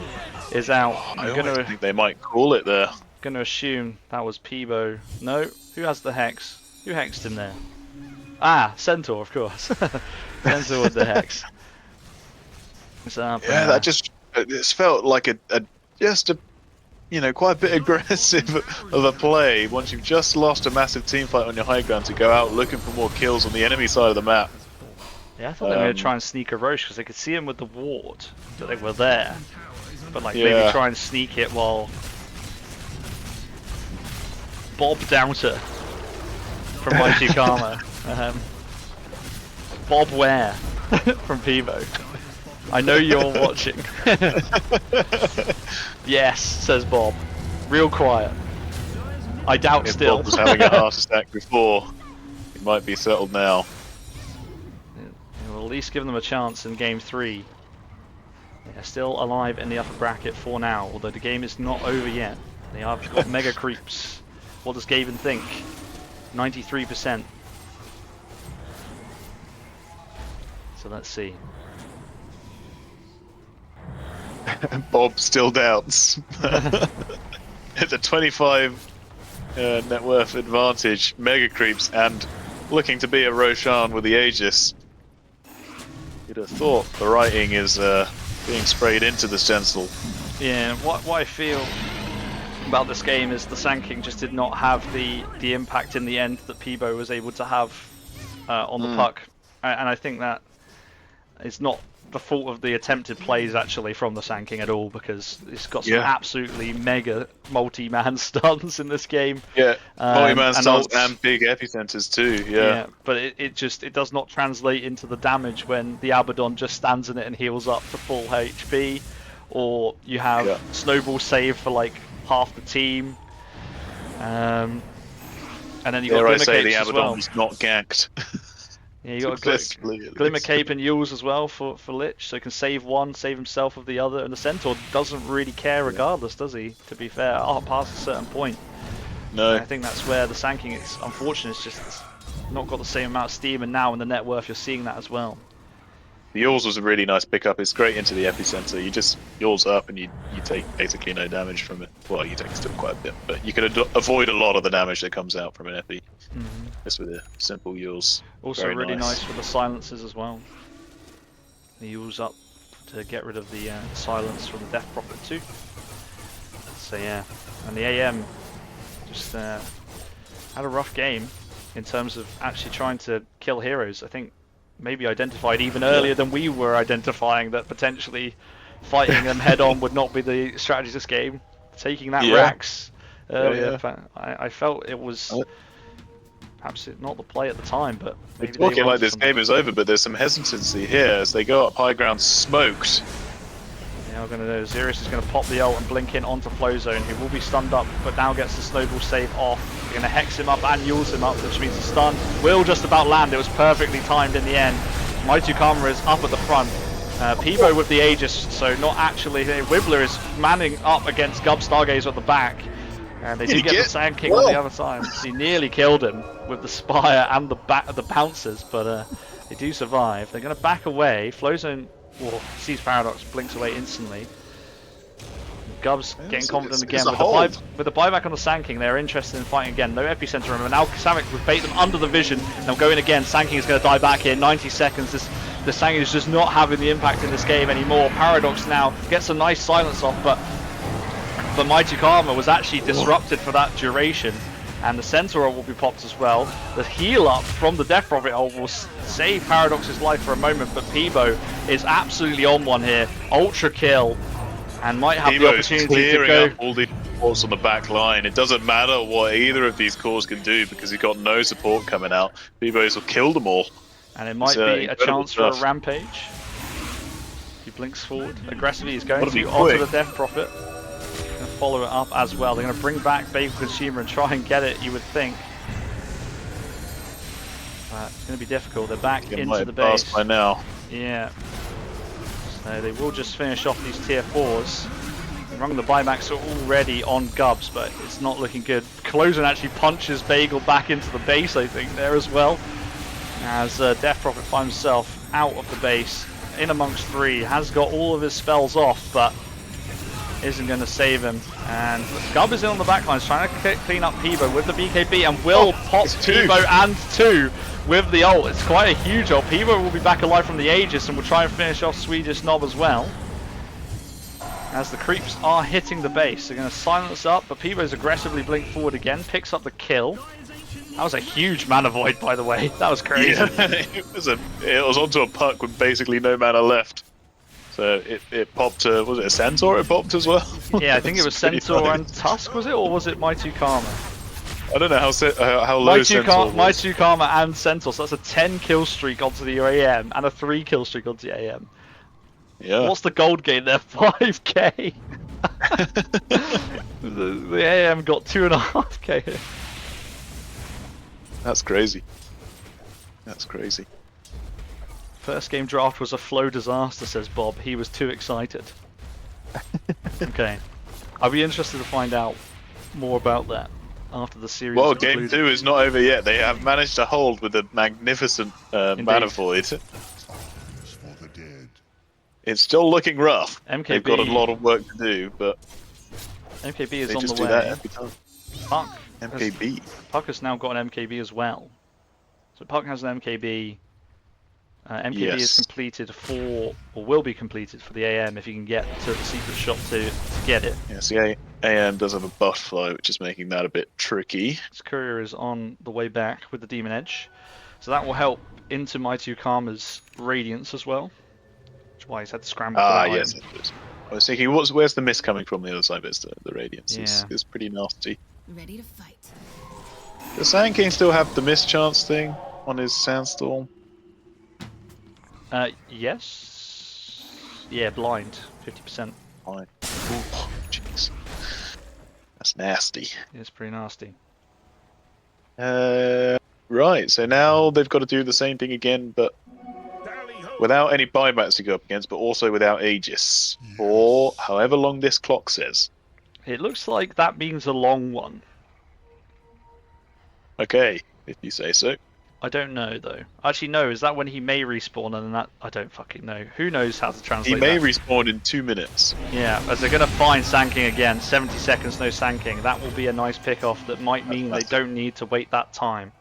is out. I think they might call it there. Gonna assume that was Peebo. No, who has the Hex? Who hexed him there? Ah, Centaur, of course. Centaur with the Hex. Yeah, that just felt like quite a bit aggressive of a play once you've just lost a massive team fight on your high ground to go out looking for more kills on the enemy side of the map. Yeah, I thought they were going to try and sneak a Roche because they could see him with the ward, that they were there. But maybe try and sneak it while Bob Doubter from Mighty Karma. Bob Ware from Peebo. I know you're watching. Yes, says Bob. Real quiet. I doubt still. Bob was having a heart attack before. He might be settled now. We'll at least give them a chance in game 3. They're still alive in the upper bracket for now, although the game is not over yet. They have got mega creeps. What does Gaben think? 93%. So let's see. Bob still doubts. It's a 25 net worth advantage. Mega creeps and looking to be a Roshan with the Aegis. You'd have thought the writing is being sprayed into the stencil. Yeah, what I feel about this game is the Sanking just did not have the impact in the end that Peebo was able to have on the puck, and I think that it's not the fault of the attempted plays actually from the Sanking at all, because it's got some absolutely mega multi-man stuns in this game. Yeah, multi-man stuns and big epicenters too. Yeah, but it does not translate into the damage when the Abaddon just stands in it and heals up to full HP, or you have Snowball save for like half the team, and then you got Glimmer Cape the Abaddon was not ganked. Yeah, you got Glimmer Cape and Yules as well for Lich, so he can save one, save himself of the other, and the Centaur doesn't really care regardless, does he? To be fair, past a certain point. No. And I think that's where the Sanking, it's unfortunate, it's just not got the same amount of steam, and now in the net worth you're seeing that as well. The Yules was a really nice pickup. It's great into the epicenter. You just Yules up and you take basically no damage from it. Well, you take still quite a bit, but you can avoid a lot of the damage that comes out from an epi. Just with a simple Yules. Also really nice with the silences as well. He heals up to get rid of the silence from the Death Prophet too. So yeah, and the AM just had a rough game in terms of actually trying to kill heroes. I think maybe identified even earlier than we were identifying that potentially fighting them head on would not be the strategy of this game. Taking that Rax earlier, I felt it was perhaps not the play at the time, but maybe it's looking like this game is over, but there's some hesitancy here as they go up high ground smoked. Yeah, we're gonna know zeerious is gonna pop the ult and blink in onto Flowzone, who will be stunned up, but now gets the snowball save off. They're gonna hex him up and yules him up, which means the stun will just about land. It was perfectly timed in the end. wibleh is up at the front. Peebo with the Aegis, so not actually. wibleh is manning up against GUBS Stargazer at the back. And they do get the Sand King on the other side. So he nearly killed him with the Spire and the bouncers, but they do survive. They're going to back away. Flowzone sees Paradox, blinks away instantly. GUBS getting confident again with the buyback on the Sand King. They're interested in fighting again. No epicenter remember. Now Kxavic would bait them under the vision. Now going again. Sand King is going to die back here. 90 seconds. The Sand King is just not having the impact in this game anymore. Paradox now gets a nice silence off, but Mighty Karma was actually disrupted for that duration, and the Centaur will be popped as well. The heal up from the Death Prophet ult will save Paradox's life for a moment, but Peebo is absolutely on one here. Ultra kill, and might have the opportunity to go. Up all the cores on the back line. It doesn't matter what either of these cores can do because he's got no support coming out. Peebo's will kill them all. And it might be a chance for a rampage. He blinks forward aggressively. He's going to onto the Death Prophet. Follow it up as well. They're going to bring back Bagel Consumer and try and get it, you would think. But it's going to be difficult. They're back into the base. By now. Yeah. So they will just finish off these tier 4s. The buybacks are already on GUBS, but it's not looking good. Flowzone actually punches Bagel back into the base, I think, there as well. As Death Prophet finds himself out of the base, in amongst 3. Has got all of his spells off, but isn't going to save him. And GUBS is in on the back lines, trying to clean up Peebo with the BKB, and will pop Peebo and 2 with the ult. It's quite a huge ult. Peebo will be back alive from the Aegis and will try and finish off CertifiedKnob as well. As the creeps are hitting the base, they're going to silence up, but Peebo's aggressively blinked forward again, picks up the kill. That was a huge mana void, by the way. That was crazy. Yeah, it was onto a puck with basically no mana left. So it popped, was it a Centaur it popped as well? Yeah, I think it was Centaur and Tusk, was it? Or was it Mighty Karma? I don't know how low Centaur was. Mighty Karma and Centaur, so that's a 10 kill streak onto the AM and a 3 kill streak onto the AM. Yeah. What's the gold gain there? 5k! the AM got 2.5k. That's crazy. That's crazy. First game draft was a flow disaster, says Bob. He was too excited. Okay. I'll be interested to find out more about that after the series. Well, game 2 is not over yet. They have managed to hold with a magnificent mana void. It's still looking rough. MKB, they've got a lot of work to do, but MKB is they on just the way. do that every time. MKB. Puck has now got an MKB as well. So Puck has an MKB. MKB is completed or will be completed for the AM if you can get to the secret shop to get it. Yes, the AM does have a buff flow, which is making that a bit tricky. His courier is on the way back with the Demon Edge, so that will help into Mighty Karma's Radiance as well. Which is why he's had to scramble for that yes. I was thinking, where's the mist coming from the other side? It's the Radiance. Yeah. It's pretty nasty. Ready to fight. Does Sand King still have the mist chance thing on his Sandstorm? Yes. Yeah, blind, 50%. Fine. Oh, jeez. That's nasty. It's pretty nasty. Right, so now they've got to do the same thing again, but without any buybacks to go up against, but also without Aegis, for however long this clock says. It looks like that means a long one. Okay, if you say so. I don't know though. Actually, no. Is that when he may respawn? And that I don't fucking know. Who knows how to translate? He may that? respawn in 2 minutes. Yeah, as they're gonna find Sand King again. 70 seconds, no Sand King. That will be a nice pick off. That might mean they don't need to wait that time.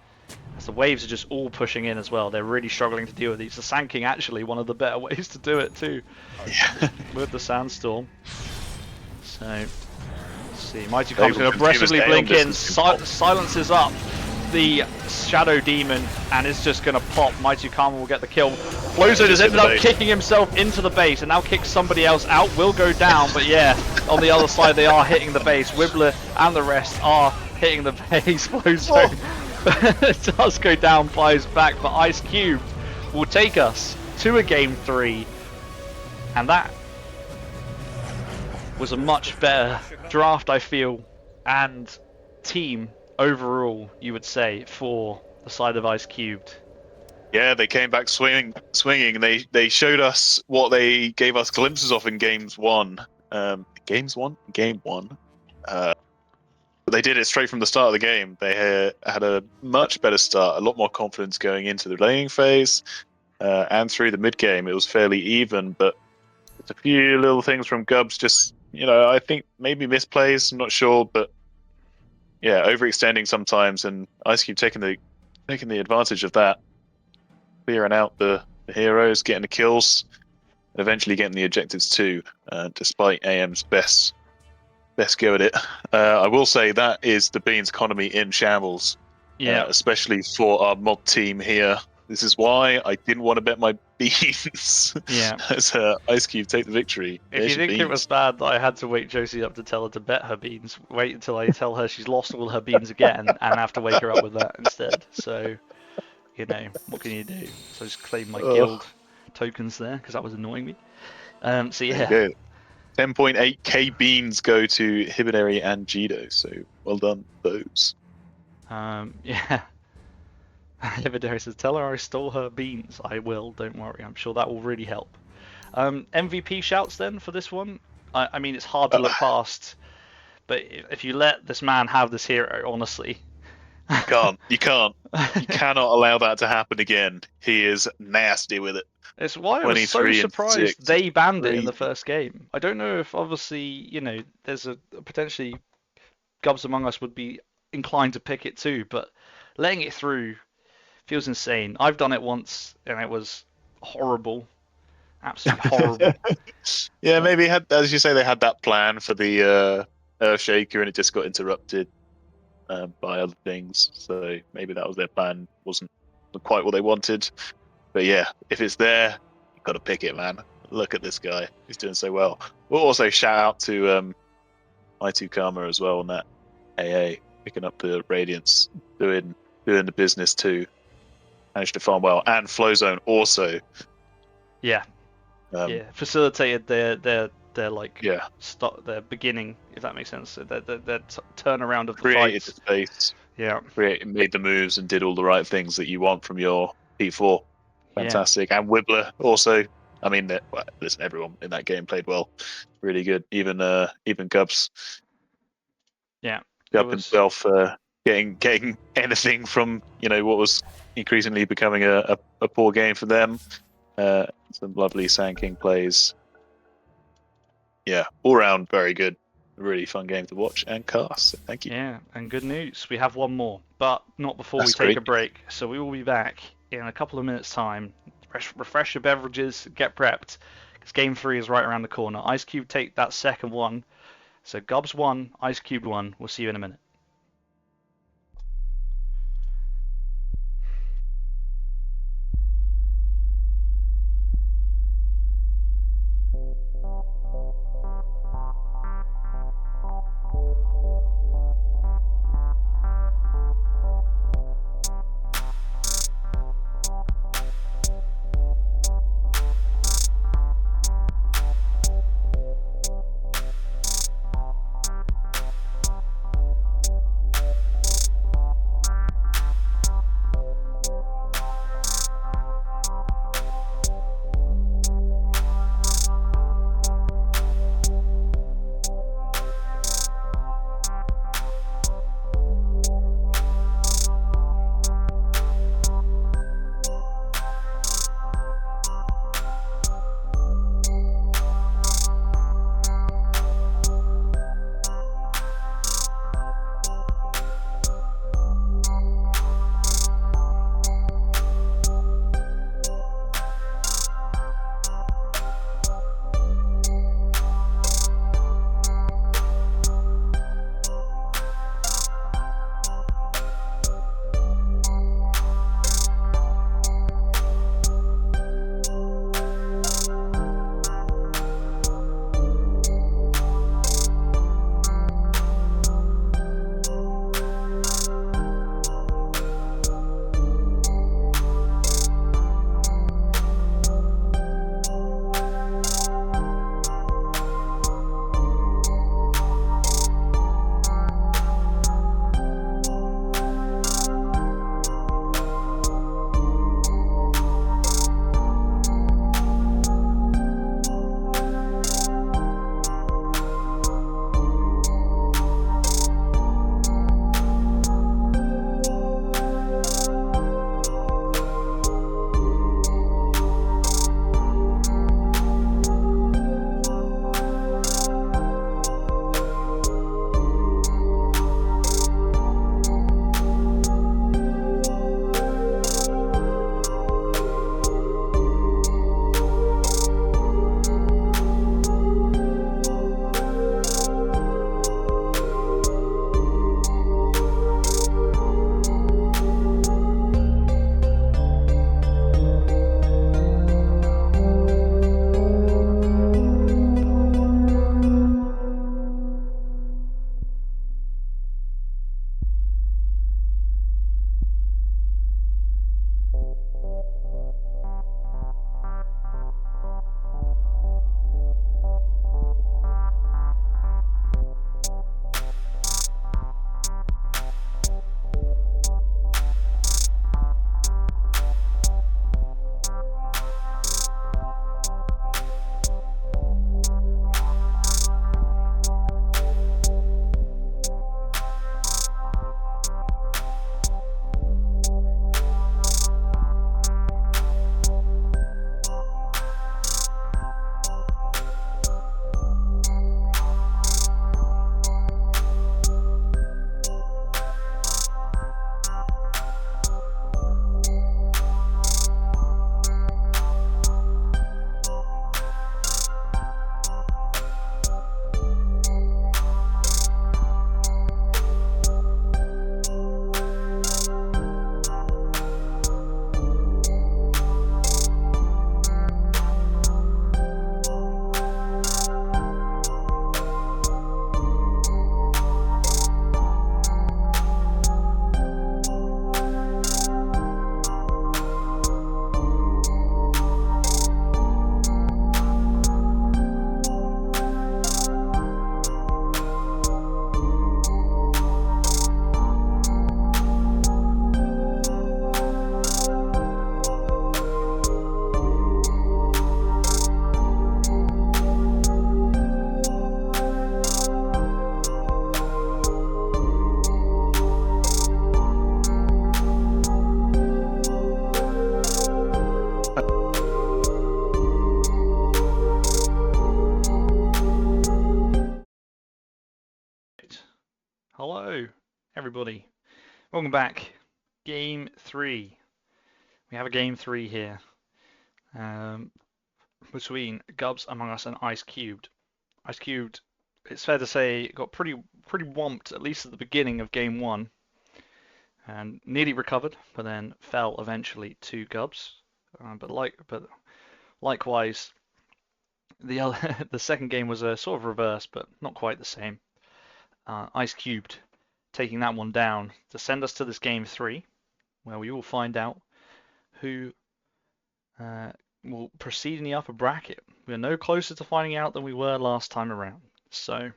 So the waves are just all pushing in as well. They're really struggling to deal with these. The sanking actually one of the better ways to do it too. Yeah. With the sandstorm. So, let's see. Mighty Karma's going to aggressively Consumers blink down, in, this is silences up the Shadow Demon, and is just going to pop. Mighty Karma will get the kill. Flowzone has ended up kicking himself into the base, and now kicks somebody else out. Will go down, but yeah, on the other side they are hitting the base. wibleh and the rest are hitting the base. Flowzone does go down, flies back, but Ice Cube will take us to a game 3, and that was a much better draft, I feel, and team overall, you would say, for the side of Ice Cubed. Yeah, they came back swinging. They showed us what they gave us glimpses of in games 1. Game 1. They did it straight from the start of the game. They had a much better start, a lot more confidence going into the laning phase, and through the mid game. It was fairly even, but it's a few little things from GUBS. Just I think maybe misplays. I'm not sure, but yeah, overextending sometimes, and Ice Cube taking the advantage of that, clearing out the heroes, getting the kills, and eventually getting the objectives too. Despite AM's best go at it. I will say that is the Beans economy in shambles. Yeah. Especially for our mob team here. This is why I didn't want to bet my beans. Yeah. As Ice Cube take the victory. If you think it was bad that I had to wake Josie up to tell her to bet her beans, wait until I tell her she's lost all her beans again and have to wake her up with that instead. So, what can you do? So I just claim my guild tokens there because that was annoying me. So yeah. 10.8k beans go to Hibinary and Jido, so well done those. Yeah. Hibinary says, tell her I stole her beans. I will, don't worry. I'm sure that will really help. MVP shouts then for this one. I mean, it's hard to look past, but if you let this man have this hero, honestly. You cannot allow that to happen again. He is nasty with it. It's why I was so surprised they banned it in the first game. I don't know if obviously, there's a potentially GUBS Among Us would be inclined to pick it too, but letting it through feels insane. I've done it once and it was horrible. Absolutely horrible. Yeah, maybe as you say, they had that plan for the Earthshaker and it just got interrupted by other things. So maybe that was their plan. Wasn't quite what they wanted. But yeah, if it's there, you've got to pick it, man. Look at this guy. He's doing so well. We'll also shout out to Mighty Karma as well on that AA, picking up the Radiance, doing the business too. Managed to farm well. And Flowzone also. Yeah. Facilitated their their beginning, if that makes sense. Their turnaround of the created fights. the space. Yeah. Made the moves and did all the right things that you want from your P4. Fantastic. Yeah. And wibleh also. I mean, listen, everyone in that game played well. Really good. Even GUBS. Yeah. GUBS himself getting anything from what was increasingly becoming a poor game for them. Some lovely Sand plays. Yeah, all round very good. Really fun game to watch and cast. So thank you. Yeah, and good news. We have one more, but not before we take a break. So we will be back in a couple of minutes' time. Refresh your beverages, get prepped, because Game 3 is right around the corner. Ice Cube take that second one. So GUBS 1, Ice Cube 1. We'll see you in a minute. Hello, everybody. Welcome back. Game 3. We have a Game 3 here. Between GUBS, Among Us, and Ice Cubed. Ice Cubed, it's fair to say, got pretty whomped, at least at the beginning of Game 1. And nearly recovered, but then fell eventually to GUBS. But likewise, the second game was a sort of reverse, but not quite the same. Ice Cubed taking that one down to send us to this Game 3, where we will find out who will proceed in the upper bracket. We're no closer to finding out than we were last time around. So,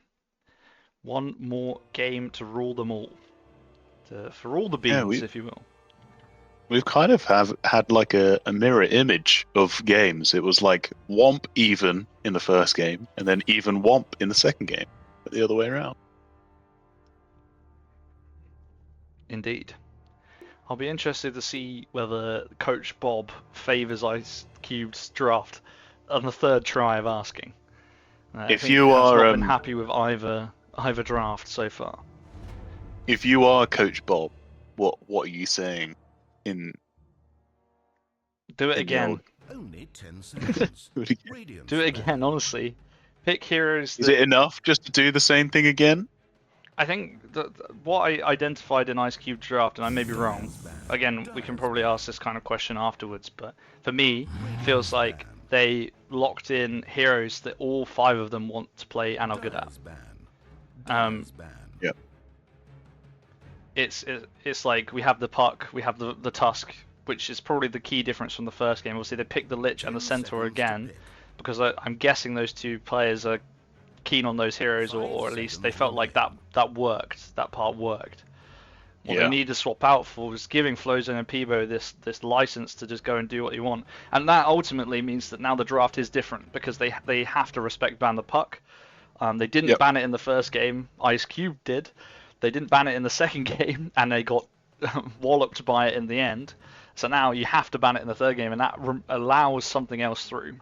one more game to rule them all. For all the beans, if you will. We've kind of had like a mirror image of games. It was like womp even in the first game, and then even womp in the second game, but the other way around. Indeed. I'll be interested to see whether Coach Bob favours Ice Cube's draft on the third try of asking. If you are not been happy with either draft so far. If you are Coach Bob, what are you saying? Do it again. Only 10 seconds. Do it again, honestly. Pick heroes. Is it enough just to do the same thing again? I think what I identified in Ice Cube draft, and I may be wrong. Again, we can probably ask this kind of question afterwards, but for me, it feels like they locked in heroes that all 5 of them want to play and are good at. Yep. It's like we have the Puck, we have the Tusk, which is probably the key difference from the first game. Obviously, they picked the Lich and the Centaur again, because I'm guessing those 2 players are keen on those heroes, or at least they felt like that worked. That part worked. What they need to swap out for was giving Flowzone and Peebo this license to just go and do what you want, and that ultimately means that now the draft is different because they have to respect ban the Puck. They didn't ban it in the first game. Ice Cube did. They didn't ban it in the second game, and they got walloped by it in the end. So now you have to ban it in the third game, and that allows something else through,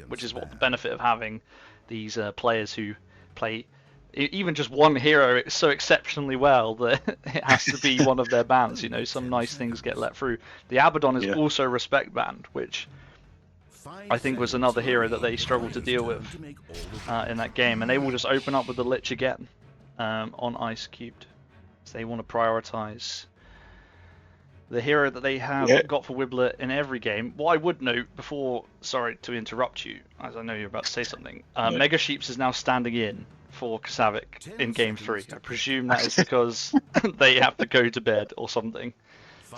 which is what the benefit of having these players who play even just one hero so exceptionally well that it has to be one of their bans. You know, some nice things get let through. The Abaddon is also respect banned, which I think was another hero that they struggled to deal with in that game, and they will just open up with the Lich again on Ice Cubed. So they want to prioritize the hero that they have got for wibleh in every game. What I would note before, sorry to interrupt you, as I know you're about to say something, Mega Sheeps is now standing in for Kxavic in Game 3. I presume that is because they have to go to bed or something.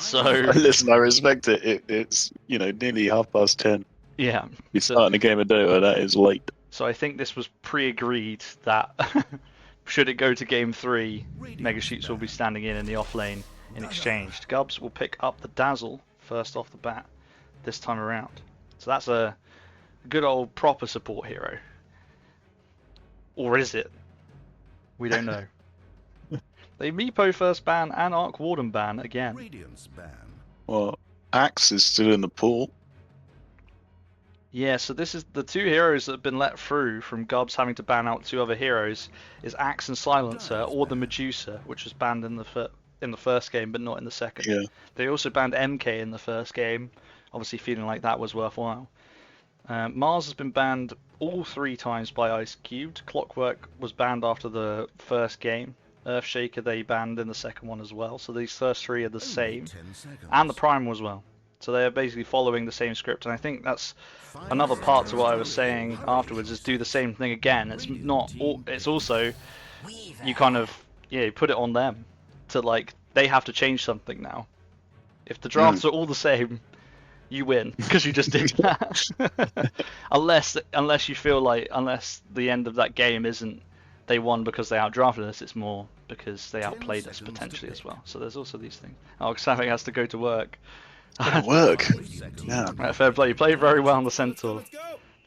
So listen, I respect it. It's nearly 10:30. Yeah. You're starting a game of Dota, that is late. So I think this was pre-agreed that should it go to Game 3, Mega Sheeps will be standing in the off lane in exchange. GUBS will pick up the Dazzle first off the bat this time around. So that's a good old proper support hero. Or is it? We don't know. They Meepo first ban and Arc Warden ban again. Well, Axe is still in the pool. Yeah, so this is the 2 heroes that have been let through from GUBS having to ban out 2 other heroes is Axe and Silencer, or the Medusa, which was banned in the first game but not in the second. Yeah. They also banned MK in the first game, obviously feeling like that was worthwhile. Mars has been banned all 3 times by Ice Cubed. Clockwork was banned after the first game. Earthshaker they banned in the second one as well. So these first 3 are the same. And the Primal as well. So they are basically following the same script. And I think that's another part to what I was saying afterwards, is do the same thing again. It's not. It's also you kind of put it on them to they have to change something now. If the drafts are all the same, you win because you just did that. unless you feel like the end of that game isn't they won because they outdrafted us, it's more because they outplayed us potentially as well. So there's also these things. Kxavic has to go to work. Work. Yeah. Right, fair play. You played very well on the Centaur.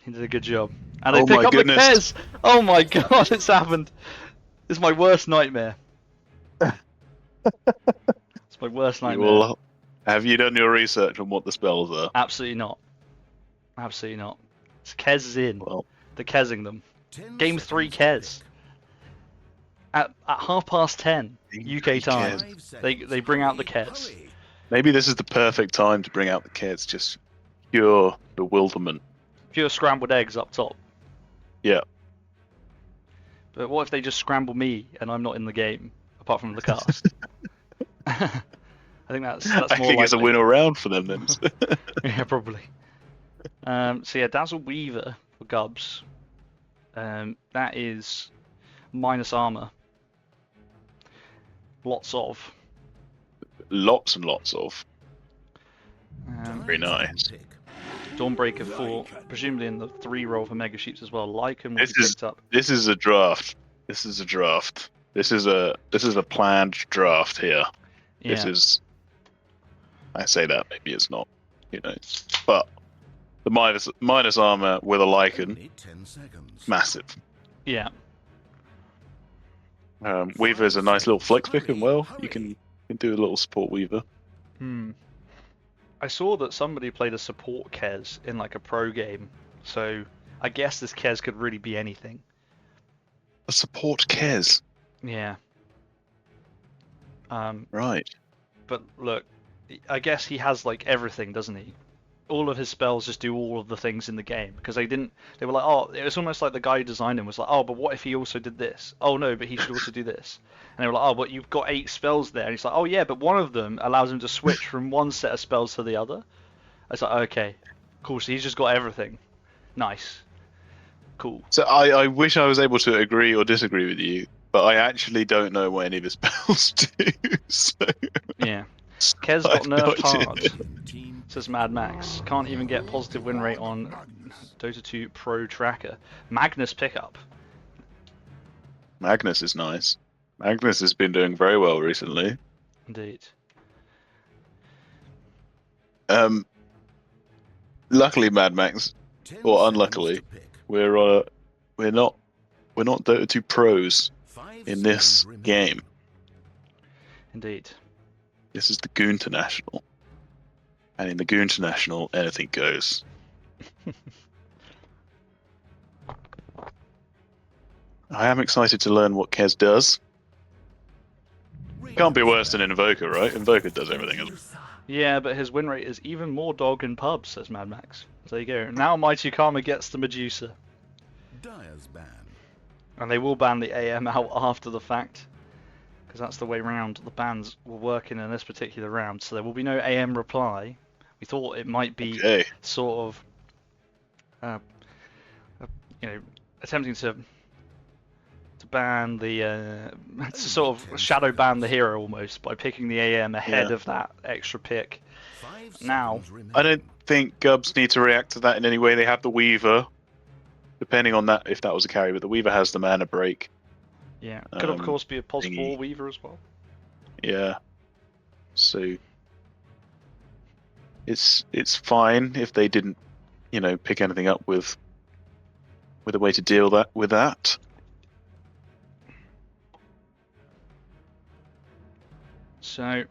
He did a good job. And they Oh pick my up goodness. the Kez. Oh my god, it's happened. It's my worst nightmare. It's my worst nightmare. Have you done your research on what the spells are? Absolutely not. Absolutely not. Kez is in. Well, They're Kezing them. Game 3 Kez. At 10:30 UK time, 5 seconds. they bring out the Hurry, Kets. hurry. Maybe this is the perfect time to bring out the kids. Just pure bewilderment. Pure scrambled eggs up top. Yeah. But what if they just scramble me and I'm not in the game, apart from the cast? I think that's I more think likely. it's a win all round for them then. Yeah, probably. So yeah, Dazzle Weaver for GUBS. That is minus armor. Lots of. Lots and lots of. Very Dive nice. pick. Dawnbreaker for presumably in the 3 roll for Mega Sheeps as well. Lycan will This be is picked up. this is a draft. This is a draft. This is a planned draft here. This Yeah. is. I say that maybe it's not, you know, but the minus armor with a Lycan, Only 10 seconds. massive. Yeah. Weaver's a nice little flex pick as well. You can do a little support Weaver. I saw that somebody played a support Kez in like a pro game, so I guess this Kez could really be anything. A support Kez. Yeah. Right. But look, I guess he has like everything, doesn't he? All of his spells just do all of the things in the game because they were like, oh, it was almost like the guy who designed him was like, oh, but what if he also did this? Oh no, but he should also do this. And they were like, oh, but you've got 8 spells there. And he's like, oh yeah, but one of them allows him to switch from one set of spells to the other. I was like, okay, cool. So he's just got everything. Nice. Cool. So I wish I was able to agree or disagree with you, but I actually don't know what any of his spells do. So Yeah. Kez I got have no nerfed idea. hard, Team says Mad Max. Can't even get positive win rate on Dota 2 Pro Tracker. Magnus pickup. Magnus is nice. Magnus has been doing very well recently. Indeed. Luckily, Mad Max, 10 or seconds unluckily, to pick. we're not Dota 2 pros 5 in this seconds remain. game. Indeed. This is the Goon International, and in the Goon International, anything goes. I am excited to learn what Kez does. Can't be worse than Invoker, right? Invoker does everything. Yeah, but his win rate is even more dog in pubs, says Mad Max. So there you go. Now Mighty Karma gets the Medusa. Dyer's ban. And they will ban the AM out after the fact. Because that's the way round the bans were working in this particular round. So there will be no AM reply. We thought it might be Okay. sort of, attempting to ban the, to sort of shadow ban the hero almost by picking the AM ahead Yeah. of that extra pick. 5 Now, seconds remain. I don't think GUBS need to react to that in any way. They have the Weaver, depending on that if that was a carry, but the Weaver has the mana break. Yeah, could of course be a pos 4 thingy. Weaver as well. Yeah. So it's fine if they didn't, pick anything up with a way to deal with that. So,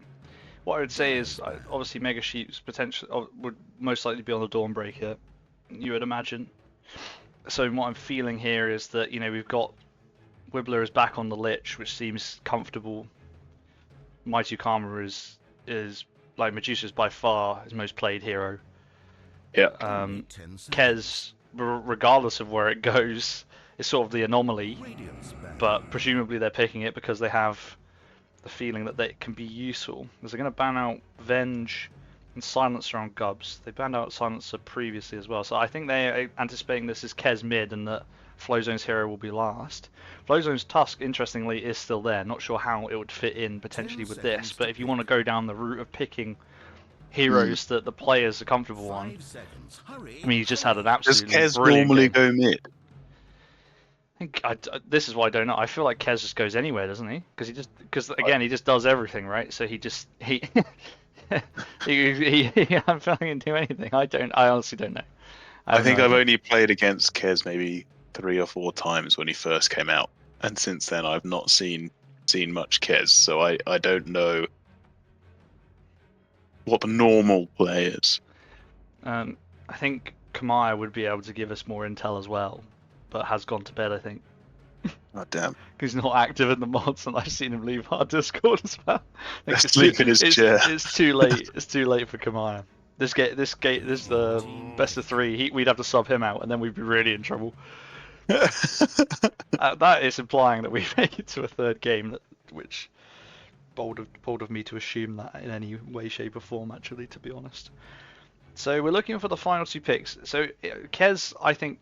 what I would say is, obviously Mega Sheep's potential would most likely be on the Dawnbreaker, you would imagine. So what I'm feeling here is that, we've got wibleh is back on the Lich, which seems comfortable. Mighty Karma is like Medusa's by far his most played hero. Yeah. Only 10 seconds. Kez, regardless of where it goes, is sort of the anomaly, Radiant's ban. but presumably they're picking it because they have the feeling that they can be useful. Because they're going to ban out Venge and Silencer on GUBS. They banned out Silencer previously as well, so I think they're anticipating this is Kez mid and that Flowzone's hero will be last. Flowzone's Tusk, interestingly, is still there. Not sure how it would fit in potentially 10 with this, seconds but to if you pick. want to go down the route of picking heroes that the players are comfortable on, 5 seconds. Hurry. I mean, he's just had an Does absolutely Kez brilliant normally game. go mid? This is why I don't know. I feel like Kez just goes anywhere, doesn't he? Because again, he just does everything, right? So he I'm feeling he can do anything. I honestly don't know. I think no I've idea. only played against Kez maybe 3 or 4 times when he first came out, and since then I've not seen much Kez, so I don't know what the normal play is. I think Kamaya would be able to give us more intel as well, but has gone to bed, I think. Oh damn! He's not active in the mods, and I've seen him leave our Discord as well. I think Asleep in his chair. It's too late. It's too late for Kamaya. This is the best of 3. We'd have to sub him out, and then we'd be really in trouble. That is implying that we make it to a 3rd game, which bold of me to assume that in any way, shape, or form. Actually, to be honest. So we're looking for the final 2 picks. So Kez, I think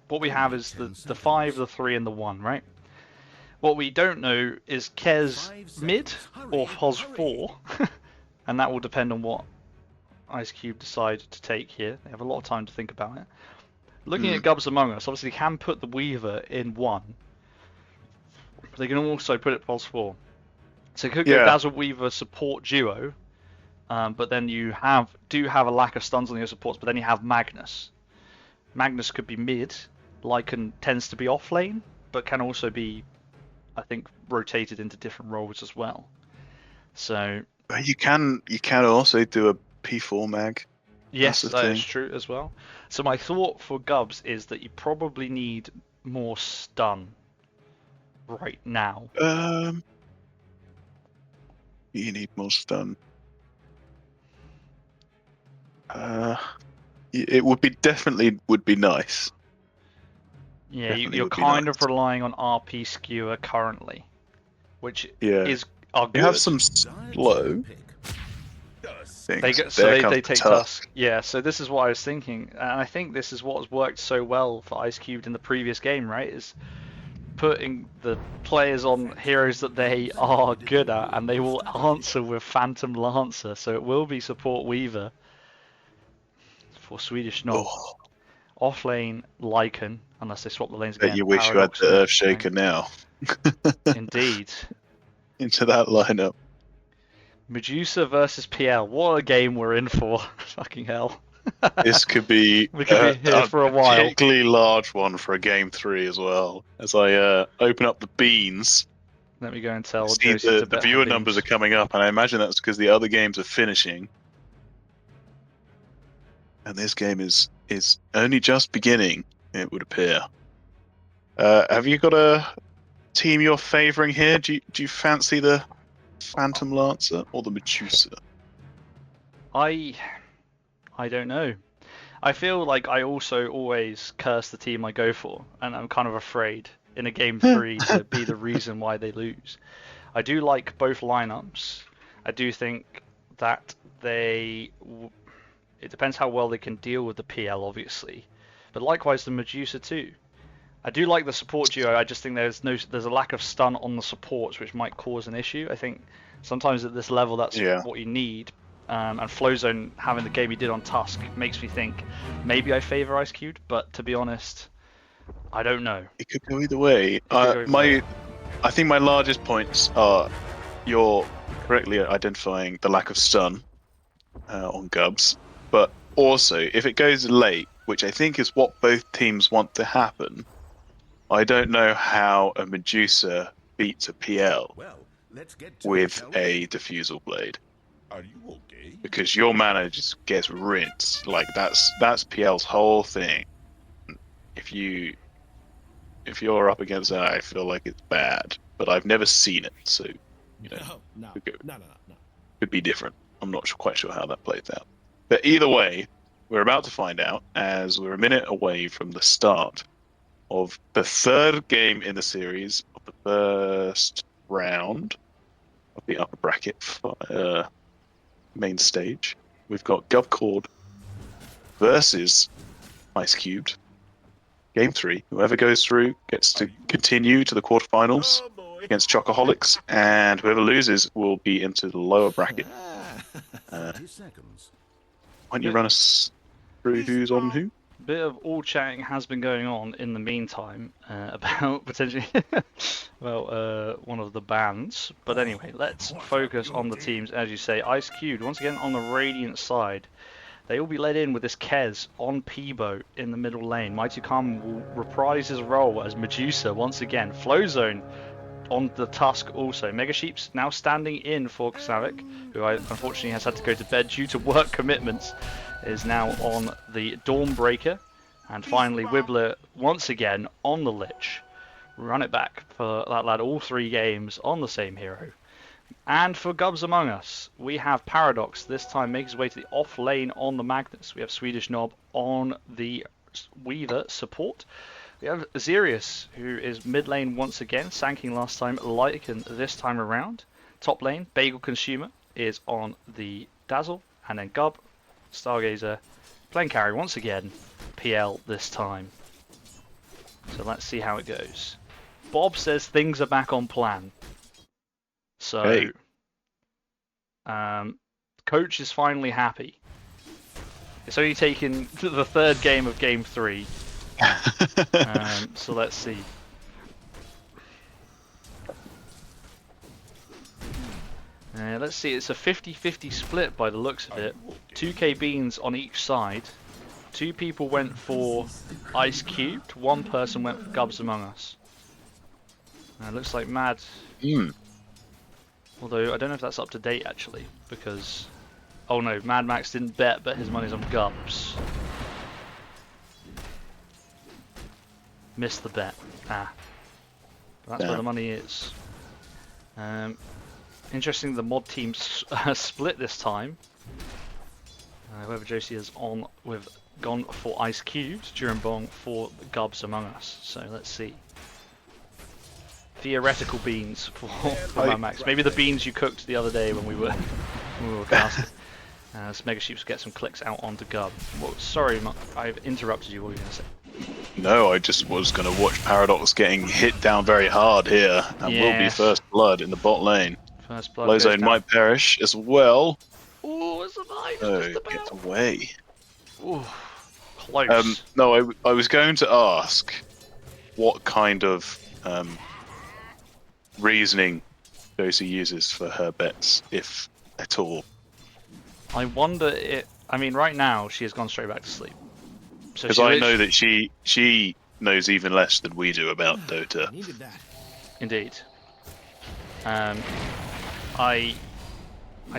what we have is the 5, the 3, and the 1, right? What we don't know is Kez mid or Hoz 4, and that will depend on what Ice Cube decide to take here. They have a lot of time to think about it. Looking at GUBS Among Us, obviously they can put the Weaver in 1, but they can also put it Hoz 4. So it could go Dazzle Weaver support duo, but then you do have a lack of stuns on your supports, but then you have Magnus. Magnus could be mid, Lycan tends to be off lane, but can also be, I think, rotated into different roles as well. So you can also do a P4 mag. Yes, that is true as well. So my thought for GUBS is that you probably need more stun right now. You need more stun. It would be nice. Yeah, you're kind of relying on RP skewer currently, which is good. You have some slow. They take Tusk. Yeah, so this is what I was thinking, and I think this is what has worked so well for Ice Cubed in the previous game, right? Is putting the players on heroes that they are good at, and they will answer with Phantom Lancer. So it will be support Weaver for Swedish Knob. Oh. Off lane Lycan, unless they swap the lanes again. You wish you had the Earthshaker now. Indeed. Into that lineup. Medusa versus PL. What a game we're in for. Fucking hell. This could be, we could be here for a while. Particularly large one for a game 3 as well. As I open up the beans. Let me go and tell see the viewer numbers are coming up, and I imagine that's because the other games are finishing. And this game is only just beginning, it would appear. Have you got a team you're favouring here? Do you fancy the Phantom Lancer or the Medusa? I don't know. I feel like I also always curse the team I go for, and I'm kind of afraid in a game 3 to be the reason why they lose. I do like both lineups. I do think that it depends how well they can deal with the PL, obviously, but likewise the Medusa too. I do like the support duo. I just think there's a lack of stun on the supports, which might cause an issue. I think sometimes at this level that's what you need. And Flowzone having the game he did on Tusk makes me think maybe I favour Ice Cubed, but to be honest, I don't know. It could go either way. I think my largest points are you're correctly identifying the lack of stun on GUBS, but also if it goes late, which I think is what both teams want to happen, I don't know how a Medusa beats a PL with a Diffusal Blade. Are you okay? Because your mana just gets rinsed. Like that's PL's whole thing. If you're up against that, I feel like it's bad. But I've never seen it, so No. Could be different. I'm not quite sure how that plays out. But either way, we're about to find out, as we're a minute away from the start of the 3rd game in the series of the first round of the upper bracket main stage. We've got GovCord versus Ice Cubed. Game 3. Whoever goes through gets to continue to the quarterfinals against Chocoholics, and whoever loses will be into the lower bracket. Why don't you run us through who's on who? Bit of all chatting has been going on in the meantime about potentially one of the bans. But anyway, let's focus on the teams. As you say, Ice Cubed once again on the Radiant side. They will be led in with this Kez on Peebo in the middle lane. Mighty Carmen will reprise his role as Medusa once again. Flowzone on the Tusk also. Mega Sheep's now standing in for Kxavic, who unfortunately has had to go to bed due to work commitments, is now on the Dawnbreaker. And finally wibleh once again on the Lich Run it back for that lad all 3 games on the same hero. And for GUBS Among Us, we have Paradox this time make his way to the off lane on the Magnus. We have CertifiedKnob on the Weaver support. We have Zeerious, who is mid lane once again, sanking last time, Lycan this time around. Top lane, Bagel Consumer is on the Dazzle, and then Gub, Stargazer, playing carry once again, PL this time. So let's see how it goes. Bob says things are back on plan. So, hey. Coach is finally happy. It's only taken the 3rd game of Game 3. So let's see. Let's see, it's a 50-50 split by the looks of it. 2k beans on each side. 2 people went for Ice Cubed, 1 person went for GUBS Among Us. It looks like Mad... Although, I don't know if that's up to date actually, because... Oh no, Mad Max didn't bet, but his money's on GUBS. Missed the bet. But that's where the money is. Interesting, the mod team split this time. Whoever Josie is on, we've gone for Ice Cubes, Bong for GUBS Among Us. So let's see. Theoretical beans for Mad Max. Maybe the beans you cooked the other day when we were casting. Let's Mega Sheeps get some clicks out onto Gub. Well, sorry, I've interrupted you. What were you going to say? No, I just was going to watch Paradox getting hit down very hard here, and will be first blood in the bot lane. First blood. Flowzone might perish as well. Oh, it survived. Oh, get away. Ooh, close. No, I was going to ask what kind of reasoning Josie uses for her bets, if at all. I wonder it. I mean, right now she has gone straight back to sleep. Because I know that she knows even less than we do about Dota. Indeed. I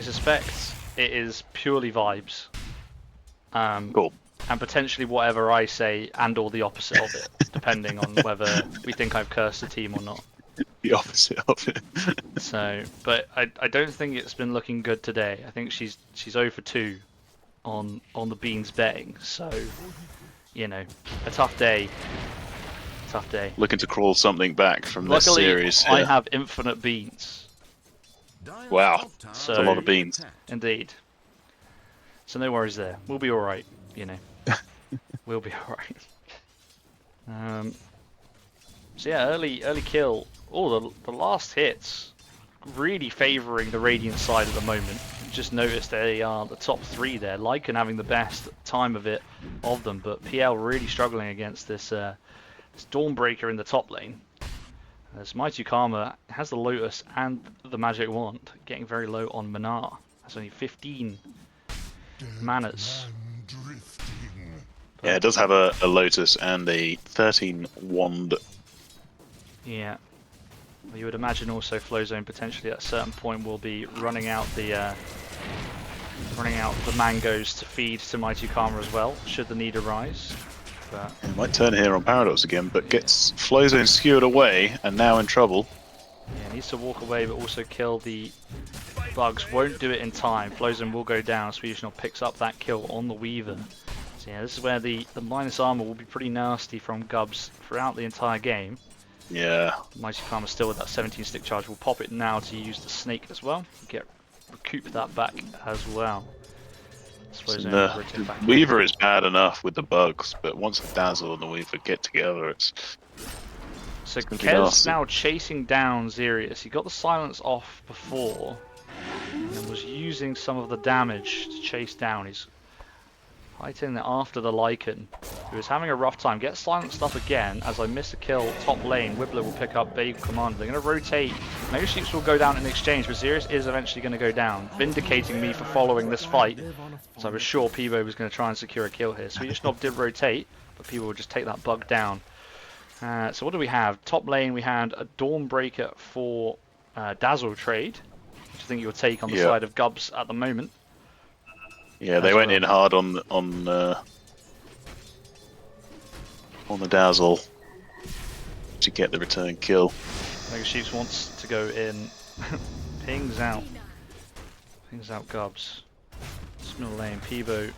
suspect it is purely vibes. Cool. And potentially whatever I say and or the opposite of it, depending on whether we think I've cursed the team or not. The opposite of it. So, but I don't think it's been looking good today. I think she's 0 for 2 on the beans betting. So, you know, a tough day. Tough day. Looking to crawl something back from this Luckily, series. I have infinite beans. Wow, So, that's a lot of beans. Indeed. So no worries there. We'll be all right. You know, we'll be all right. So yeah, early kill. Oh, the last hits really favouring the Radiant side at the moment. Just noticed they are the top 3 there. Lycan having the best time of it of them, but PL really struggling against this Dawnbreaker in the top lane. As Mighty Karma has the Lotus and the Magic Wand, getting very low on Manar. That's only 15 manas. Yeah, it does have a Lotus and a 13 Wand. Yeah. Well, you would imagine also Flowzone potentially at a certain point will be running out the mangoes to feed to Mighty Karma as well, should the need arise. But It might turn here on Paradox again, but gets Flowzone skewered away and now in trouble. yeah, needs to walk away but also kill the bugs. Won't do it in time. Flowzone will go down. CertifiedKnob picks up that kill on the Weaver. So yeah, this is where the minus armor will be pretty nasty from GUBS throughout the entire game. Yeah. Mighty Karma still with that 17 stick charge. We'll pop it now to use the snake as well. Recoup that back as well. So the Weaver is bad enough with the bugs, but once the Dazzle and the Weaver get together, it's... So Kez now chasing down Zeerious. He got the silence off before and was using some of the damage to chase down. He's fighting after the Lycan, who is having a rough time. Gets silenced up again as I miss a kill top lane. wibleh will pick up Bagel Command. They're going to rotate. Mega Sheeps will go down in exchange, but Zeerious is eventually going to go down, vindicating me for following this fight. So I was sure Peebo was going to try and secure a kill here. CertifiedKnob did rotate, but Peebo will just take that bug down. So what do we have? Top lane we had a Dawnbreaker for Dazzle trade, which I think you'll take on the side of GUBS at the moment. Yeah, they went in hard on the Dazzle. to get the return kill. Kxavic wants to go in. Pings out GUBS. It's middle lane. Peebo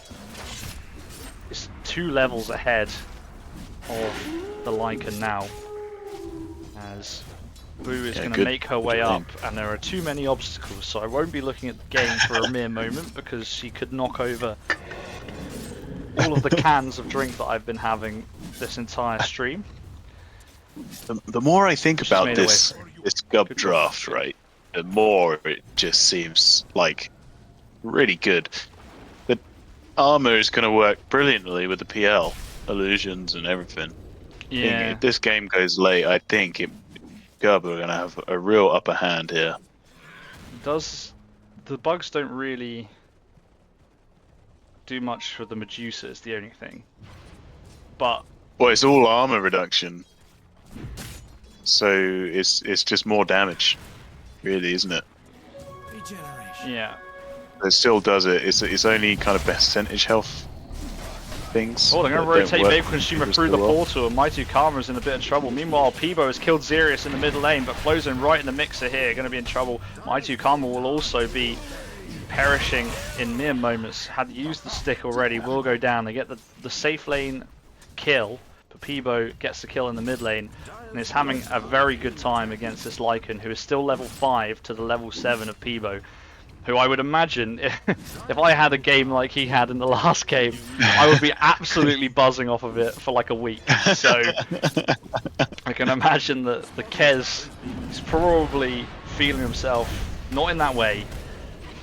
is 2 levels ahead of the Lycan now, as Boo is going to make her way up, and there are too many obstacles, so I won't be looking at the game for a mere moment, because she could knock over all of the cans of drink that I've been having this entire stream. The more I think about this GUB draft, right, the more it just seems like really good. The armor is going to work brilliantly with the PL illusions and everything. Yeah. If this game goes late, I think GUB are going to have a real upper hand here. The bugs don't really do much for the Medusa, is the only thing. But well, it's all armor reduction, so it's just more damage, really, isn't it? yeah. It still does it. It's only kind of percentage health things. Oh, they're going to rotate Vape Consumer through the portal, and Mighty Karma's in a bit of trouble. Meanwhile, Peebo has killed Zeerious in the mid lane, but Flowzone right in the mixer here, going to be in trouble. Mighty Karma will also be perishing in mere moments. Had used the stick already, will go down. They get the safe lane kill, but Peebo gets the kill in the mid lane, and is having a very good time against this Lycan, who is still level 5 to the level 7 of Peebo. Who I would imagine, if I had a game like he had in the last game, I would be absolutely buzzing off of it for like a week. So I can imagine that the Kez is probably feeling himself, not in that way,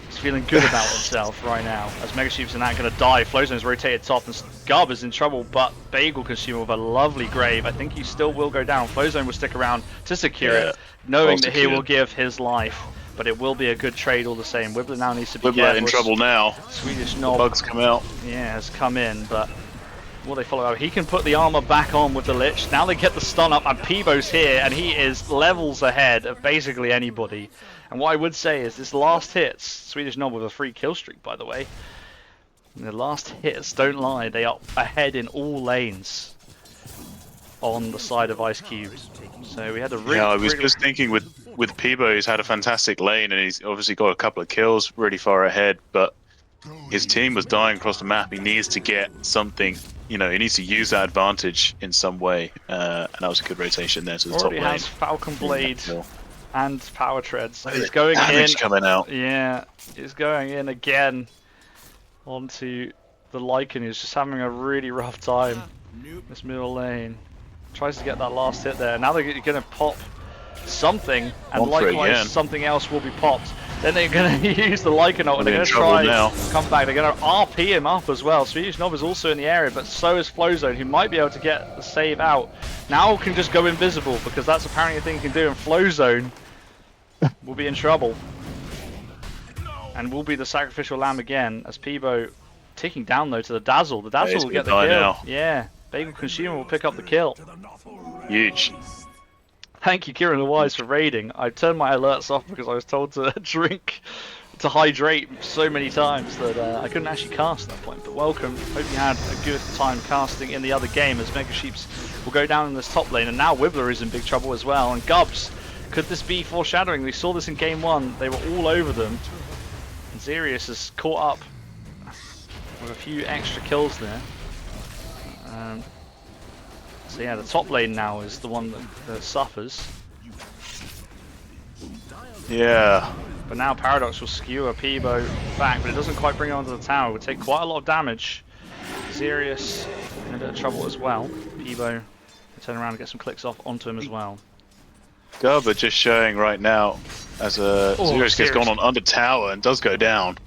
he's feeling good about himself right now, as Kxavic's not going to die. Flowzone is rotated top, and GUB is in trouble, but Bagel Consumer with a lovely grave. I think he still will go down. Flowzone will stick around to secure it, knowing that he will give his life. But it will be a good trade all the same. wibleh now needs to be wibleh in trouble now. CertifiedKnob, bugs come out. Yeah, has come in, but will they follow out? He can put the armor back on with the Lich. Now they get the stun up, and Peebo's here, and he is levels ahead of basically anybody. And what I would say is this last hits, CertifiedKnob with a free kill streak, by the way. And the last hits don't lie. They are ahead in all lanes on the side of Ice Cube. So we had a really... Yeah, I was just thinking with Peebo, he's had a fantastic lane, and he's obviously got a couple of kills really far ahead, but his team was dying across the map. He needs to get something, he needs to use that advantage in some way, and that was a good rotation there to the top lane. Already has Falcon Blade and Power Treads. So he's going in. Coming out. Yeah, he's going in again onto the Lycan, who's just having a really rough time. This middle lane. Tries to get that last hit there. Now they're going to pop something, and likewise something else will be popped. Then they're going to use the Lycan ult, and they're going to try and come back. They're going to RP him up as well. CertifiedKnob is also in the area, but so is Flowzone, who might be able to get the save out. Now can just go invisible, because that's apparently a thing he can do, and Flowzone will be in trouble. And will be the sacrificial lamb again, as Peebo ticking down though to the Dazzle. The Dazzle will get the kill. Now. Yeah, Bagel Consumer will pick up the kill. Huge. Thank you, Kieran the Wise, for raiding. I turned my alerts off because I was told to drink, to hydrate so many times that I couldn't actually cast at that point. But welcome. Hope you had a good time casting in the other game, as Kxavic will go down in this top lane. And now wibleh is in big trouble as well. And GUBS, could this be foreshadowing? We saw this in game 1. They were all over them. And Zeerious has caught up with a few extra kills there. So yeah, the top lane now is the one that suffers. Yeah. But now Paradox will skewer Peebo back, but it doesn't quite bring him onto the tower. It would take quite a lot of damage. Zeerious in a bit of trouble as well. Peebo can turn around and get some clicks off onto him as well. GUB are just showing right now as Zeerious gets gone on under tower and does go down.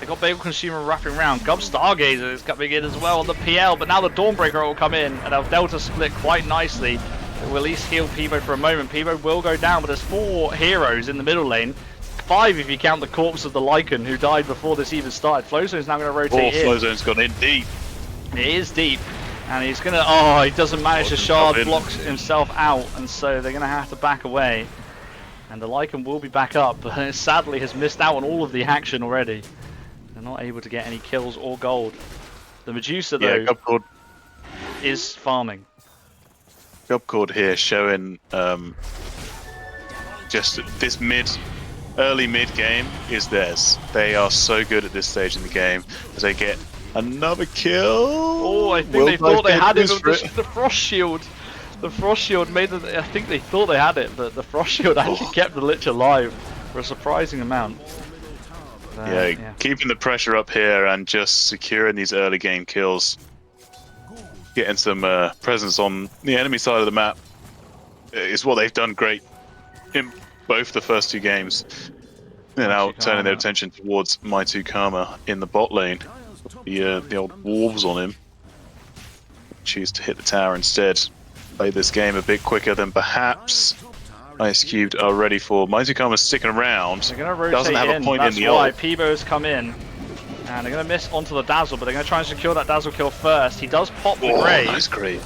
They got Bagel Consumer wrapping around. GUBS Stargazer is coming in as well on the PL, but now the Dawnbreaker will come in, and they'll Delta split quite nicely. It will at least heal Peebo for a moment. Peebo will go down, but there's 4 heroes in the middle lane. 5 if you count the corpse of the Lycan, who died before this even started. Flowzone's now going to rotate in. Flowzone's gone in deep. It is deep, and he's going to... he doesn't manage to shard, blocks himself out, and so they're going to have to back away. And the Lycan will be back up, but sadly has missed out on all of the action already. They're not able to get any kills or gold. The Medusa, though, is farming. Gubcord here showing just this early mid game is theirs. They are so good at this stage in the game as they get another kill. Oh, I think they thought they had it with the frost shield. The frost shield made it. I think they thought they had it, but the frost shield actually kept the Lich alive for a surprising amount. Yeah, keeping the pressure up here and just securing these early game kills. Getting some presence on the enemy side of the map is what they've done great in both the first two games. They're now turning their attention towards My2Karma in the bot lane. The old wolves on him. Choose to hit the tower instead. Play this game a bit quicker than perhaps Ice Cubed are ready for. My2Karma's sticking around. They're going to rotate doesn't have in. A point That's in the why ult. Peebo's come in. And they're going to miss onto the Dazzle, but they're going to try and secure that Dazzle kill first. He does pop the grave. Nice grave.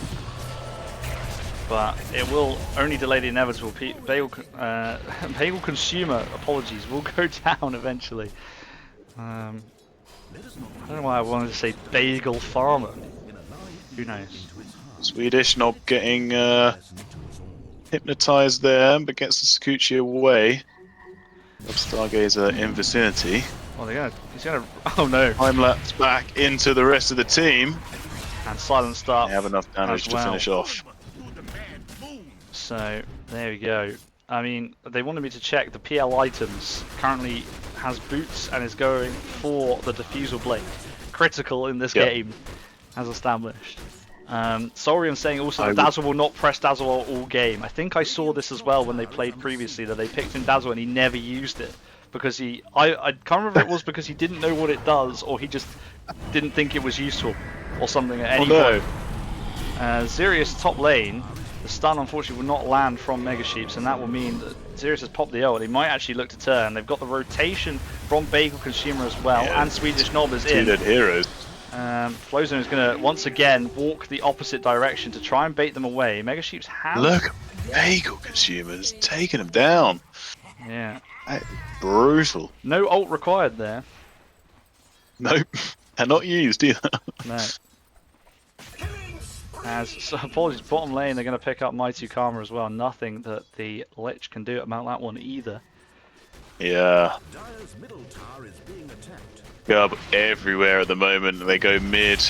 But it will only delay the inevitable. Bagel Consumer, apologies, will go down eventually. I don't know why I wanted to say Bagel Farmer. Who knows? Swedish not getting hypnotized there, but gets the Scotteh away. Stargazer in vicinity. Well, he's gonna. Oh no! Time lapse back into the rest of the team. And silenced up. They have enough damage to finish off. So there we go. I mean, they wanted me to check the PL items. Currently has boots and is going for the diffusal blade. Critical in this game, as established. Saurian saying also that Dazzle will not press Dazzle all game. I think I saw this as well when they played previously, that they picked in Dazzle and he never used it. Because I can't remember if it was because he didn't know what it does or he just didn't think it was useful or something at any point. Zeerious top lane, the stun unfortunately will not land from Mega Sheeps, and that will mean that Zeerious has popped the ult. He might actually look to turn. They've got the rotation from Bagel Consumer as well, and SwedishKnob is in. Two dead heroes. Flowzone is going to once again walk the opposite direction to try and bait them away. Mega Sheeps have. Look, Bagel Consumers taking them down. Yeah. Brutal. No ult required there. Nope. And not used either. No. So apologies, bottom lane, they're going to pick up My2Karma as well. Nothing that the Lich can do about that one either. Yeah. Gub everywhere at the moment. They go mid.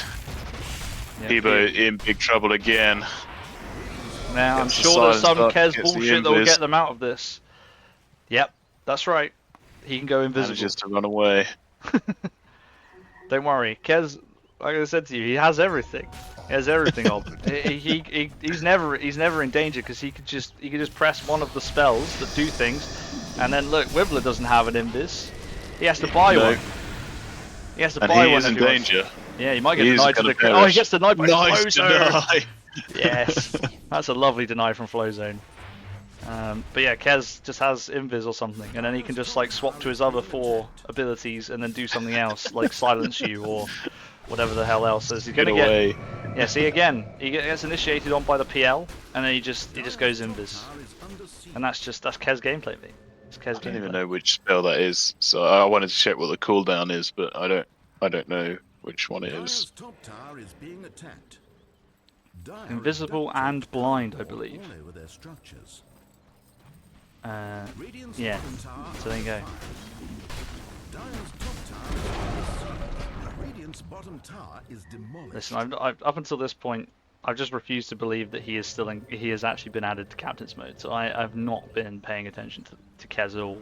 Peebo in big trouble again. Now I'm sure there's some Kez bullshit that will get them out of this. Yep, that's right. He can go invisible. Manages to run away. Don't worry, Kez. Like I said to you, he has everything. He has everything. He's never in danger because he could just press one of the spells that do things, and then look, wibleh doesn't have an invis. He has to buy one. He has to buy one. And he is in danger. Yeah, he might get denied to the. Oh, he gets denied by Flowzone. Yes, that's a lovely deny from Flowzone. But yeah, Kez just has invis or something, and then he can just like swap to his other 4 abilities and then do something else, like silence you or whatever the hell else. So he's gonna get. Yeah, see again, he gets initiated on by the PL, and then he just goes invis, and that's Kez gameplay, mate. It's Kez gameplay. I don't even know which spell that is, so I wanted to check what the cooldown is, but I don't know which one it is. Invisible and blind, I believe. Yeah, so there you go. Listen, I've up until this point, I've just refused to believe that he has actually been added to Captain's Mode, so I've not been paying attention to Kez at all.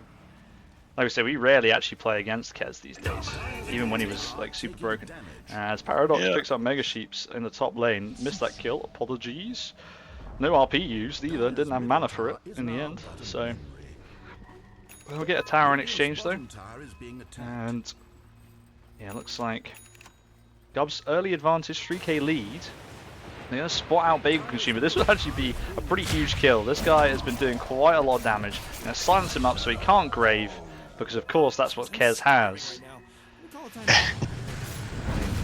Like I say, we rarely actually play against Kez these days, even when he was like super broken. As Paradox picks up Mega Sheeps in the top lane, missed that kill, apologies. No RP used either, didn't have mana for it in the end, so... We'll get a tower in exchange though, and yeah, looks like GUBS early advantage, 3k lead. They're going to spot out Bagel Consumer. This would actually be a pretty huge kill. This guy has been doing quite a lot of damage. I'm going to silence him up so he can't grave, because of course that's what Kez has.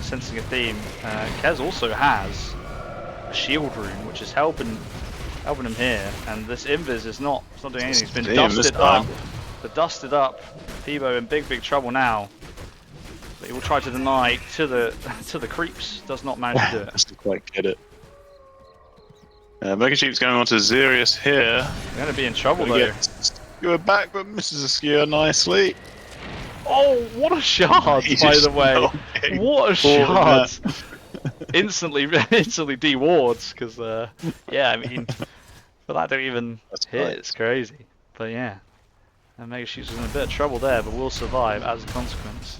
Sensing a theme, Kez also has a shield rune, which is helping him here, and this invis is not doing anything. It's been dusted up. The dusted up Peebo in big trouble now. But he will try to deny to the creeps. Does not manage to do it. Doesn't quite get it. Mega Sheep's going on to Zeerious here. They're going to be in trouble though. You're back, but misses a skewer nicely. Oh, what a shot, by the way. What a shot. instantly dewards, because, yeah, I mean, for that to even hit, nice. It's crazy. But yeah, and Mega Sheep's in a bit of trouble there, but will survive as a consequence.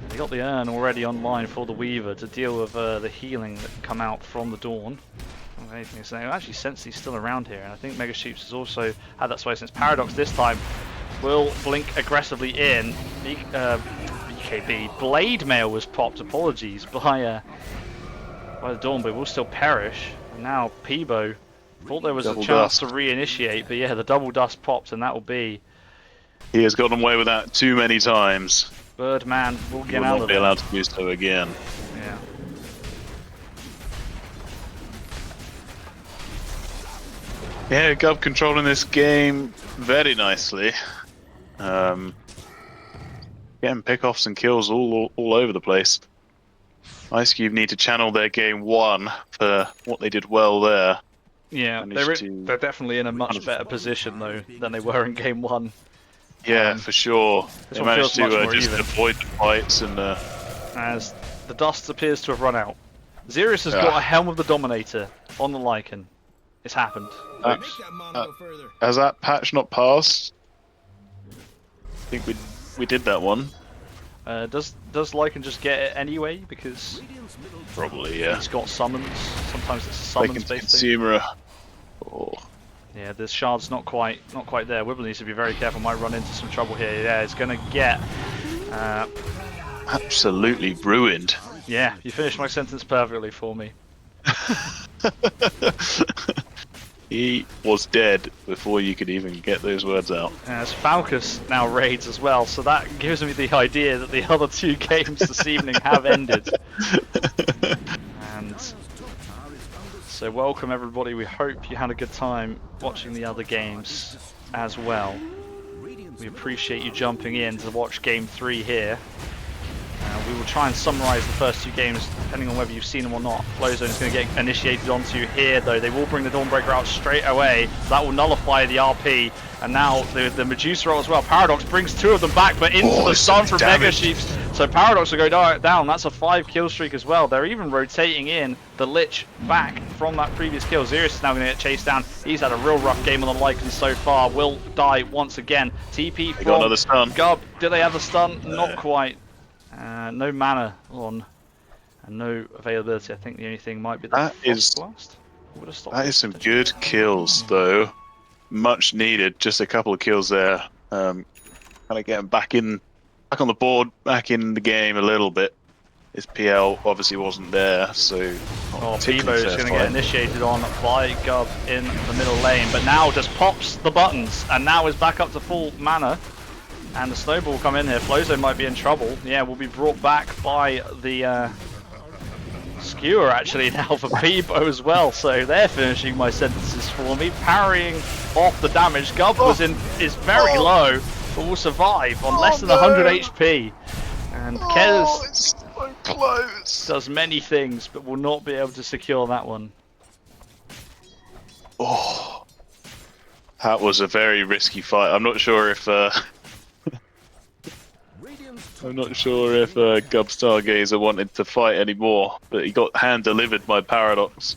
They got the urn already online for the Weaver to deal with the healing that can come out from the Dawn. Anything to say. I actually sense he's still around here, and I think Mega Sheeps has also had that sway since Paradox this time will blink aggressively in. BKB Blade Mail was popped, apologies, by the Dawn, but will still perish. And now Peebo thought there was a chance to reinitiate, but yeah, the double dust popped, and that will be. He has gotten away with that too many times. Birdman will get out of be allowed to do so again. Yeah. Yeah, Gub controlling this game very nicely. Getting pickoffs and kills all over the place. Ice Cube need to channel their game 1 for what they did well there. Yeah, they're definitely in a much better position though than they were in game 1. Yeah, for sure. They managed to just avoid the fights and. As the dust appears to have run out, Zeerious has got a Helm of the Dominator on the Lycan. It's happened. Has that patch not passed? I think we did that one. Does Lycan just get it anyway? Because probably, yeah. It's got summons. Sometimes it's a summons based consumer. Oh. Yeah, the shard's not quite there. wibleh needs to be very careful. Might run into some trouble here. Yeah, it's gonna get absolutely ruined. Yeah, you finished my sentence perfectly for me. He was dead before you could even get those words out. As Falcus now raids as well, so that gives me the idea that the other 2 games this evening have ended. And so welcome everybody, we hope you had a good time watching the other games as well. We appreciate you jumping in to watch game 3 here. We will try and summarise the first 2 games depending on whether you've seen them or not. Flowzone is going to get initiated onto here though. They will bring the Dawnbreaker out straight away. That will nullify the RP. And now the Medusa roll as well. Paradox brings 2 of them back, but into the stun from Mega Sheeps. So Paradox will go down. That's a 5 kill streak as well. They're even rotating in the Lich back from that previous kill. Zeerious is now going to get chased down. He's had a real rough game on the Lycan so far. Will die once again. TP from got another stun. Gub. Do they have a stun? Not quite. No mana on, and no availability. I think the only thing might be the Frost Blast. That is some good kills, though. Much needed. Just a couple of kills there. Kind of getting back on the board, back in the game a little bit. His PL obviously wasn't there, so. Peebo is going to get initiated on by Gub in the middle lane, but now just pops the buttons, and now is back up to full mana. And the snowball will come in here. Flowzone might be in trouble. Yeah, will be brought back by the skewer actually now for Peebo as well. So they're finishing my sentences for me, parrying off the damage. Gub is very low, but will survive on less than 100 HP. And Kez so close. Does many things, but will not be able to secure that one. Oh, that was a very risky fight. I'm not sure if. I'm not sure if Gub Stargazer wanted to fight anymore, but he got hand-delivered by Paradox,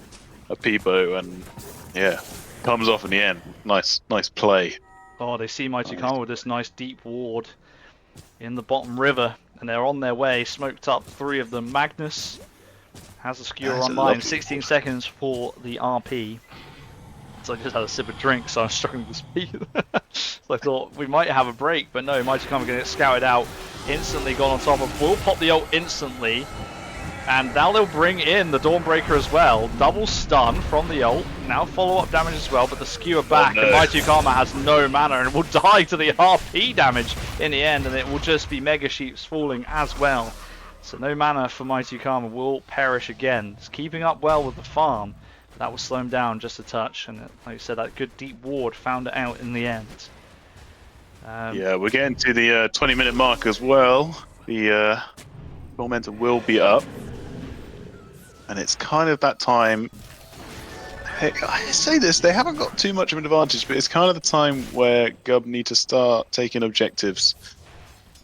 a Peebo, and yeah, comes off in the end. Nice play. Oh, they see Mighty Karma with this nice deep ward in the bottom river, and they're on their way, smoked up 3 of them. Magnus has a skewer online, 16 seconds for the RP. So I just had a sip of drink, so I'm struggling to speak. So I thought we might have a break, but no, Mighty Karma going to get scouted out. Instantly gone on top of. Will pop the ult instantly. And now they'll bring in the Dawnbreaker as well. Double stun from the ult. Now follow-up damage as well, but the skewer back. And Mighty Karma has no mana and will die to the RP damage in the end. And it will just be Mega Sheeps falling as well. So no mana for Mighty Karma, will perish again. It's keeping up well with the farm. That will slow him down just a touch. And like I said, that good deep ward found it out in the end. Yeah, we're getting to the 20-minute mark as well. The Tormentor will be up. And it's kind of that time I say this, they haven't got too much of an advantage, but it's kind of the time where GUB need to start taking objectives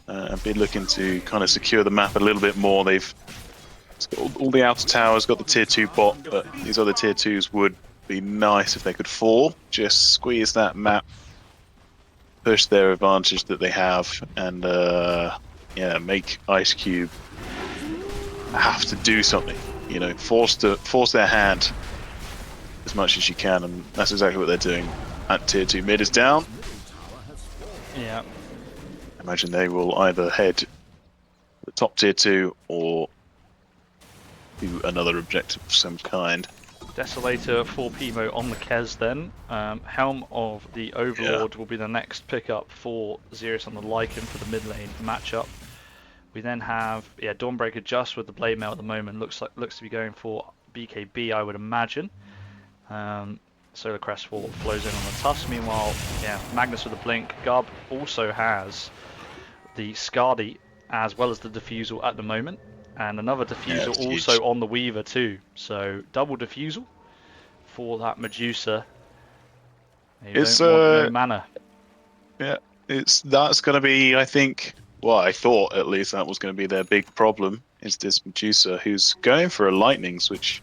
and be looking to kind of secure the map a little bit more. It's got all the outer towers, got the tier 2 bot, but these other tier 2s would be nice if they could fall. Just squeeze that map, push their advantage that they have, and yeah, make Ice Cube have to do something. You know, force their hand as much as you can, and that's exactly what they're doing. At tier 2 mid is down. Yeah. Imagine they will either head to the top tier 2 or do another objective of some kind. Desolator for Peebo on the Kez then. Helm of the Overlord will be the next pickup for zeerious on the Lycan for the mid lane matchup. We then have Dawnbreaker just with the Blade Mail at the moment. Looks to be going for BKB, I would imagine. Solar Crest for Flowzone on the Tusk. Meanwhile, Magnus with the Blink. GUB also has the Scotteh as well as the Diffusal at the moment, and another Diffusal also on the Weaver too. So double Diffusal for that Medusa. It's don't want no mana. Yeah, that's going to be, I think. Well, I thought at least that was going to be their big problem, is this Medusa who's going for a lightning switch.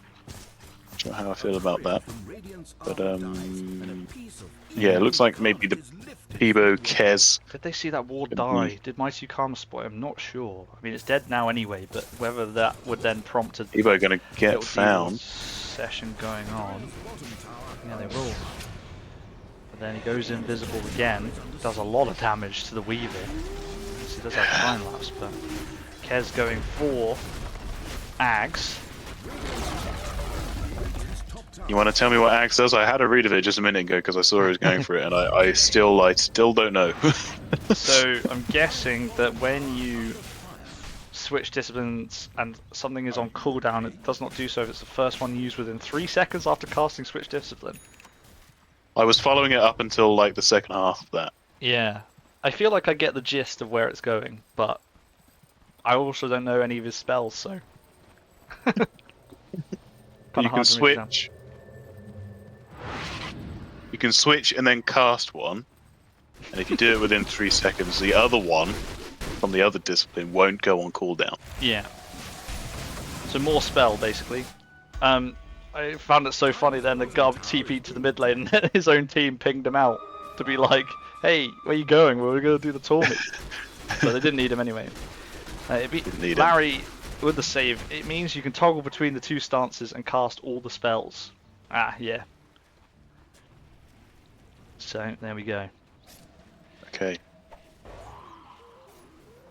Not sure how I feel about that. But, yeah, it looks like maybe the Peebo Kez. Did they see that ward die? Did Mighty Karma spot him? I'm not sure. I mean, it's dead now anyway, but whether that would then prompt a Peebo going to get found. Session going on. Yeah, they will. But then he goes invisible again. Does a lot of damage to the Weaver. He does have time lapse, but Kez going for Ags. You want to tell me what Ags does? I had a read of it just a minute ago because I saw he was going for it, and I still don't know. So I'm guessing that when you switch disciplines and something is on cooldown, it does not do so if it's the first one used within 3 seconds after casting switch discipline. I was following it up until like the second half of that. Yeah. I feel like I get the gist of where it's going, but I also don't know any of his spells, so... You can switch. You can switch and then cast one, and if you do it within 3 seconds, the other one from the other discipline won't go on cooldown. Yeah. So more spell, basically. I found it so funny then that GUB TP'd to the mid lane and his own team pinged him out to be like, hey, where you going? Well, we're going to do the tournament. So they didn't need him anyway. Larry, with the save, it means you can toggle between the 2 stances and cast all the spells. Ah, yeah. So, there we go. Okay.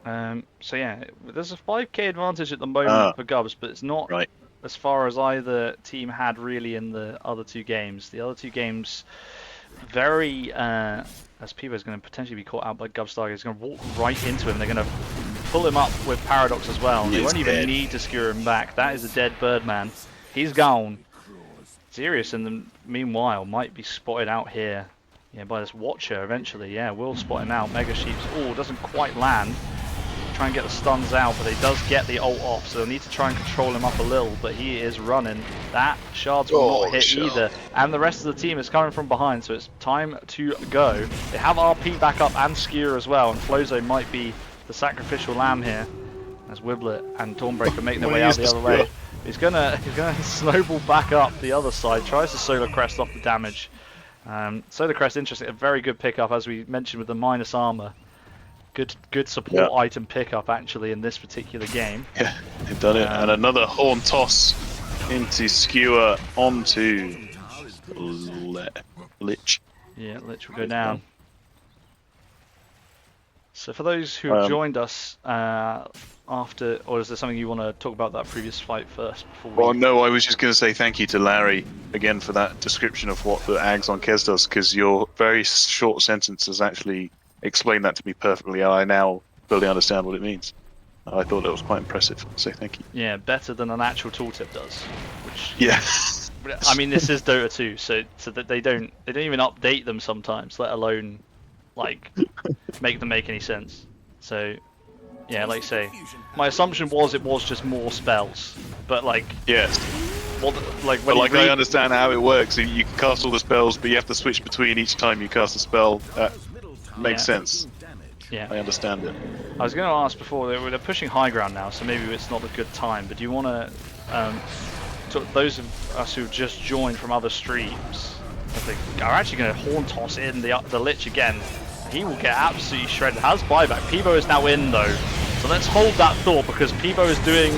So yeah, there's a 5k advantage at the moment for GUBS, but it's not as far as either team had really in the other 2 games. The other 2 games, very, as Peebo is going to potentially be caught out by GUBS Stargate, is going to walk right into him. They're going to pull him up with Paradox as well. They won't even need to skewer him back. That is a dead Birdman. He's gone. zeerious in the meanwhile might be spotted out here. Yeah, by this Watcher eventually. Yeah, will spot him out. Mega Sheep's doesn't quite land. Try and get the stuns out, but he does get the ult off, so they'll need to try and control him up a little, but he is running. That shards will not hit either. And the rest of the team is coming from behind, so it's time to go. They have RP back up and Skewer as well, and Flowzone might be the sacrificial lamb here. As wibleh and Dawnbreaker make their way out the other way. He's gonna snowball back up the other side, tries to Solar Crest off the damage. Solar Crest, interesting, a very good pickup as we mentioned with the minus armor. Good support item pickup actually in this particular game. Yeah, they've done it. And another horn toss into Skewer onto Lich. Yeah, Lich will go down. So for those who have joined us after, or is there something you want to talk about that previous fight first? Well, no, I was just going to say thank you to Larry again for that description of what the Ags on Kez does, because your very short sentence has actually explained that to me perfectly, and I now fully understand what it means. I thought that was quite impressive, so thank you. Yeah, better than an actual tooltip does. Which, yeah. I mean, this is Dota 2, so that they don't even update them sometimes, let alone like make them make any sense. So yeah, like I say, my assumption was it was just more spells, but like yes, what like But when like I understand how it works. You can cast all the spells, but you have to switch between each time you cast a spell. That makes sense. Yeah. I understand it. I was going to ask before, they're pushing high ground now, so maybe it's not a good time, but do you want to, those of us who just joined from other streams, I are actually going to horn toss in the Lich again. He will get absolutely shredded. Has buyback. Peebo is now in though, so let's hold that thought because Peebo is doing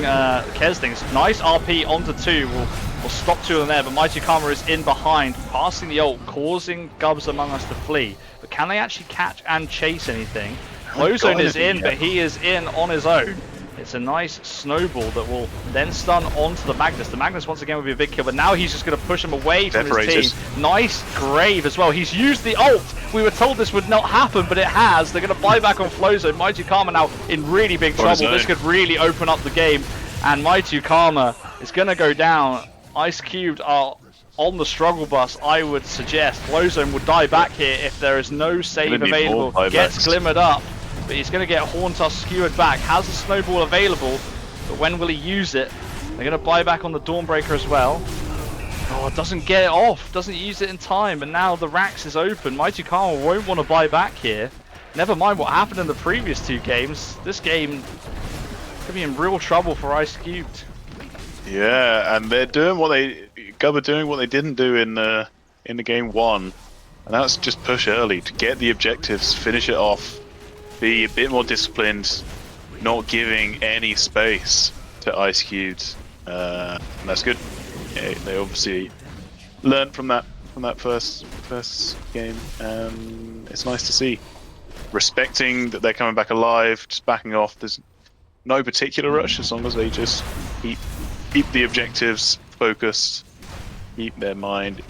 Kez things. Nice RP onto 2, will stop 2 of them there, but Mighty Karma is in behind, passing the ult, causing GUBS Among Us to flee. But can they actually catch and chase anything? Flowzone is in, but he is in on his own. It's a nice snowball that will then stun onto the Magnus. The Magnus once again will be a big kill, but now he's just going to push him away from his team. Nice grave as well. He's used the ult. We were told this would not happen, but it has. They're going to buy back on Flowzone. Mighty Karma now in really big trouble. This could really open up the game, and Mighty Karma is going to go down. Ice Cubed are on the struggle bus. I would suggest Flowzone would die back here if there is no save available. Gets glimmered up. But he's going to get Horn Toss skewered back. Has a snowball available, but when will he use it? They're going to buy back on the Dawnbreaker as well. Oh, doesn't get it off, doesn't use it in time, and now the Rax is open. Mighty Karma won't want to buy back here. Never mind what happened in the previous 2 games. This game could be in real trouble for Ice Cubed. Yeah, and they're doing what GUB are doing what they didn't do in the game 1, and that's just push early to get the objectives, finish it off. Be a bit more disciplined, not giving any space to Ice Cubed, and that's good. Yeah, they obviously learned from that first game, and it's nice to see. Respecting that they're coming back alive, just backing off. There's no particular rush as long as they just keep the objectives focused, keep their mind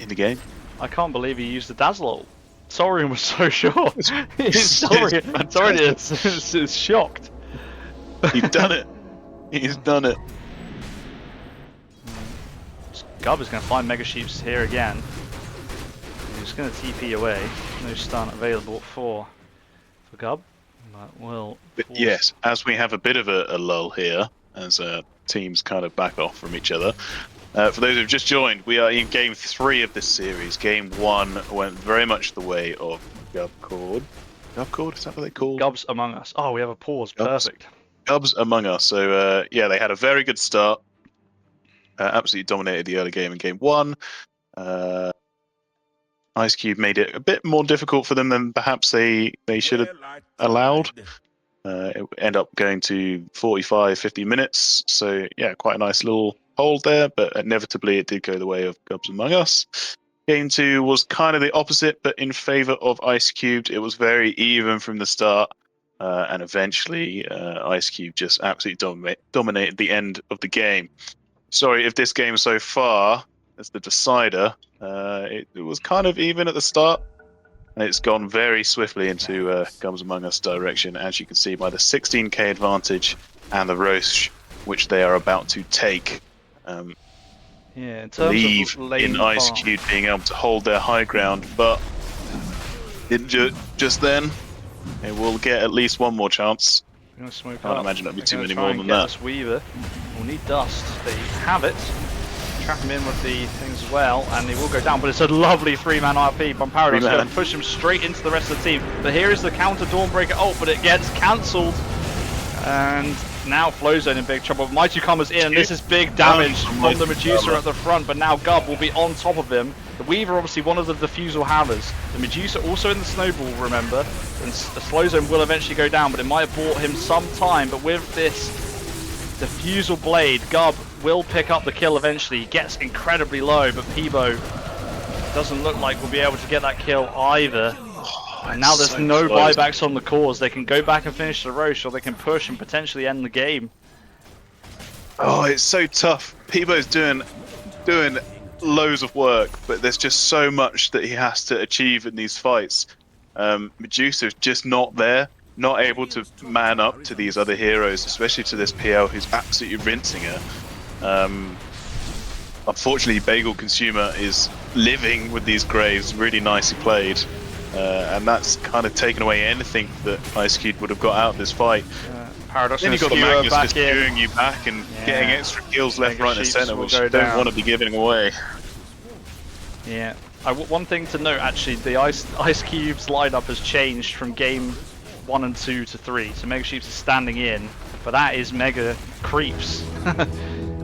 in the game. I can't believe he used the Dazzle ult. Saurian was so short. Saurian is shocked. He's done it. He's done it. GUB is going to find Mega Sheeps here again. He's going to TP away. No stun available for GUB. But will. Yes, as we have a bit of a lull here, as teams kind of back off from each other. For those who've just joined, we are in game 3 of this series. Game 1 went very much the way of GUBcord. GUBcord, is that what they call? GUBS Among Us. Oh, we have a pause. Perfect. GUBS Among Us. So yeah, they had a very good start. Absolutely dominated the early game in game 1. Ice Cube made it a bit more difficult for them than perhaps they should have allowed. It ended up going to 45-50 minutes. So yeah, quite a nice little hold there, but inevitably it did go the way of GUBS Among Us. Game 2 was kind of the opposite, but in favor of Ice Cubed. It was very even from the start, and eventually Ice Cube just absolutely dominated the end of the game. Sorry if this game so far, as the decider, it was kind of even at the start, and it's gone very swiftly into GUBS Among Us direction, as you can see by the 16k advantage and the Roche, which they are about to take. Yeah, in terms believe of lane in Ice Cube being able to hold their high ground, but didn't just then. They will get at least one more chance. Gonna smoke Can't up. imagine it'll be too They're many gonna more try than and get that. this Weaver. We'll need dust. They have it. Trap him in with the things as well, and he will go down. But it's a lovely 3-man RP. Paradox going to push him straight into the rest of the team. But here is the counter Dawnbreaker ult, but it gets cancelled. And now Flowzone in big trouble. Mighty Karma's in, and this is big damage from the Medusa at the front, but now GUB will be on top of him. The Weaver obviously one of the defusal hammers. The Medusa also in the snowball, remember. And the Flowzone will eventually go down, but it might have bought him some time. But with this defusal blade, GUB will pick up the kill eventually. He gets incredibly low, but Peebo doesn't look like we'll be able to get that kill either. And now there's no buybacks on the cause. They can go back and finish the Roche, or they can push and potentially end the game. Oh, it's so tough. Peebo's doing loads of work, but there's just so much that he has to achieve in these fights. Medusa's just not there, not able to man up to these other heroes, especially to this PL who's absolutely rinsing her. Unfortunately, Bagel Consumer is living with these graves, really nicely played. And that's kind of taken away anything that Ice Cube would have got out of this fight. Paradox Then and you've got the Skewer Magnus back just in. skewing you back and getting extra kills left, Mega right, and Sheeps centre, will which go you don't down. want to be giving away. Yeah. One thing to note, actually, the Ice Cube's lineup has changed from game 1 and 2 to 3. So Mega Sheeps is standing in, but that is Mega Creeps.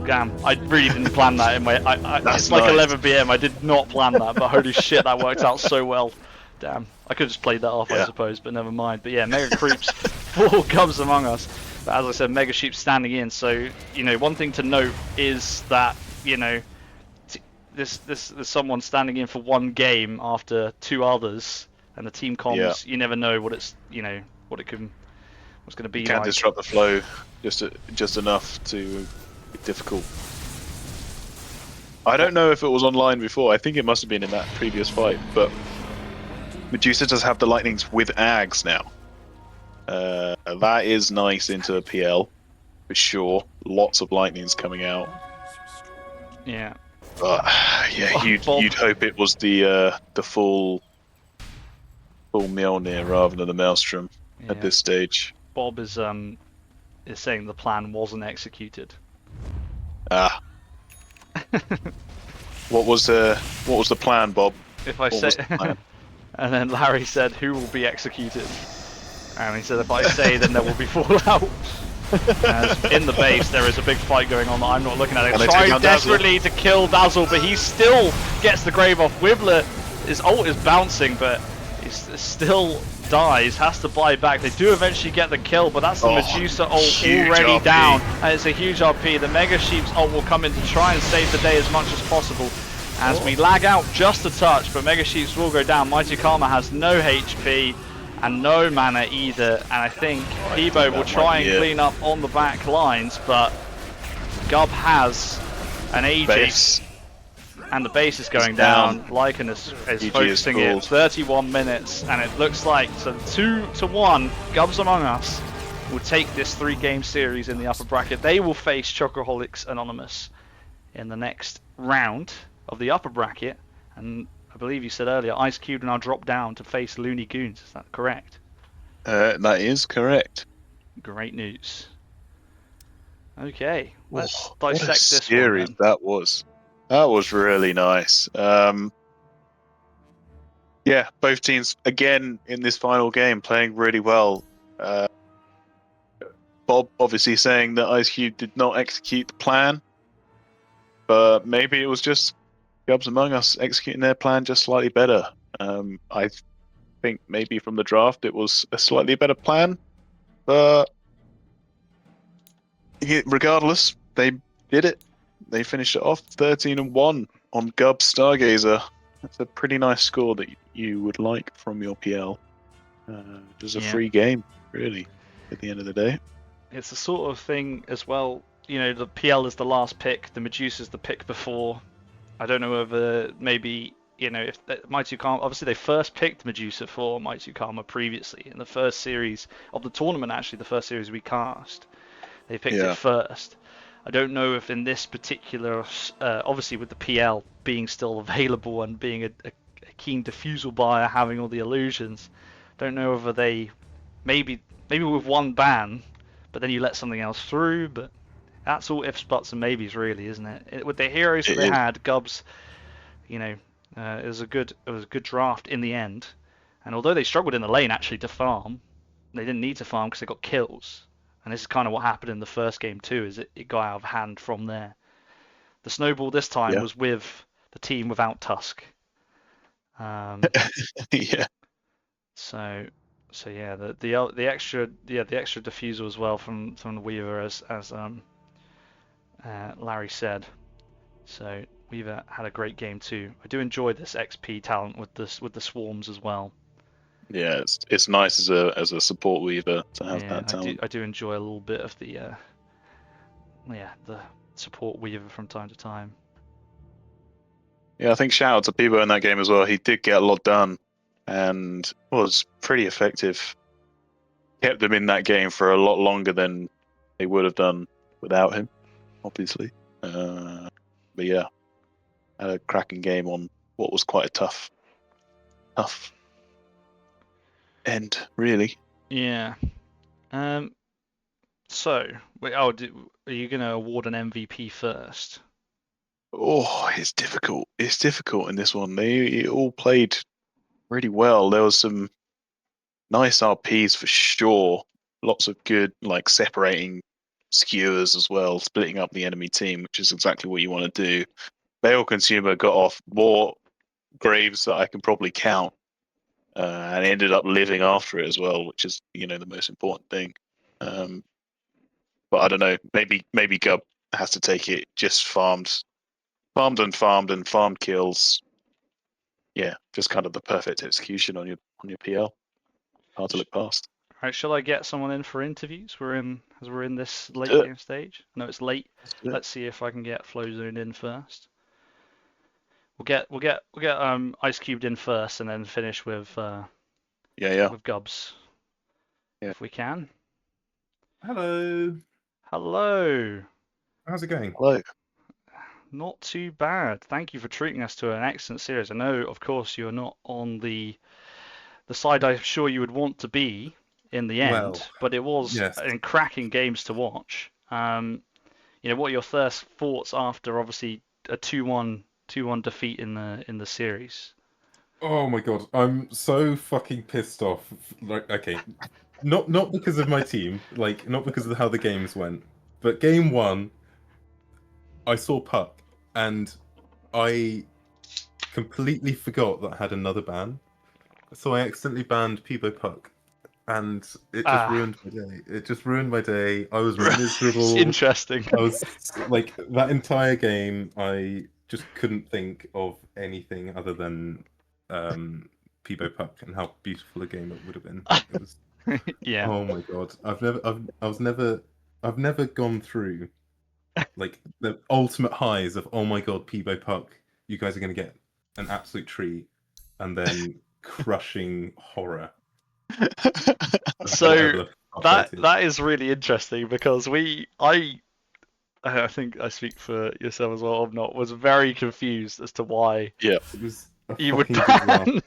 Damn, I really didn't plan that in my. It's like nice. 11 PM. I did not plan that, but holy shit, that worked out so well. Damn, I could have just played that off, I suppose, but never mind. But yeah, Mega Creeps for GUBS Among Us. But as I said, Mega Sheep standing in. So one thing to note is that there's someone standing in for one game after 2 others, and the team comms. You never know what it's what it can what's going to be You can like. disrupt the flow just enough to be difficult. I don't know if it was online before. I think it must have been in that previous fight, but Medusa does have the lightnings with Ags now. That is nice into a PL for sure. Lots of lightnings coming out. Yeah. But yeah, you'd hope it was the full Mjolnir rather than the Maelstrom at this stage. Bob is saying the plan wasn't executed. Ah. What was the plan, Bob? If I say, and then Larry said, "Who will be executed?" And he said, "If I say, then there will be fallout." In the base, there is a big fight going on that I'm not looking at. They're trying desperately to kill Dazzle, but he still gets the grave off. wibleh, his ult is bouncing, but he still dies, has to buy back. They do eventually get the kill, but that's the Medusa ult already RP. down, and it's a huge RP. The Mega Sheep's ult will come in to try and save the day as much as possible. As we lag out just a touch, but Mega Sheeps will go down. Mighty Karma has no HP and no mana either, and I think Peebo will try and clean up on the back lines, but GUB has an Aegis, and the base is going down. Lycan is focusing it. 31 minutes, and it looks like 2-1. GUBS Among Us will take this 3-game series in the upper bracket. They will face Chocoholics Anonymous in the next round of the upper bracket, and I believe you said earlier Ice Cube now dropped down to face Looney Goons. Is that correct? That is correct. Great news. Okay, let's dissect what a this series one. That was really nice. Yeah, both teams again in this final game playing really well. Bob obviously saying that Ice Cube did not execute the plan, but maybe it was just GUBS Among Us executing their plan just slightly better. I think maybe from the draft it was a slightly better plan, but regardless, they did it. They finished it off 13-1 on GUBS Stargazer. That's a pretty nice score that you would like from your PL. Just a free game, really, at the end of the day. It's the sort of thing as well, the PL is the last pick, the Medusa's the pick before. I don't know whether maybe, if Mighty Karma, obviously they first picked Medusa for Mighty Karma previously in the first series of the tournament, actually the first series we cast. They picked it first. I don't know if in this particular, obviously with the PL being still available and being a keen diffusal buyer, having all the illusions, don't know whether they, maybe with one ban, but then you let something else through, but that's all ifs, buts and maybes really, isn't it? With the heroes that they had, GUBS, it was a good draft in the end. And although they struggled in the lane actually to farm, they didn't need to farm because they got kills. And this is kind of what happened in the first game too, is it got out of hand from there. The snowball this time was with the team without Tusk. Yeah. So yeah, the extra diffusal as well from the Weaver as Larry said. So Weaver had a great game too. I do enjoy this XP talent with the swarms as well. Yeah, it's nice as a support Weaver to have that talent. I do enjoy a little bit of the support Weaver from time to time. Yeah, I think shout out to Peebo in that game as well. He did get a lot done and was pretty effective. Kept them in that game for a lot longer than they would have done without him, obviously. But yeah, had a cracking game on what was quite a tough end, really. Yeah. So, are you going to award an MVP first? Oh, it's difficult. It's difficult in this one. They all played really well. There was some nice RPs for sure. Lots of good, like separating skewers as well, splitting up the enemy team, which is exactly what you want to do. Bale Consumer got off more graves that I can probably count, and ended up living after it as well, which is the most important thing. But I don't know. Maybe Gub has to take it. Just farmed and farmed kills. Yeah, just kind of the perfect execution on your PL. Hard to look past. Right, shall I get someone in for interviews? We're in this late do it. game stage. No, it's late. Let's see if I can get Flowzone in first. We'll get Ice Cubed in first, and then finish with with GUBS. Yeah. If we can. Hello. Hello. How's it going? Hello. Not too bad. Thank you for treating us to an excellent series. I know, of course, you're not on the side I'm sure you would want to be in the end, Well, but it was yes. cracking games to watch. What are your first thoughts after obviously a 2-1 defeat in the series? Oh my god, I'm so fucking pissed off. Like, okay, not because of my team, like not because of how the games went, but game one, I saw Puck and I completely forgot that I had another ban, so I accidentally banned Peebo Puck, and it just ruined my day. It just ruined my day. I was miserable. It's interesting. I was like, that entire game, I just couldn't think of anything other than Peebo Puck and how beautiful a game it would have been. It was, yeah. Oh my god, I've never gone through like the ultimate highs of, oh my god, Peebo Puck, you guys are gonna get an absolute treat, and then crushing horror. So that is really interesting because I think I speak for yourself as well. I'm not was very confused as to why it was you would ban.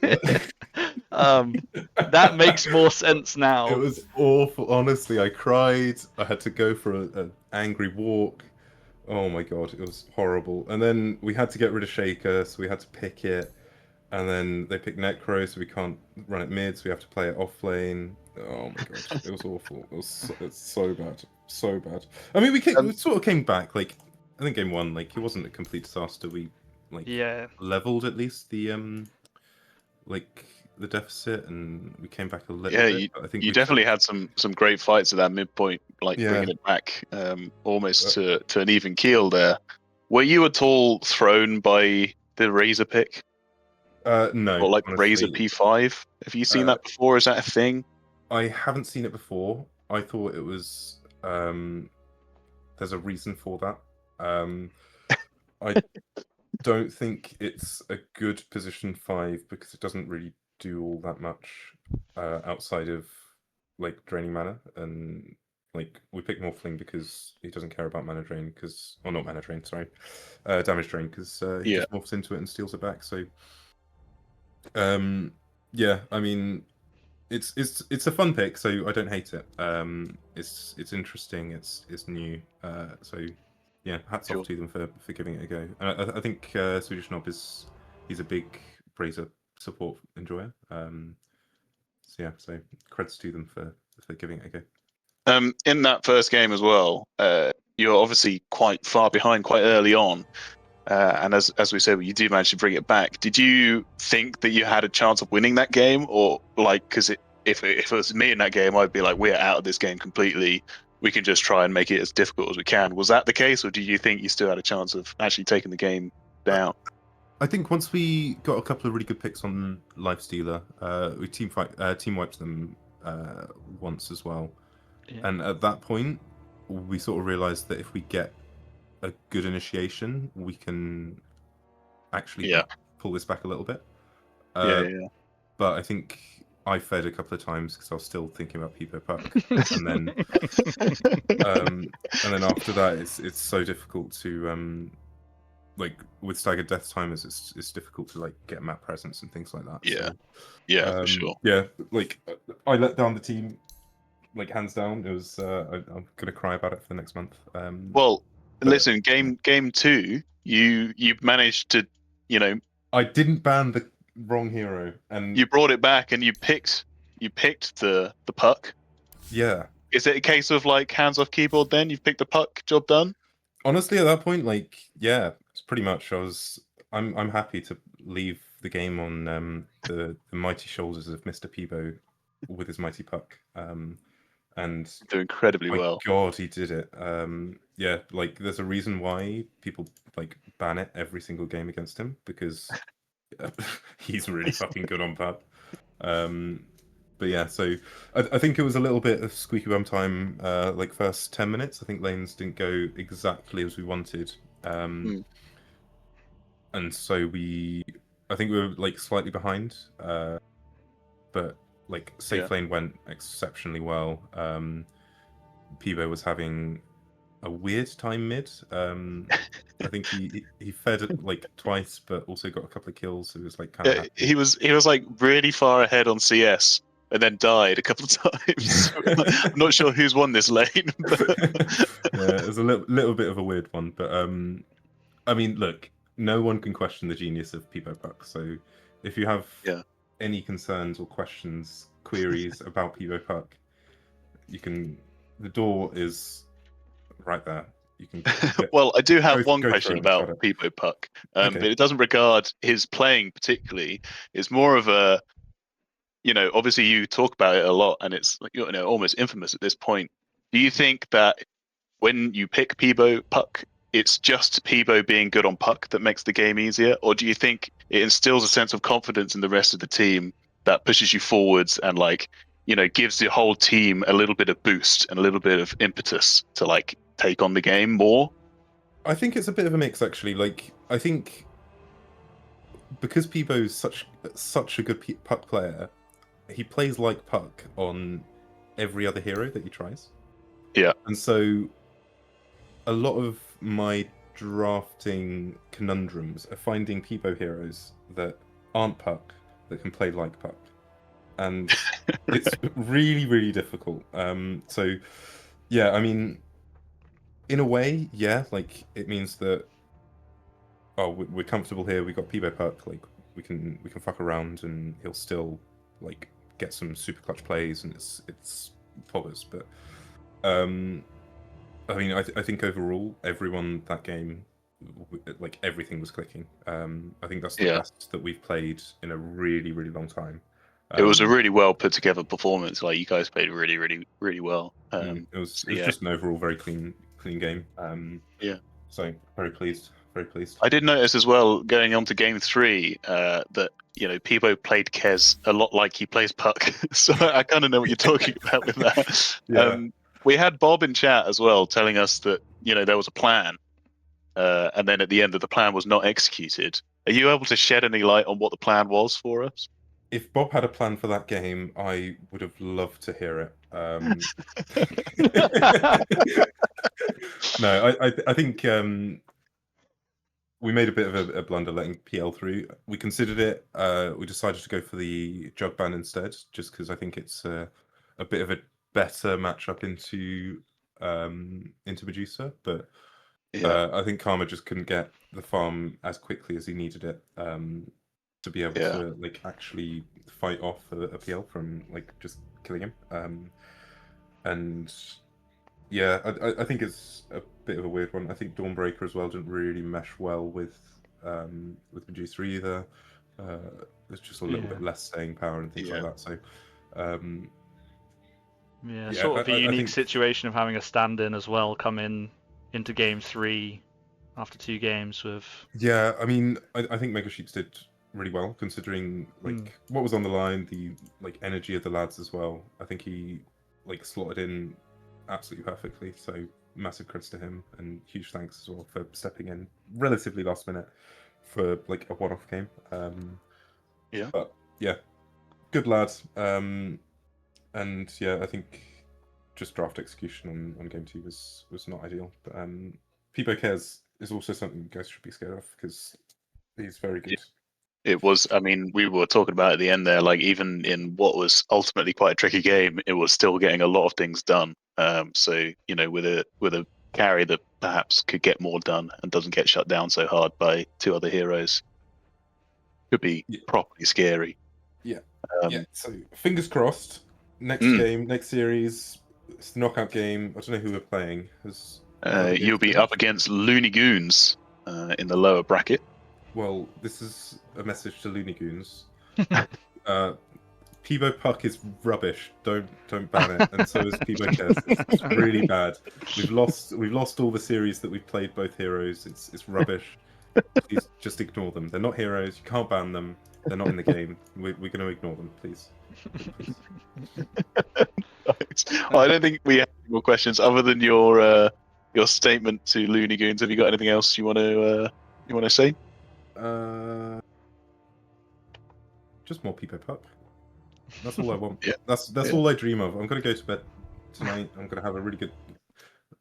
That makes more sense now. It was awful. Honestly, I cried. I had to go for an angry walk. Oh my god, it was horrible. And then we had to get rid of Shaker, so we had to pick it. And then they picked Necro, so we can't run it mid, so we have to play it off lane. Oh my god, it was awful. It's so bad, so bad. I mean, we sort of came back. Like, I think game one, like, it wasn't a complete disaster. We leveled at least the the deficit, and we came back a little bit. I think you definitely had some great fights at that midpoint, like bringing it back almost to an even keel there. Were you at all thrown by the Razor pick? No. Or like honestly, Razor P5? Have you seen that before? Is that a thing? I haven't seen it before. I thought it was there's a reason for that. I don't think it's a good position 5 because it doesn't really do all that much outside of like draining mana, and like we picked Morphling because he doesn't care about mana drain, not mana drain, sorry, damage drain, because he just morphs into it and steals it back. So yeah, I mean, it's a fun pick, so I don't hate it. It's interesting, it's new, so yeah, hats off to them for giving it a go. I think CertifiedKnob he's a big Brazier support enjoyer. So yeah, so creds to them for giving it a go. In that first game as well, you're obviously quite far behind quite early on. And as we said, you do manage to bring it back. Did you think that you had a chance of winning that game, or like, because if it was me in that game, I'd be like, we're out of this game completely. We can just try and make it as difficult as we can. Was that the case, or do you think you still had a chance of actually taking the game down? I think once we got a couple of really good picks on Lifestealer, we team wiped them once as well, and at that point, we sort of realised that if we get a good initiation, we can actually pull this back a little bit. But I think I fed a couple of times because I was still thinking about Peebo Puck, and then after that, it's so difficult to like with staggered death timers, it's difficult to like get map presence and things like that. For sure. Yeah, like I let down the team like hands down. It was. I'm gonna cry about it for the next month. Well, but- listen, game 2, you managed to, I didn't ban the wrong hero, and you brought it back and you picked the puck. yeah. Is it a case of like hands off keyboard? Then you've picked the puck, job done. Honestly, at that point, like, yeah, it's pretty much. I'm happy to leave the game on the mighty shoulders of Mr. Peebo with his mighty puck. And Do incredibly my well. God, he did it. Yeah, like there's a reason why people like ban it every single game against him, because he's really fucking good on puck. But yeah, so I think it was a little bit of squeaky bum time, like first 10 minutes. I think lanes didn't go exactly as we wanted. And so I think we were like slightly behind, but like safe lane went exceptionally well. Peebo was having a weird time mid. I think he fed it like twice, but also got a couple of kills. So it was like kind of happy. He was like really far ahead on CS and then died a couple of times. I'm not sure who's won this lane. But... yeah, it was a little bit of a weird one, but I mean, look, no one can question the genius of Peebo Puck. So if you have any concerns or questions, queries about Peebo Puck, you can. The door is right there. You can. Well, I do have one go question about Peebo Puck, okay. but it doesn't regard his playing particularly. It's more of a, obviously you talk about it a lot, and it's almost infamous at this point. Do you think that when you pick Peebo Puck, it's just Peebo being good on puck that makes the game easier, or do you think it instills a sense of confidence in the rest of the team that pushes you forwards and gives the whole team a little bit of boost and a little bit of impetus to take on the game more? I think it's a bit of a mix, actually. Like, I think because Peebo's such a good puck player, he plays like puck on every other hero that he tries. Yeah. And so a lot of my drafting conundrums are finding Peebo heroes that aren't puck, that can play like puck. And it's really, really difficult. So, yeah, I mean, in a way, yeah, like, it means that, oh, we're comfortable here, we got Peebo puck, like, we can fuck around and he'll still, like, get some super clutch plays, and it's poggers. But, I mean, I think overall, everyone that game, like, everything was clicking. I think that's the best that we've played in a really, really long time. It was a really well put together performance. Like, you guys played really, really, really well. It was just an overall very clean game. So very pleased. I did notice as well, going on to game 3, that Peebo played Kez a lot like he plays puck. So I kind of know what you're talking about with that. We had Bob in chat as well telling us that there was a plan, and then at the end of the plan was not executed. Are you able to shed any light on what the plan was for us? If Bob had a plan for that game, I would have loved to hear it. No, I think we made a bit of a blunder letting PL through. We considered it. We decided to go for the jug ban instead, just because I think it's a bit of a better matchup into Medusa. But I think Karma just couldn't get the farm as quickly as he needed it. To be able to like actually fight off a PL from like just killing him. And yeah, I think it's a bit of a weird one. I think Dawnbreaker as well didn't really mesh well with Medusa either. There's just a little bit less staying power and things like that. So sort of a unique situation of having a stand-in as well come into game 3 after 2 games with. Yeah, I mean, I think Mega Sheets did really well considering like what was on the line, the like energy of the lads as well. I think he like slotted in absolutely perfectly. So massive credits to him, and huge thanks as well for stepping in relatively last minute for like a one-off game. But yeah, good lad. And yeah, I think just draft execution on game 2 was not ideal. But Peebo Cares is also something you guys should be scared of because he's very good. It was. I mean, we were talking about at the end there. Like even in what was ultimately quite a tricky game, it was still getting a lot of things done. So with a carry that perhaps could get more done and doesn't get shut down so hard by two other heroes, could be properly scary. Yeah. So fingers crossed. Next game, next series, it's the knockout game. I don't know who we're playing. You'll be up against Looney Goons in the lower bracket. Well, this is a message to Looney Goons. Peebo Puck is rubbish. Don't ban it. And so is Peebo Kes. It's really bad. We've lost all the series that we've played both heroes. It's rubbish. Please just ignore them. They're not heroes. You can't ban them. They're not in the game. We're going to ignore them, please. Well, I don't think we have any more questions other than your statement to Looney Goons. Have you got anything else you want to say? Just more Peebo Puck. That's all I want. Yeah. That's all I dream of. I'm gonna go to bed tonight. I'm gonna have a really good,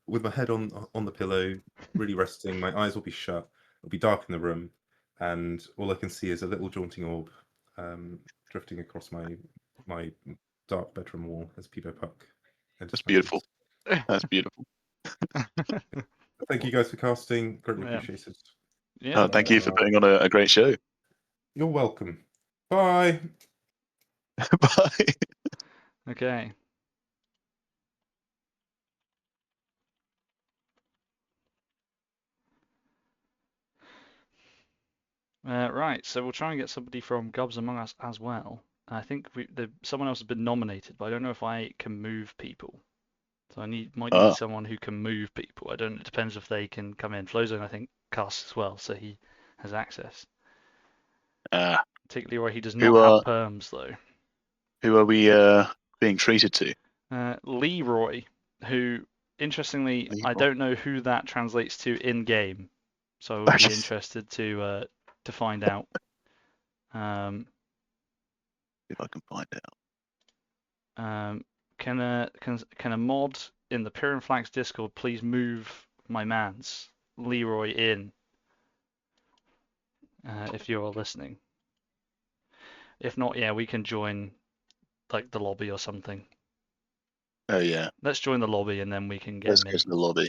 with my head on the pillow, really resting. My eyes will be shut. It'll be dark in the room, and all I can see is a little jaunting orb, drifting across my dark bedroom wall as Peebo Puck. That's beautiful. That's beautiful. Thank you guys for casting. Greatly appreciated. Yeah. Thank you for putting on a great show. You're welcome. Bye. Bye. Okay. Right, so we'll try and get somebody from GUBS among us as well. I think someone else has been nominated, but I don't know if I can move people. So I might need someone who can move people. I don't. It depends if they can come in. Flowzone, I think, casts as well, so he has access. Particularly where he does not have perms, though. Who are we being treated to? Leroy, who, interestingly, I don't know who that translates to in game, so I would be interested to find out. If I can find out. Can a mod in the Pure and Flags Discord please move my man's Leroy in? If you're listening. If not, yeah, we can join like the lobby or something. Oh yeah. Let's join the lobby and then we can get Let's him go to the lobby.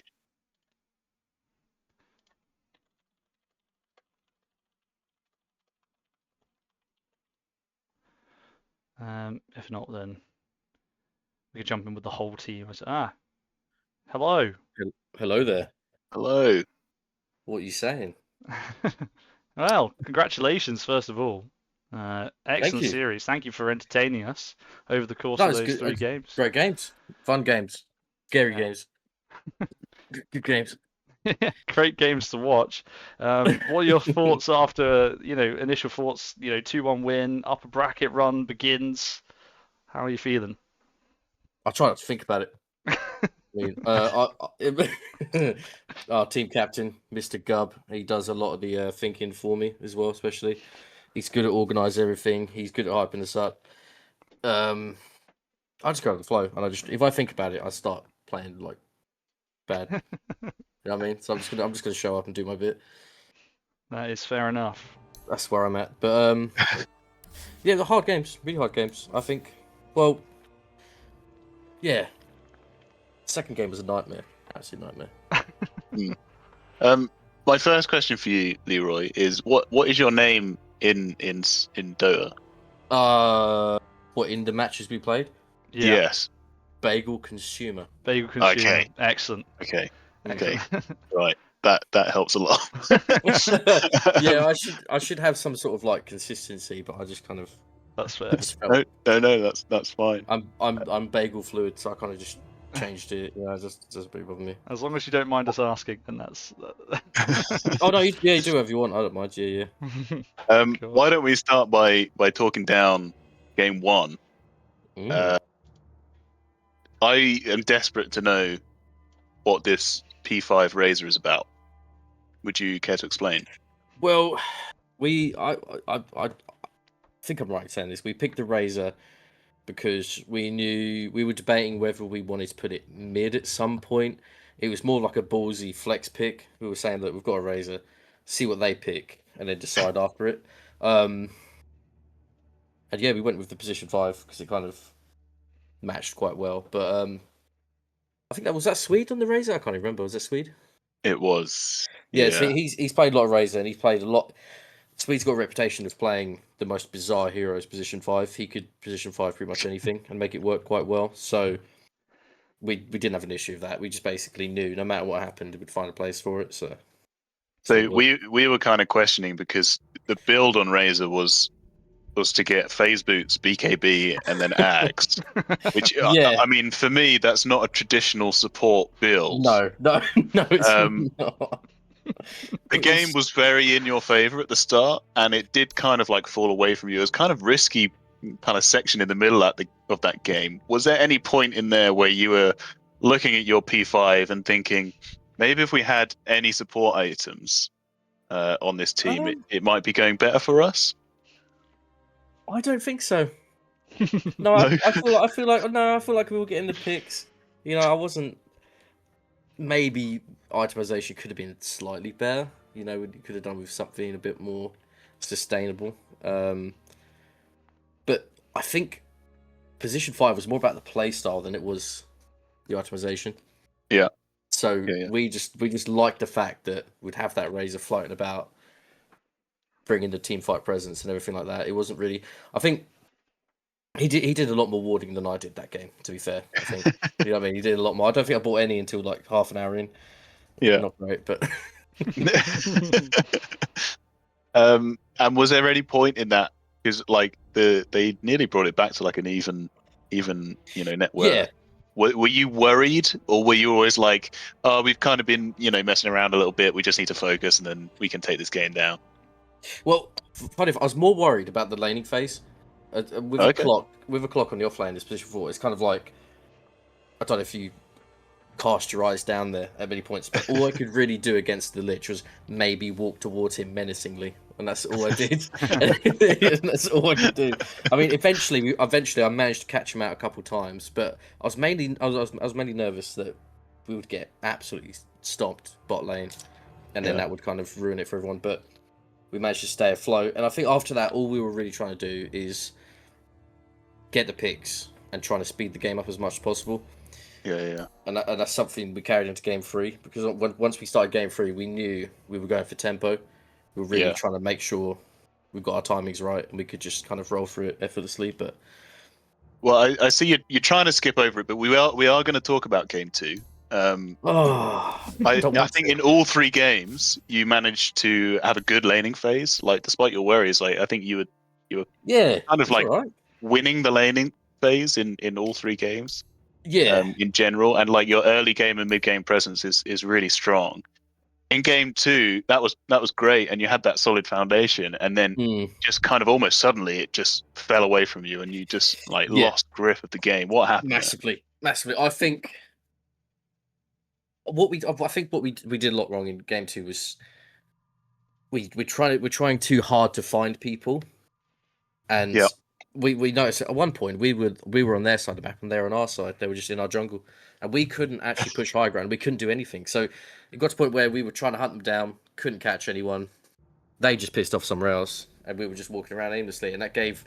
If not, then we could jump in with the whole team. Hello. Hello there. Hello. What are you saying? Well, congratulations, first of all. Excellent you. series. Thank you for entertaining us over the course of those 3 games. Great games. Fun games. Scary games. Good games. Great games to watch. What are your thoughts after, initial thoughts, 2-1 win, upper bracket run begins? How are you feeling? I try not to think about it. Our team captain, Mr. Gub, he does a lot of the thinking for me as well, especially. He's good at organising everything. He's good at hyping us up. I just go with the flow, and if I think about it, I start playing like bad. You know what I mean? So I'm just gonna show up and do my bit. That is fair enough. That's where I'm at. But yeah, the hard games, really hard games. I think. Well, yeah. Second game was a nightmare. Absolute nightmare. My first question for you, Leroy, is what is your name in Dota? What in the matches we played? Yeah. Yes. Bagel Consumer. Bagel Consumer. Okay. Excellent. Okay. Right. That helps a lot. Yeah, I should have some sort of like consistency, but I just kind of. That's fair. No, that's fine. I'm bagel fluid, so I kind of just changed it. Yeah, it just doesn't really bother me. As long as you don't mind us asking, then that's. Oh no, you do whatever you want. I don't mind. Yeah. Why don't we start by talking down game 1? I am desperate to know what this P5 Razor is about. Would you care to explain? Well, I think I'm right in saying this. We picked the Razor because we were debating whether we wanted to put it mid at some point. It was more like a ballsy flex pick. We were saying that we've got a Razor, see what they pick, and then decide after it. And yeah, we went with the position 5 because it kind of matched quite well. But I think was that Swede on the Razor? I can't even remember. Was that Swede? It was. Yeah, so he's played a lot of Razor, and he's played a lot. Swede's got a reputation of playing the most bizarre heroes position 5. He could position 5 pretty much anything and make it work quite well. So we didn't have an issue with that. We just basically knew no matter what happened, we'd find a place for it. So we were kind of questioning because the build on Razor was to get phase boots, BKB, and then Axe. Which yeah, I mean, for me, that's not a traditional support build. no, it's not. The game was very in your favor at the start, and it did kind of like fall away from you. It was kind of risky, kind of section in the middle of that game. Was there any point in there where you were looking at your P5 and thinking, maybe if we had any support items on this team, it might be going better for us? I don't think so. No, I feel like we were getting the picks. You know, I wasn't. Maybe itemization could have been slightly better. You know, we could have done with something a bit more sustainable. But I think position 5 was more about the play style than it was the itemization. Yeah. So we just liked the fact that we'd have that Razor floating about, bringing the team fight presence and everything like that. It wasn't really. I think he did a lot more warding than I did that game. To be fair, I think you know what I mean. He did a lot more. I don't think I bought any until like half an hour in. Yeah, not great, but. And was there any point in that? Because like they nearly brought it back to like an even net worth. Yeah. Were you worried, or were you always like, oh, we've kind of been messing around a little bit. We just need to focus, and then we can take this game down. Well, funny, I was more worried about the laning phase. With a clock on the offlane, this position 4, it's kind of like, I don't know if you cast your eyes down there at many points, but all I could really do against the Lich was maybe walk towards him menacingly, and that's all I did. And that's all I could do. I mean, eventually I managed to catch him out a couple times, but I was mainly nervous that we would get absolutely stomped bot lane, and then that would kind of ruin it for everyone. But we managed to stay afloat, and I think after that, all we were really trying to do is get the picks and trying to speed the game up as much as possible. Yeah. And that's something we carried into game 3, because once we started game 3, we knew we were going for tempo. We were really trying to make sure we got our timings right, and we could just kind of roll through it effortlessly. But well, I see you're trying to skip over it, but we are going to talk about game 2. I think in all 3 games you managed to have a good laning phase. Like, despite your worries, like I think you were kind of like winning the laning phase in all 3 games. Yeah. In general, and like your early game and mid game presence is really strong. In game 2, that was great, and you had that solid foundation, and then just kind of almost suddenly it just fell away from you, and you just like lost grip of the game. What happened? Massively. I think what we did a lot wrong in game 2 was we're trying too hard to find people, and we noticed at one point we were on their side of the map and they were on our side. They were just in our jungle, and we couldn't actually push high ground. We couldn't do anything. So it got to a point where we were trying to hunt them down, couldn't catch anyone. They just pissed off somewhere else, and we were just walking around aimlessly. And that gave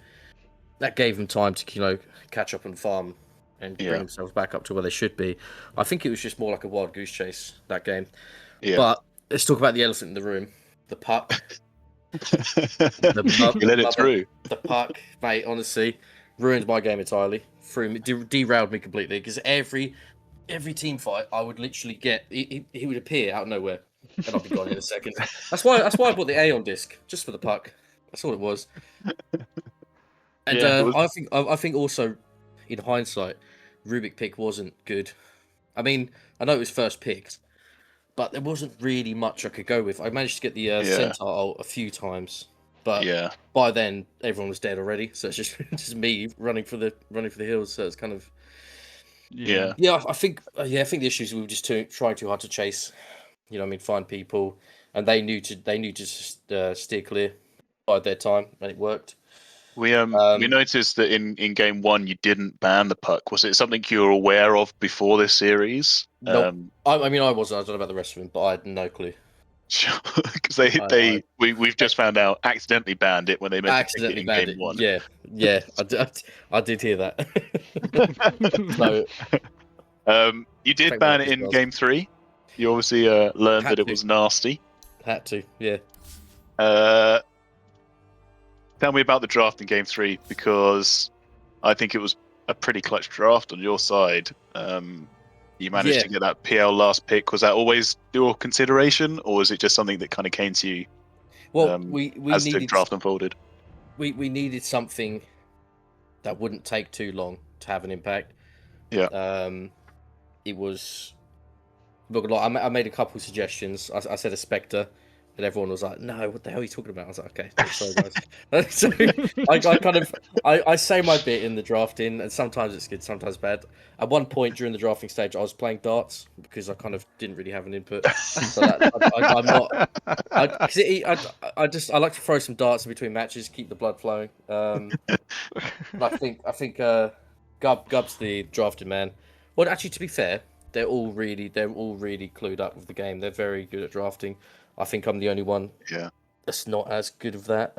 them time to catch up and farm and bring themselves back up to where they should be. I think it was just more like a wild goose chase that game. Yeah. But let's talk about the elephant in the room, the puck. You let it through. The puck, mate, honestly, ruined my game entirely. Derailed me completely, because every team fight I would literally get, he would appear out of nowhere, and I'd be gone in a second. That's why I bought the Aeon disc, just for the puck. That's all it was. And I think also, in hindsight, Rubik pick wasn't good. I mean, I know it was first picked, but there wasn't really much I could go with. I managed to get the Centaur ult a few times, but by then everyone was dead already. So it's just me running for the hills. So it's kind of I think the issue is we were just trying too hard to chase. Find people, and they knew to steer clear by their time, and it worked. We noticed that in game 1 you didn't ban the puck. Was it something you were aware of before this series? No, I mean I wasn't. I don't know about the rest of them, but I had no clue. Because we've just found out accidentally banned it when they meant to pick it Accidentally in banned game it. one. Yeah, I did hear that. So you did Take ban that it as in well. game 3. You obviously learned Had that it to. was nasty. had to, yeah. Tell me about the draft in game 3, because I think it was a pretty clutch draft on your side. You managed to get that PL last pick. Was that always your consideration, or was it just something that kind of came to you Well, we as the needed draft unfolded? we needed something that wouldn't take too long to have an impact. Yeah. It was. Look, like, I made a couple suggestions. I said a Spectre, and everyone was like, "No, what the hell are you talking about?" I was like, "Okay, sorry guys." So I say my bit in the drafting, and sometimes it's good, sometimes bad. At one point during the drafting stage, I was playing darts because I kind of didn't really have an input. So that I'm not. I like to throw some darts in between matches, keep the blood flowing. I think GUBS the drafted man. Well, actually, to be fair, they're all really clued up with the game. They're very good at drafting. I think I'm the only one that's not as good of that.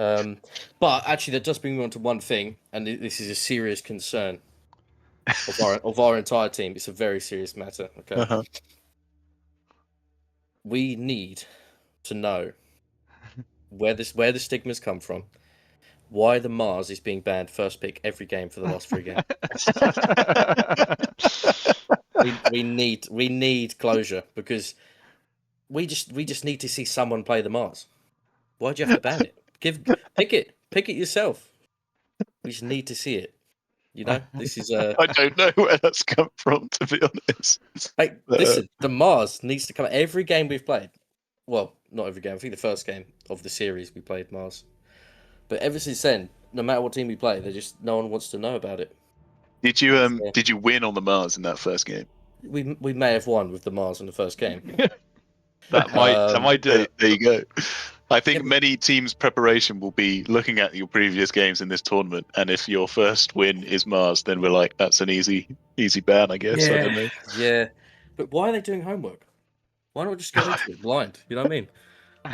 But actually, that does bring me on to one thing, and this is a serious concern of our entire team. It's a very serious matter. Okay, we need to know where the stigmas come from. Why the Mars is being banned first pick every game for the last 3 games. we need closure, because we just need to see someone play the Mars. Why'd you have to ban it? Pick it yourself. We just need to see it. You know, this is I don't know where that's come from, to be honest. Like, listen, the Mars needs to come every game we've played. Well, not every game. I think the first game of the series we played Mars. But ever since then, no matter what team we play, no one wants to know about it. Did you win on the Mars in that first game? We may have won with the Mars in the first game. that might do it. There you go. I think many teams' preparation will be looking at your previous games in this tournament, and if your first win is Mars, then we're like, that's an easy ban, I guess. I don't know. Yeah. But why are they doing homework? Why not just go into it blind? You know what I mean?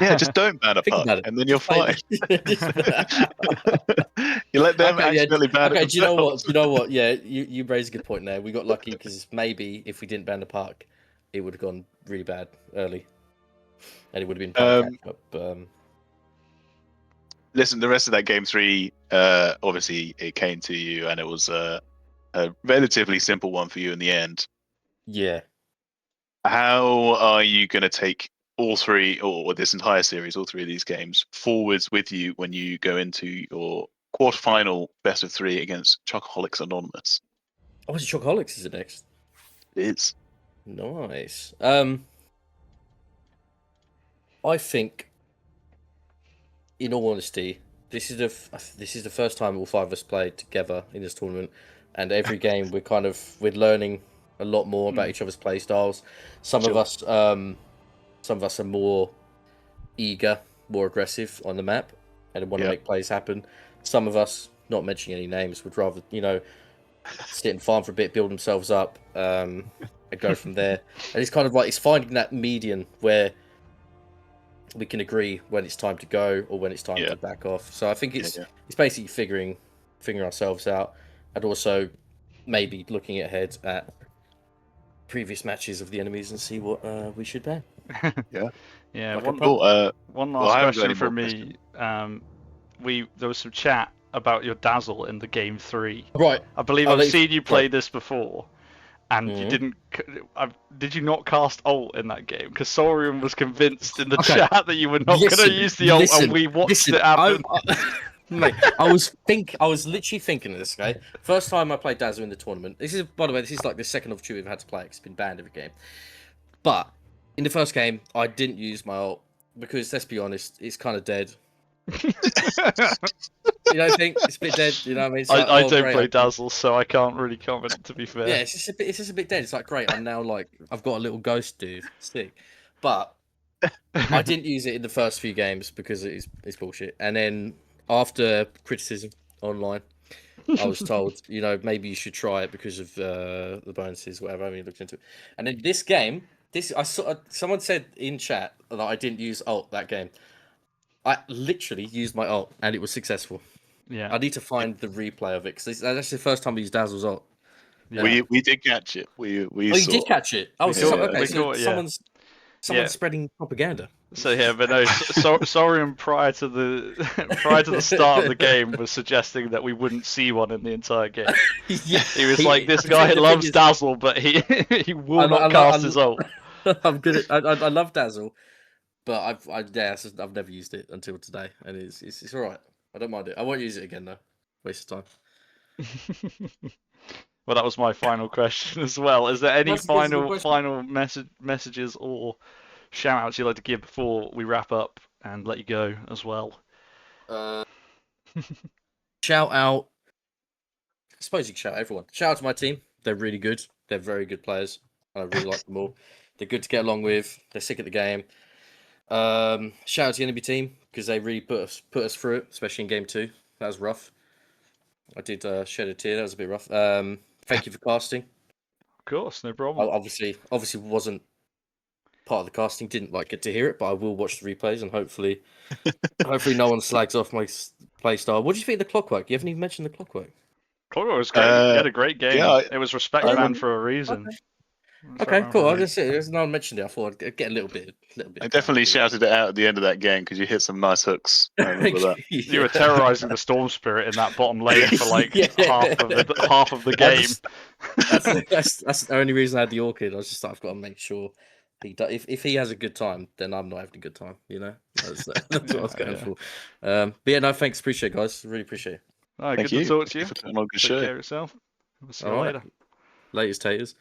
Yeah, just don't ban a Think puck, about it. and then you're Just play- fine. You let them accidentally ban it. Okay, do you know what? You know what? Yeah, you raised a good point there. We got lucky because maybe if we didn't ban the puck, it would have gone really bad early, and it would have been catch up. Listen, the rest of that game 3, obviously it came to you, and it was a relatively simple one for you in the end. Yeah. How are you going to take all 3, or this entire series, all 3 of these games, forwards with you when you go into your quarterfinal best of 3 against Chocoholics Anonymous? Oh, it's Chocoholics, is it next? It is. Nice. I think, in all honesty, this is the first time all 5 of us played together in this tournament, and every game we're learning a lot more about each other's play styles. Some of us are more eager, more aggressive on the map, and want to make plays happen. Some of us, not mentioning any names, would rather sit and farm for a bit, build themselves up, and go from there. And it's kind of like it's finding that median where we can agree when it's time to go or when it's time to back off. So I think it's basically figuring ourselves out, and also maybe looking ahead at previous matches of the enemies and see what we should ban. Yeah. Cool. One last question from me. There was some chat about your dazzle in the game 3. Right. I believe I've seen you play this before, and you didn't. Did you not cast ult in that game? Because Saurian was convinced in the chat that you were not going to use the ult, and we watched it happen. Mate, I was literally thinking of this, okay? First time I played Dazzle in the tournament. By the way, this is like the second opportunity we've had to play it. It's been banned every game. But in the first game, I didn't use my ult because, let's be honest, it's kind of dead. You don't think it's a bit dead? You know what I mean? It's like, I don't play Dazzle, so I can't really comment. To be fair, yeah, it's just a bit dead. It's like, great, I'm now like I've got a little ghost dude, sick. But I didn't use it in the first few games because it's bullshit. And then after criticism online, I was told, maybe you should try it because of the bonuses, whatever. I haven't looked into it. And then this game, I saw someone said in chat that I didn't use ult that game. I literally used my ult and it was successful. Yeah. I need to find the replay of it because that's the first time I used Dazzle's ult. Yeah. We did catch it. We Oh, you saw. did catch it. Oh, We so caught- okay. we So caught it, yeah. someone's Yeah. spreading propaganda. So yeah, but no, Sorian prior to the start of the game was suggesting that we wouldn't see one in the entire game. Yeah, He was like, "This guy the thing loves is- Dazzle, but he will I- not I- cast I- his ult." I'm good at. I love Dazzle, but I've never used it until today, and it's all right. I don't mind it. I won't use it again though. Waste of time. Well, that was my final question as well. Is there any That's a sensible final question. messages or shout outs you'd like to give before we wrap up and let you go as well? Shout out. I suppose you can shout out everyone. Shout out to my team. They're really good. They're very good players. I really like them all. They're good to get along with. They're sick at the game. Shout out to the enemy team because they really put us through it, especially in game 2. That was rough. I did shed a tear. That was a bit rough. Thank you for casting. Of course, no I problem. obviously wasn't part of the casting. Didn't get to hear it, but I will watch the replays and hopefully no one slags off my play style. What do you think of the clockwork? You haven't even mentioned the clockwork. Clockwork was great. He had a great game. yeah, it was respect I banned remember- for a reason. Okay, cool. I just no one mentioned it. I thought I'd get a little bit. I definitely shouted it out at the end of that game because you hit some nice hooks. I remember that. You were terrorizing the Storm Spirit in that bottom lane for like Yeah. half of the game. That's the only reason I had the orchid. I was just like, I've got to make sure he does. If he has a good time, then I'm not having a good time. You know, that's what I was going for. But yeah, no, thanks. Appreciate it, guys. Really appreciate it. All right, Thank good you. to talk to you. Thank you for putting on a good Take show. care of yourself. We'll see you All right. later. Latest taters.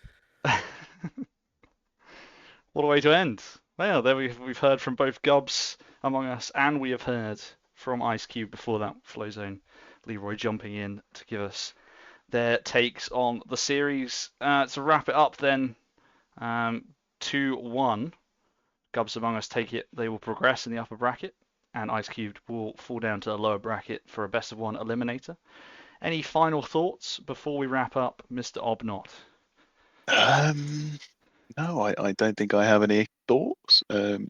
What a way to end. Well, there we've heard from both GUBS among us, and we have heard from Ice Cube before that Flowzone. Leroy jumping in to give us their takes on the series. To wrap it up then, 2-1. GUBS among us take it. They will progress in the upper bracket, and Ice Cube will fall down to the lower bracket for a best of 1 eliminator. Any final thoughts before we wrap up, Mr. Obnot? No, I don't think I have any thoughts.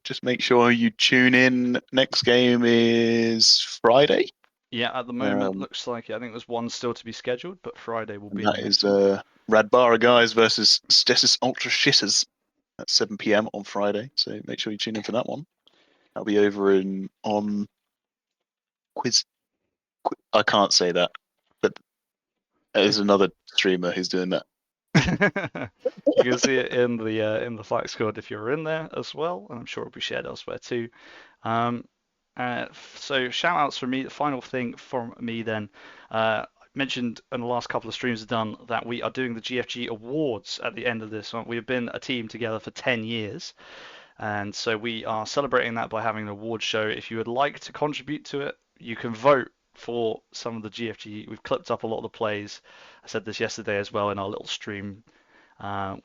Just make sure you tune in. Next game is Friday. Yeah, at the moment, looks like it. I think there's one still to be scheduled, but Friday will be. That is Radbara guys versus Stesis Ultra Shitters at 7 p.m. on Friday. So make sure you tune in for that one. That'll be over on Quiz. I can't say that, but there's another streamer who's doing that. You can see it in the Flight Squad if you're in there as well, and I'm sure it'll be shared elsewhere too. So shout outs from me. The final thing from me then. I mentioned in the last couple of streams I've done that we are doing the GFG Awards at the end of this one. We have been a team together for 10 years. And so we are celebrating that by having an award show. If you would like to contribute to it, you can vote for some of the GFG. We've clipped up a lot of the plays. I said this yesterday as well in our little stream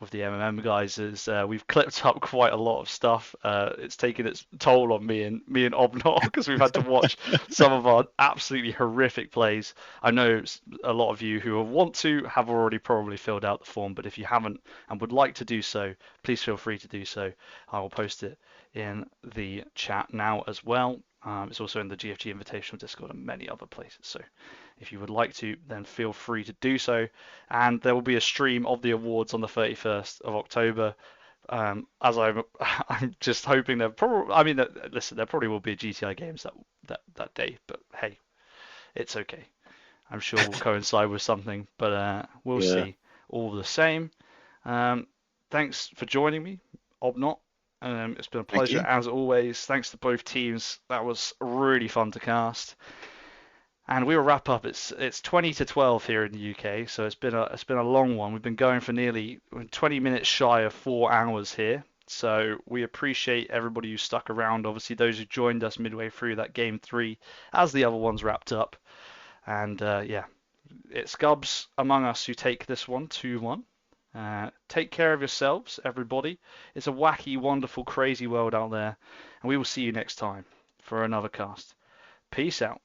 with the MMM guys. We've clipped up quite a lot of stuff. It's taken its toll on me and Obnot because we've had to watch some of our absolutely horrific plays. I know a lot of you who want to have already probably filled out the form, but if you haven't and would like to do so, please feel free to do so. I will post it in the chat now as well. It's also in the GFG Invitational Discord and many other places. So if you would like to, then feel free to do so. And there will be a stream of the awards on the 31st of October. As I'm just hoping there probably, I mean, listen, there probably will be GTI games that day, but hey, it's okay. I'm sure we'll coincide with something, but we'll see. All the same. Thanks for joining me, Obnot. It's been a pleasure as always. Thanks to both teams. That was really fun to cast. And we will wrap up. It's 20 to 12 here in the UK, so it's been a long one. We've been going for nearly 20 minutes shy of 4 hours here. So we appreciate everybody who stuck around. Obviously, those who joined us midway through that game 3, as the other ones wrapped up. And yeah, it's GUBS among us who take this one 2-1. Take care of yourselves, everybody. It's a wacky, wonderful, crazy world out there, and we will see you next time for another cast. Peace out.